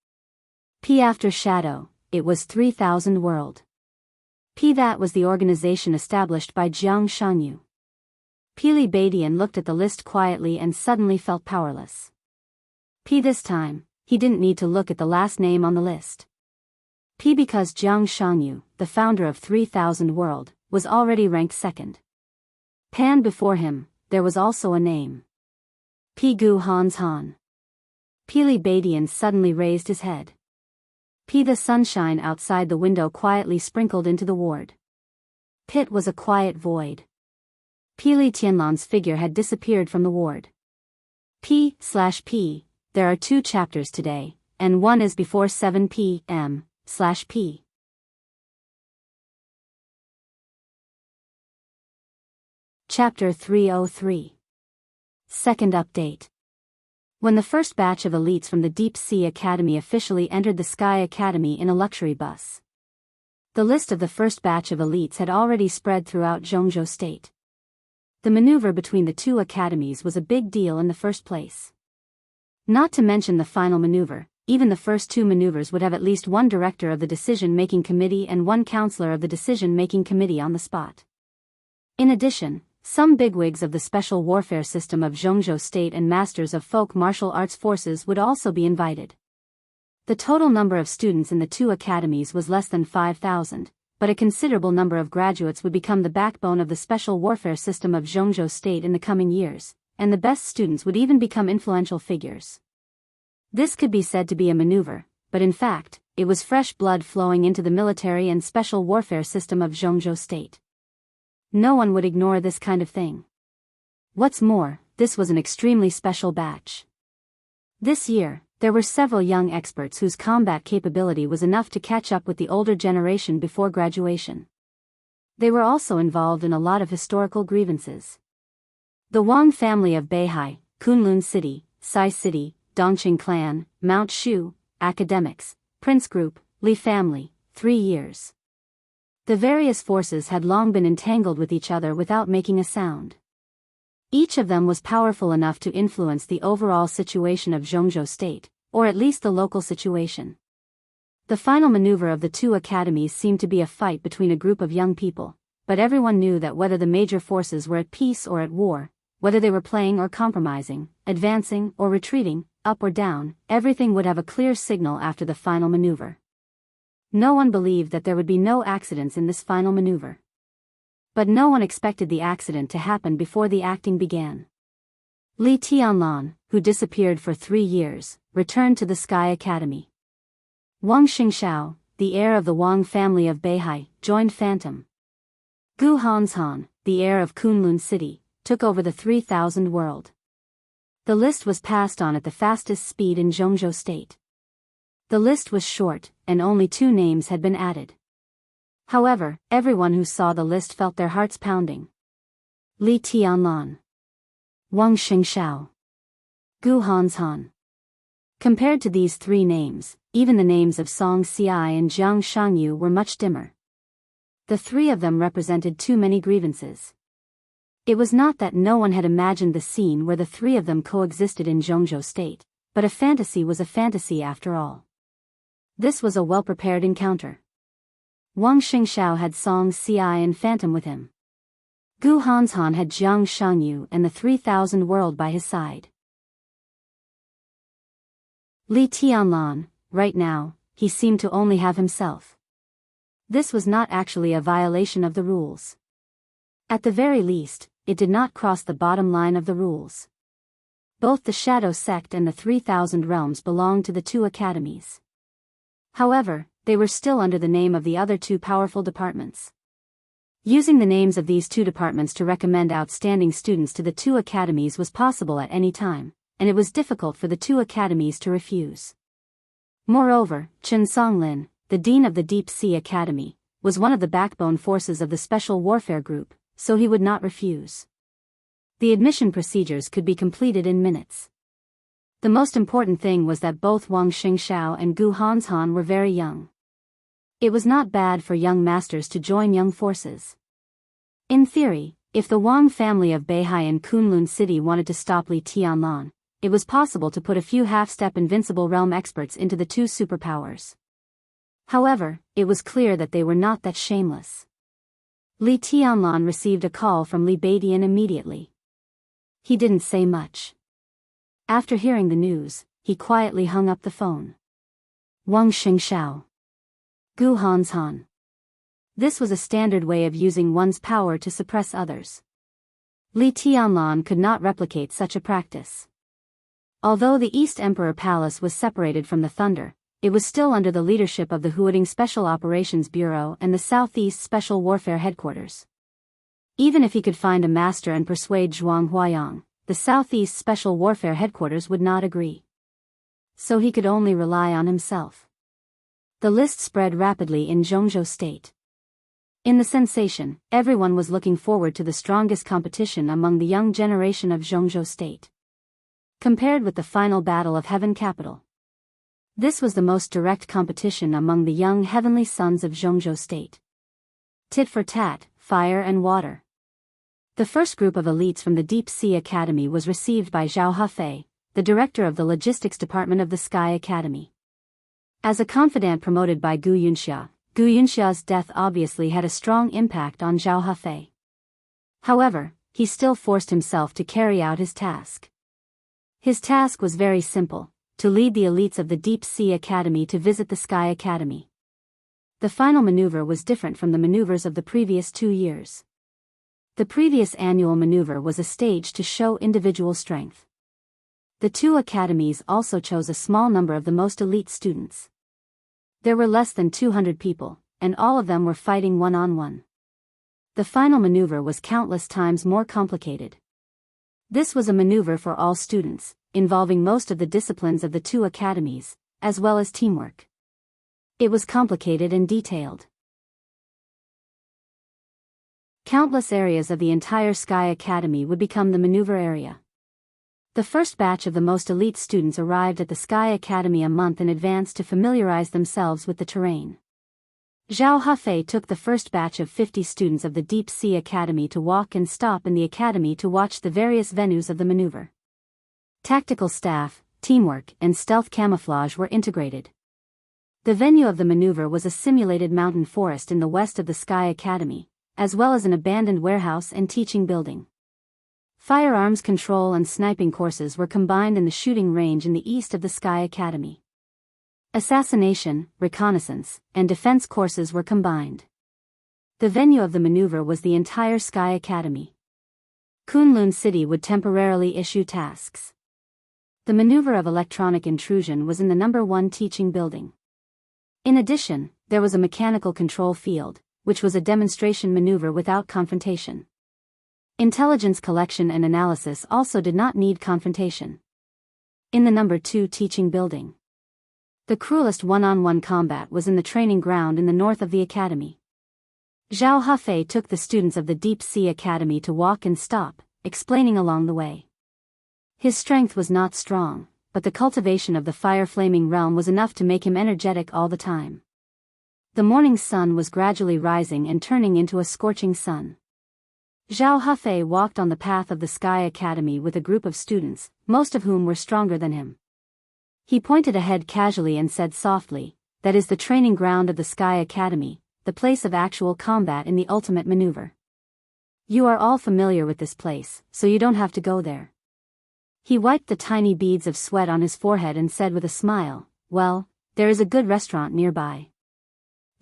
After Shadow, it was 3000 World. That was the organization established by Jianghu. Pili Badian looked at the list quietly and suddenly felt powerless. This time, he didn't need to look at the last name on the list. Because Jianghu, the founder of 3000 World, was already ranked second. Pan before him, there was also a name. Gu Hans Han. Pili Badian suddenly raised his head. The sunshine outside the window quietly sprinkled into the ward. It was a quiet void. Pili Tianlan's figure had disappeared from the ward. P, there are 2 chapters today, and one is before 7 p.m. /p. Chapter 303. Second update. When the first batch of elites from the Deep Sea Academy officially entered the Sky Academy in a luxury bus. The list of the first batch of elites had already spread throughout Jianghu state. The maneuver between the 2 academies was a big deal in the first place. Not to mention the final maneuver, even the first 2 maneuvers would have at least 1 director of the decision-making committee and 1 counselor of the decision-making committee on the spot. In addition, some bigwigs of the special warfare system of Jianghu state and masters of folk martial arts forces would also be invited. The total number of students in the 2 academies was less than 5,000, but a considerable number of graduates would become the backbone of the special warfare system of Jianghu state in the coming years, and the best students would even become influential figures. This could be said to be a maneuver, but in fact, it was fresh blood flowing into the military and special warfare system of Jianghu state. No one would ignore this kind of thing. What's more, this was an extremely special batch. This year, there were several young experts whose combat capability was enough to catch up with the older generation before graduation. They were also involved in a lot of historical grievances. The Wang family of Beihai, Kunlun City, Sai City, Dongqing clan, Mount Shu, academics, Prince Group, Li family, 3 years. The various forces had long been entangled with each other without making a sound. Each of them was powerful enough to influence the overall situation of Jianghu state, or at least the local situation. The final maneuver of the 2 academies seemed to be a fight between a group of young people, but everyone knew that whether the major forces were at peace or at war, whether they were playing or compromising, advancing or retreating, up or down, everything would have a clear signal after the final maneuver. No one believed that there would be no accidents in this final maneuver. But no one expected the accident to happen before the acting began. Li Tianlan, who disappeared for 3 years, returned to the Sky Academy. Wang Xingxiao, the heir of the Wang family of Beihai, joined Phantom. Gu Hanshan, the heir of Kunlun City, took over the 3000 World. The list was passed on at the fastest speed in Jianghu State. The list was short, and only 2 names had been added. However, everyone who saw the list felt their hearts pounding. Li Tianlan, Wang Xingxiao, Gu Hanzhan. Compared to these 3 names, even the names of Song Xiai and Jiang Shangyu were much dimmer. The 3 of them represented too many grievances. It was not that no one had imagined the scene where the 3 of them coexisted in Jianghu State, but a fantasy was a fantasy after all. This was a well-prepared encounter. Wang Xingxiao had Song Xiai and Phantom with him. Gu Hanzhan had Jiang Shangyu and the 3,000 world by his side. Li Tianlan, right now, he seemed to only have himself. This was not actually a violation of the rules. At the very least, it did not cross the bottom line of the rules. Both the Shadow Sect and the 3,000 realms belonged to the 2 academies. However, they were still under the name of the other 2 powerful departments. Using the names of these 2 departments to recommend outstanding students to the 2 academies was possible at any time, and it was difficult for the 2 academies to refuse. Moreover, Chen Songlin, the dean of the Deep Sea Academy, was one of the backbone forces of the Special Warfare Group, so he would not refuse. The admission procedures could be completed in minutes. The most important thing was that both Wang Xingxiao and Gu Hanzhan were very young. It was not bad for young masters to join young forces. In theory, if the Wang family of Beihai and Kunlun City wanted to stop Li Tianlan, it was possible to put a few half-step invincible realm experts into the 2 superpowers. However, it was clear that they were not that shameless. Li Tianlan received a call from Li Beidian immediately. He didn't say much. After hearing the news, he quietly hung up the phone. Wang Xingxiao, Gu Hanzhan. This was a standard way of using one's power to suppress others. Li Tianlan could not replicate such a practice. Although the East Emperor Palace was separated from the Thunder, it was still under the leadership of the Huading Special Operations Bureau and the Southeast Special Warfare Headquarters. Even if he could find a master and persuade Zhuang Huayang, the Southeast Special Warfare Headquarters would not agree. So he could only rely on himself. The list spread rapidly in Jianghu State. In the sensation, everyone was looking forward to the strongest competition among the young generation of Jianghu State. Compared with the final battle of Heaven Capital, this was the most direct competition among the young heavenly sons of Jianghu State. Tit for tat, fire and water. The first group of elites from the Deep Sea Academy was received by Zhao Hafei, the director of the logistics department of the Sky Academy. As a confidant promoted by Gu Yunxia's death obviously had a strong impact on Zhao Hafei. However, he still forced himself to carry out his task. His task was very simple: to lead the elites of the Deep Sea Academy to visit the Sky Academy. The final maneuver was different from the maneuvers of the previous 2 years. The previous annual maneuver was a stage to show individual strength. The 2 academies also chose a small number of the most elite students. There were less than 200 people, and all of them were fighting one-on-one. The final maneuver was countless times more complicated. This was a maneuver for all students, involving most of the disciplines of the 2 academies, as well as teamwork. It was complicated and detailed. Countless areas of the entire Sky Academy would become the maneuver area. The first batch of the most elite students arrived at the Sky Academy a month in advance to familiarize themselves with the terrain. Zhao Hafei took the first batch of 50 students of the Deep Sea Academy to walk and stop in the academy to watch the various venues of the maneuver. Tactical staff, teamwork, and stealth camouflage were integrated. The venue of the maneuver was a simulated mountain forest in the west of the Sky Academy, as well as an abandoned warehouse and teaching building. Firearms control and sniping courses were combined in the shooting range in the east of the Sky Academy. Assassination, reconnaissance, and defense courses were combined. The venue of the maneuver was the entire Sky Academy. Kunlun City would temporarily issue tasks. The maneuver of electronic intrusion was in the number 1 teaching building. In addition, there was a mechanical control field, which was a demonstration maneuver without confrontation. Intelligence collection and analysis also did not need confrontation. In the number 2 teaching building, the cruelest one-on-one combat was in the training ground in the north of the academy. Zhao Hafei took the students of the Deep Sea Academy to walk and stop, explaining along the way. His strength was not strong, but the cultivation of the fire-flaming realm was enough to make him energetic all the time. The morning sun was gradually rising and turning into a scorching sun. Zhao Hafei walked on the path of the Sky Academy with a group of students, most of whom were stronger than him. He pointed ahead casually and said softly, "That is the training ground of the Sky Academy, the place of actual combat in the ultimate maneuver. You are all familiar with this place, so you don't have to go there." He wiped the tiny beads of sweat on his forehead and said with a smile, "Well, there is a good restaurant nearby.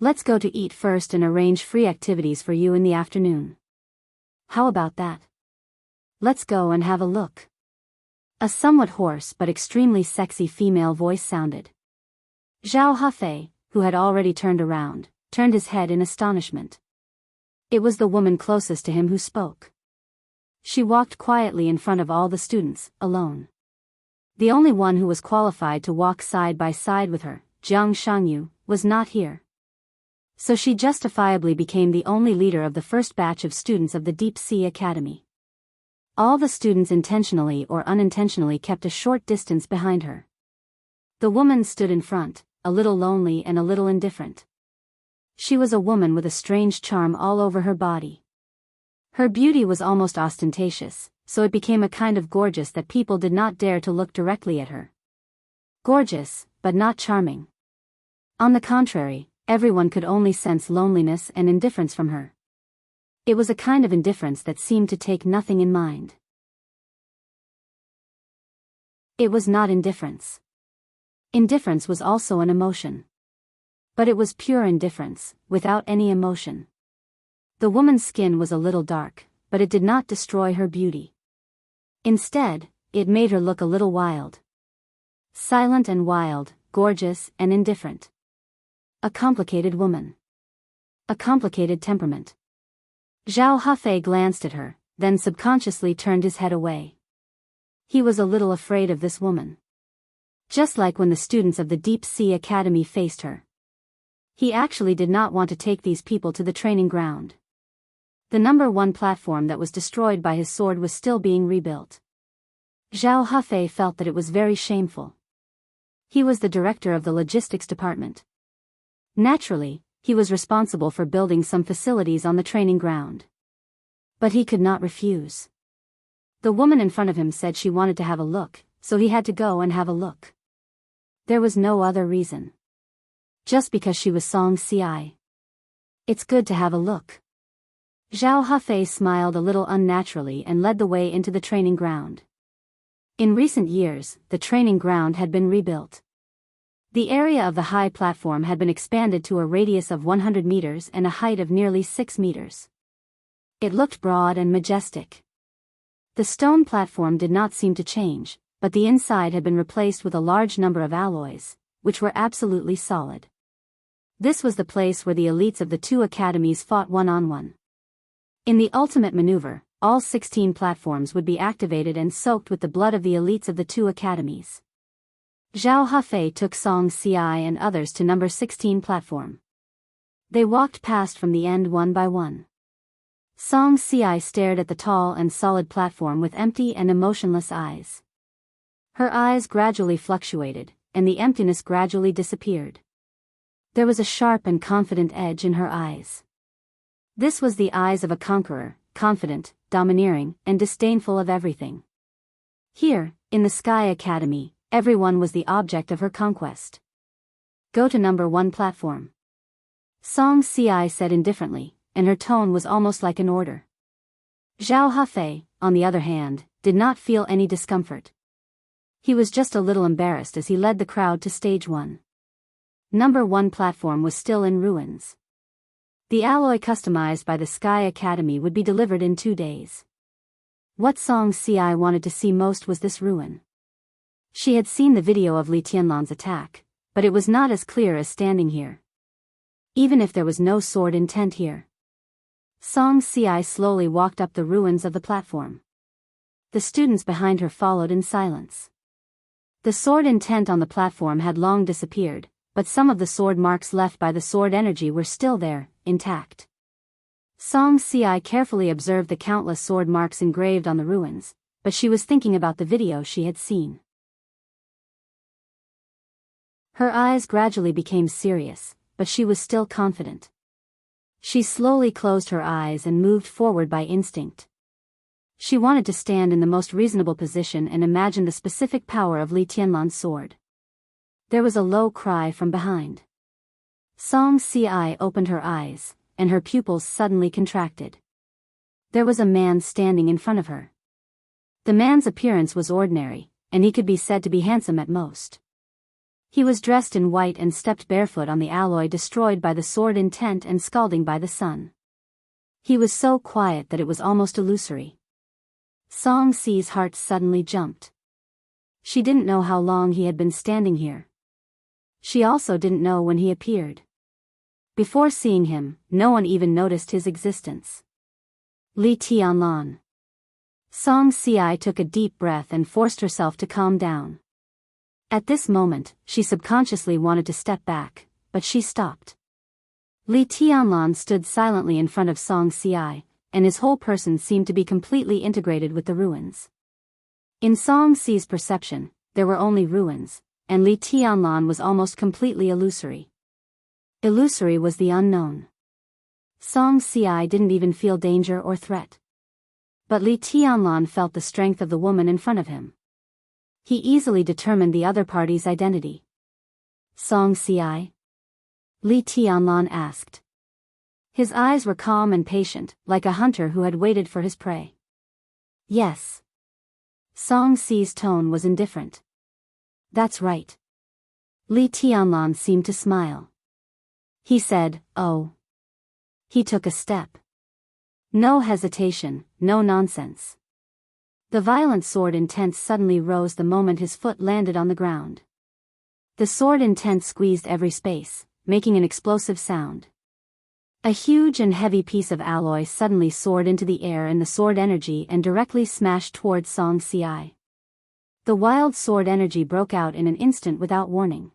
Let's go to eat first and arrange free activities for you in the afternoon. How about that? Let's go and have a look." A somewhat hoarse but extremely sexy female voice sounded. Zhao Hafei, who had already turned around, turned his head in astonishment. It was the woman closest to him who spoke. She walked quietly in front of all the students, alone. The only one who was qualified to walk side by side with her, Jianghu, was not here. So she justifiably became the only leader of the first batch of students of the Deep Sea Academy. All the students intentionally or unintentionally kept a short distance behind her. The woman stood in front, a little lonely and a little indifferent. She was a woman with a strange charm all over her body. Her beauty was almost ostentatious, so it became a kind of gorgeous that people did not dare to look directly at her. Gorgeous, but not charming. On the contrary, everyone could only sense loneliness and indifference from her. It was a kind of indifference that seemed to take nothing in mind. It was not indifference. Indifference was also an emotion. But it was pure indifference, without any emotion. The woman's skin was a little dark, but it did not destroy her beauty. Instead, it made her look a little wild. Silent and wild, gorgeous and indifferent. A complicated woman. A complicated temperament. Zhao Hafei glanced at her, then subconsciously turned his head away. He was a little afraid of this woman. Just like when the students of the Deep Sea Academy faced her. He actually did not want to take these people to the training ground. The number 1 platform that was destroyed by his sword was still being rebuilt. Zhao Hafei felt that it was very shameful. He was the director of the logistics department. Naturally, he was responsible for building some facilities on the training ground. But he could not refuse. The woman in front of him said she wanted to have a look, so he had to go and have a look. There was no other reason. Just because she was Song Ci. It's good to have a look. Zhao Hafei smiled a little unnaturally and led the way into the training ground. In recent years, the training ground had been rebuilt. The area of the high platform had been expanded to a radius of 100 meters and a height of nearly 6 meters. It looked broad and majestic. The stone platform did not seem to change, but the inside had been replaced with a large number of alloys, which were absolutely solid. This was the place where the elites of the 2 academies fought one-on-one. In the ultimate maneuver, all 16 platforms would be activated and soaked with the blood of the elites of the 2 academies. Zhao Hafei took Song Ci and others to number 16 platform. They walked past from the end one by one. Song Ci stared at the tall and solid platform with empty and emotionless eyes. Her eyes gradually fluctuated, and the emptiness gradually disappeared. There was a sharp and confident edge in her eyes. This was the eyes of a conqueror, confident, domineering, and disdainful of everything. Here, in the Sky Academy, everyone was the object of her conquest. Go to number 1 platform. Song Ci said indifferently, and her tone was almost like an order. Zhao Hafei, on the other hand, did not feel any discomfort. He was just a little embarrassed as he led the crowd to stage 1. Number 1 platform was still in ruins. The alloy customized by the Sky Academy would be delivered in 2 days. What Song Ci wanted to see most was this ruin. She had seen the video of Li Tianlan's attack, but it was not as clear as standing here. Even if there was no sword intent here. Song Si slowly walked up the ruins of the platform. The students behind her followed in silence. The sword intent on the platform had long disappeared, but some of the sword marks left by the sword energy were still there, intact. Song Si carefully observed the countless sword marks engraved on the ruins, but she was thinking about the video she had seen. Her eyes gradually became serious, but she was still confident. She slowly closed her eyes and moved forward by instinct. She wanted to stand in the most reasonable position and imagine the specific power of Li Tianlan's sword. There was a low cry from behind. Song Si opened her eyes, and her pupils suddenly contracted. There was a man standing in front of her. The man's appearance was ordinary, and he could be said to be handsome at most. He was dressed in white and stepped barefoot on the alloy destroyed by the sword intent and scalding by the sun. He was so quiet that it was almost illusory. Song Si's heart suddenly jumped. She didn't know how long he had been standing here. She also didn't know when he appeared. Before seeing him, no one even noticed his existence. Li Tianlan. Song Si took a deep breath and forced herself to calm down. At this moment, she subconsciously wanted to step back, but she stopped. Li Tianlan stood silently in front of Song Si, and his whole person seemed to be completely integrated with the ruins. In Song Si's perception, there were only ruins, and Li Tianlan was almost completely illusory. Illusory was the unknown. Song Si didn't even feel danger or threat. But Li Tianlan felt the strength of the woman in front of him. He easily determined the other party's identity. Song Si? Li Tianlan asked. His eyes were calm and patient, like a hunter who had waited for his prey. Yes. Song Si's tone was indifferent. That's right. Li Tianlan seemed to smile. He said, "Oh." He took a step. No hesitation, no nonsense. The violent sword intent suddenly rose the moment his foot landed on the ground. The sword intent squeezed every space, making an explosive sound. A huge and heavy piece of alloy suddenly soared into the air in the sword energy and directly smashed towards Song Si. The wild sword energy broke out in an instant without warning.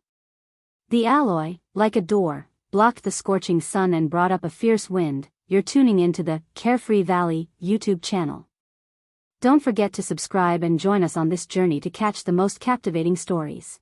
The alloy, like a door, blocked the scorching sun and brought up a fierce wind. You're tuning into the Carefree Valley YouTube channel. Don't forget to subscribe and join us on this journey to catch the most captivating stories.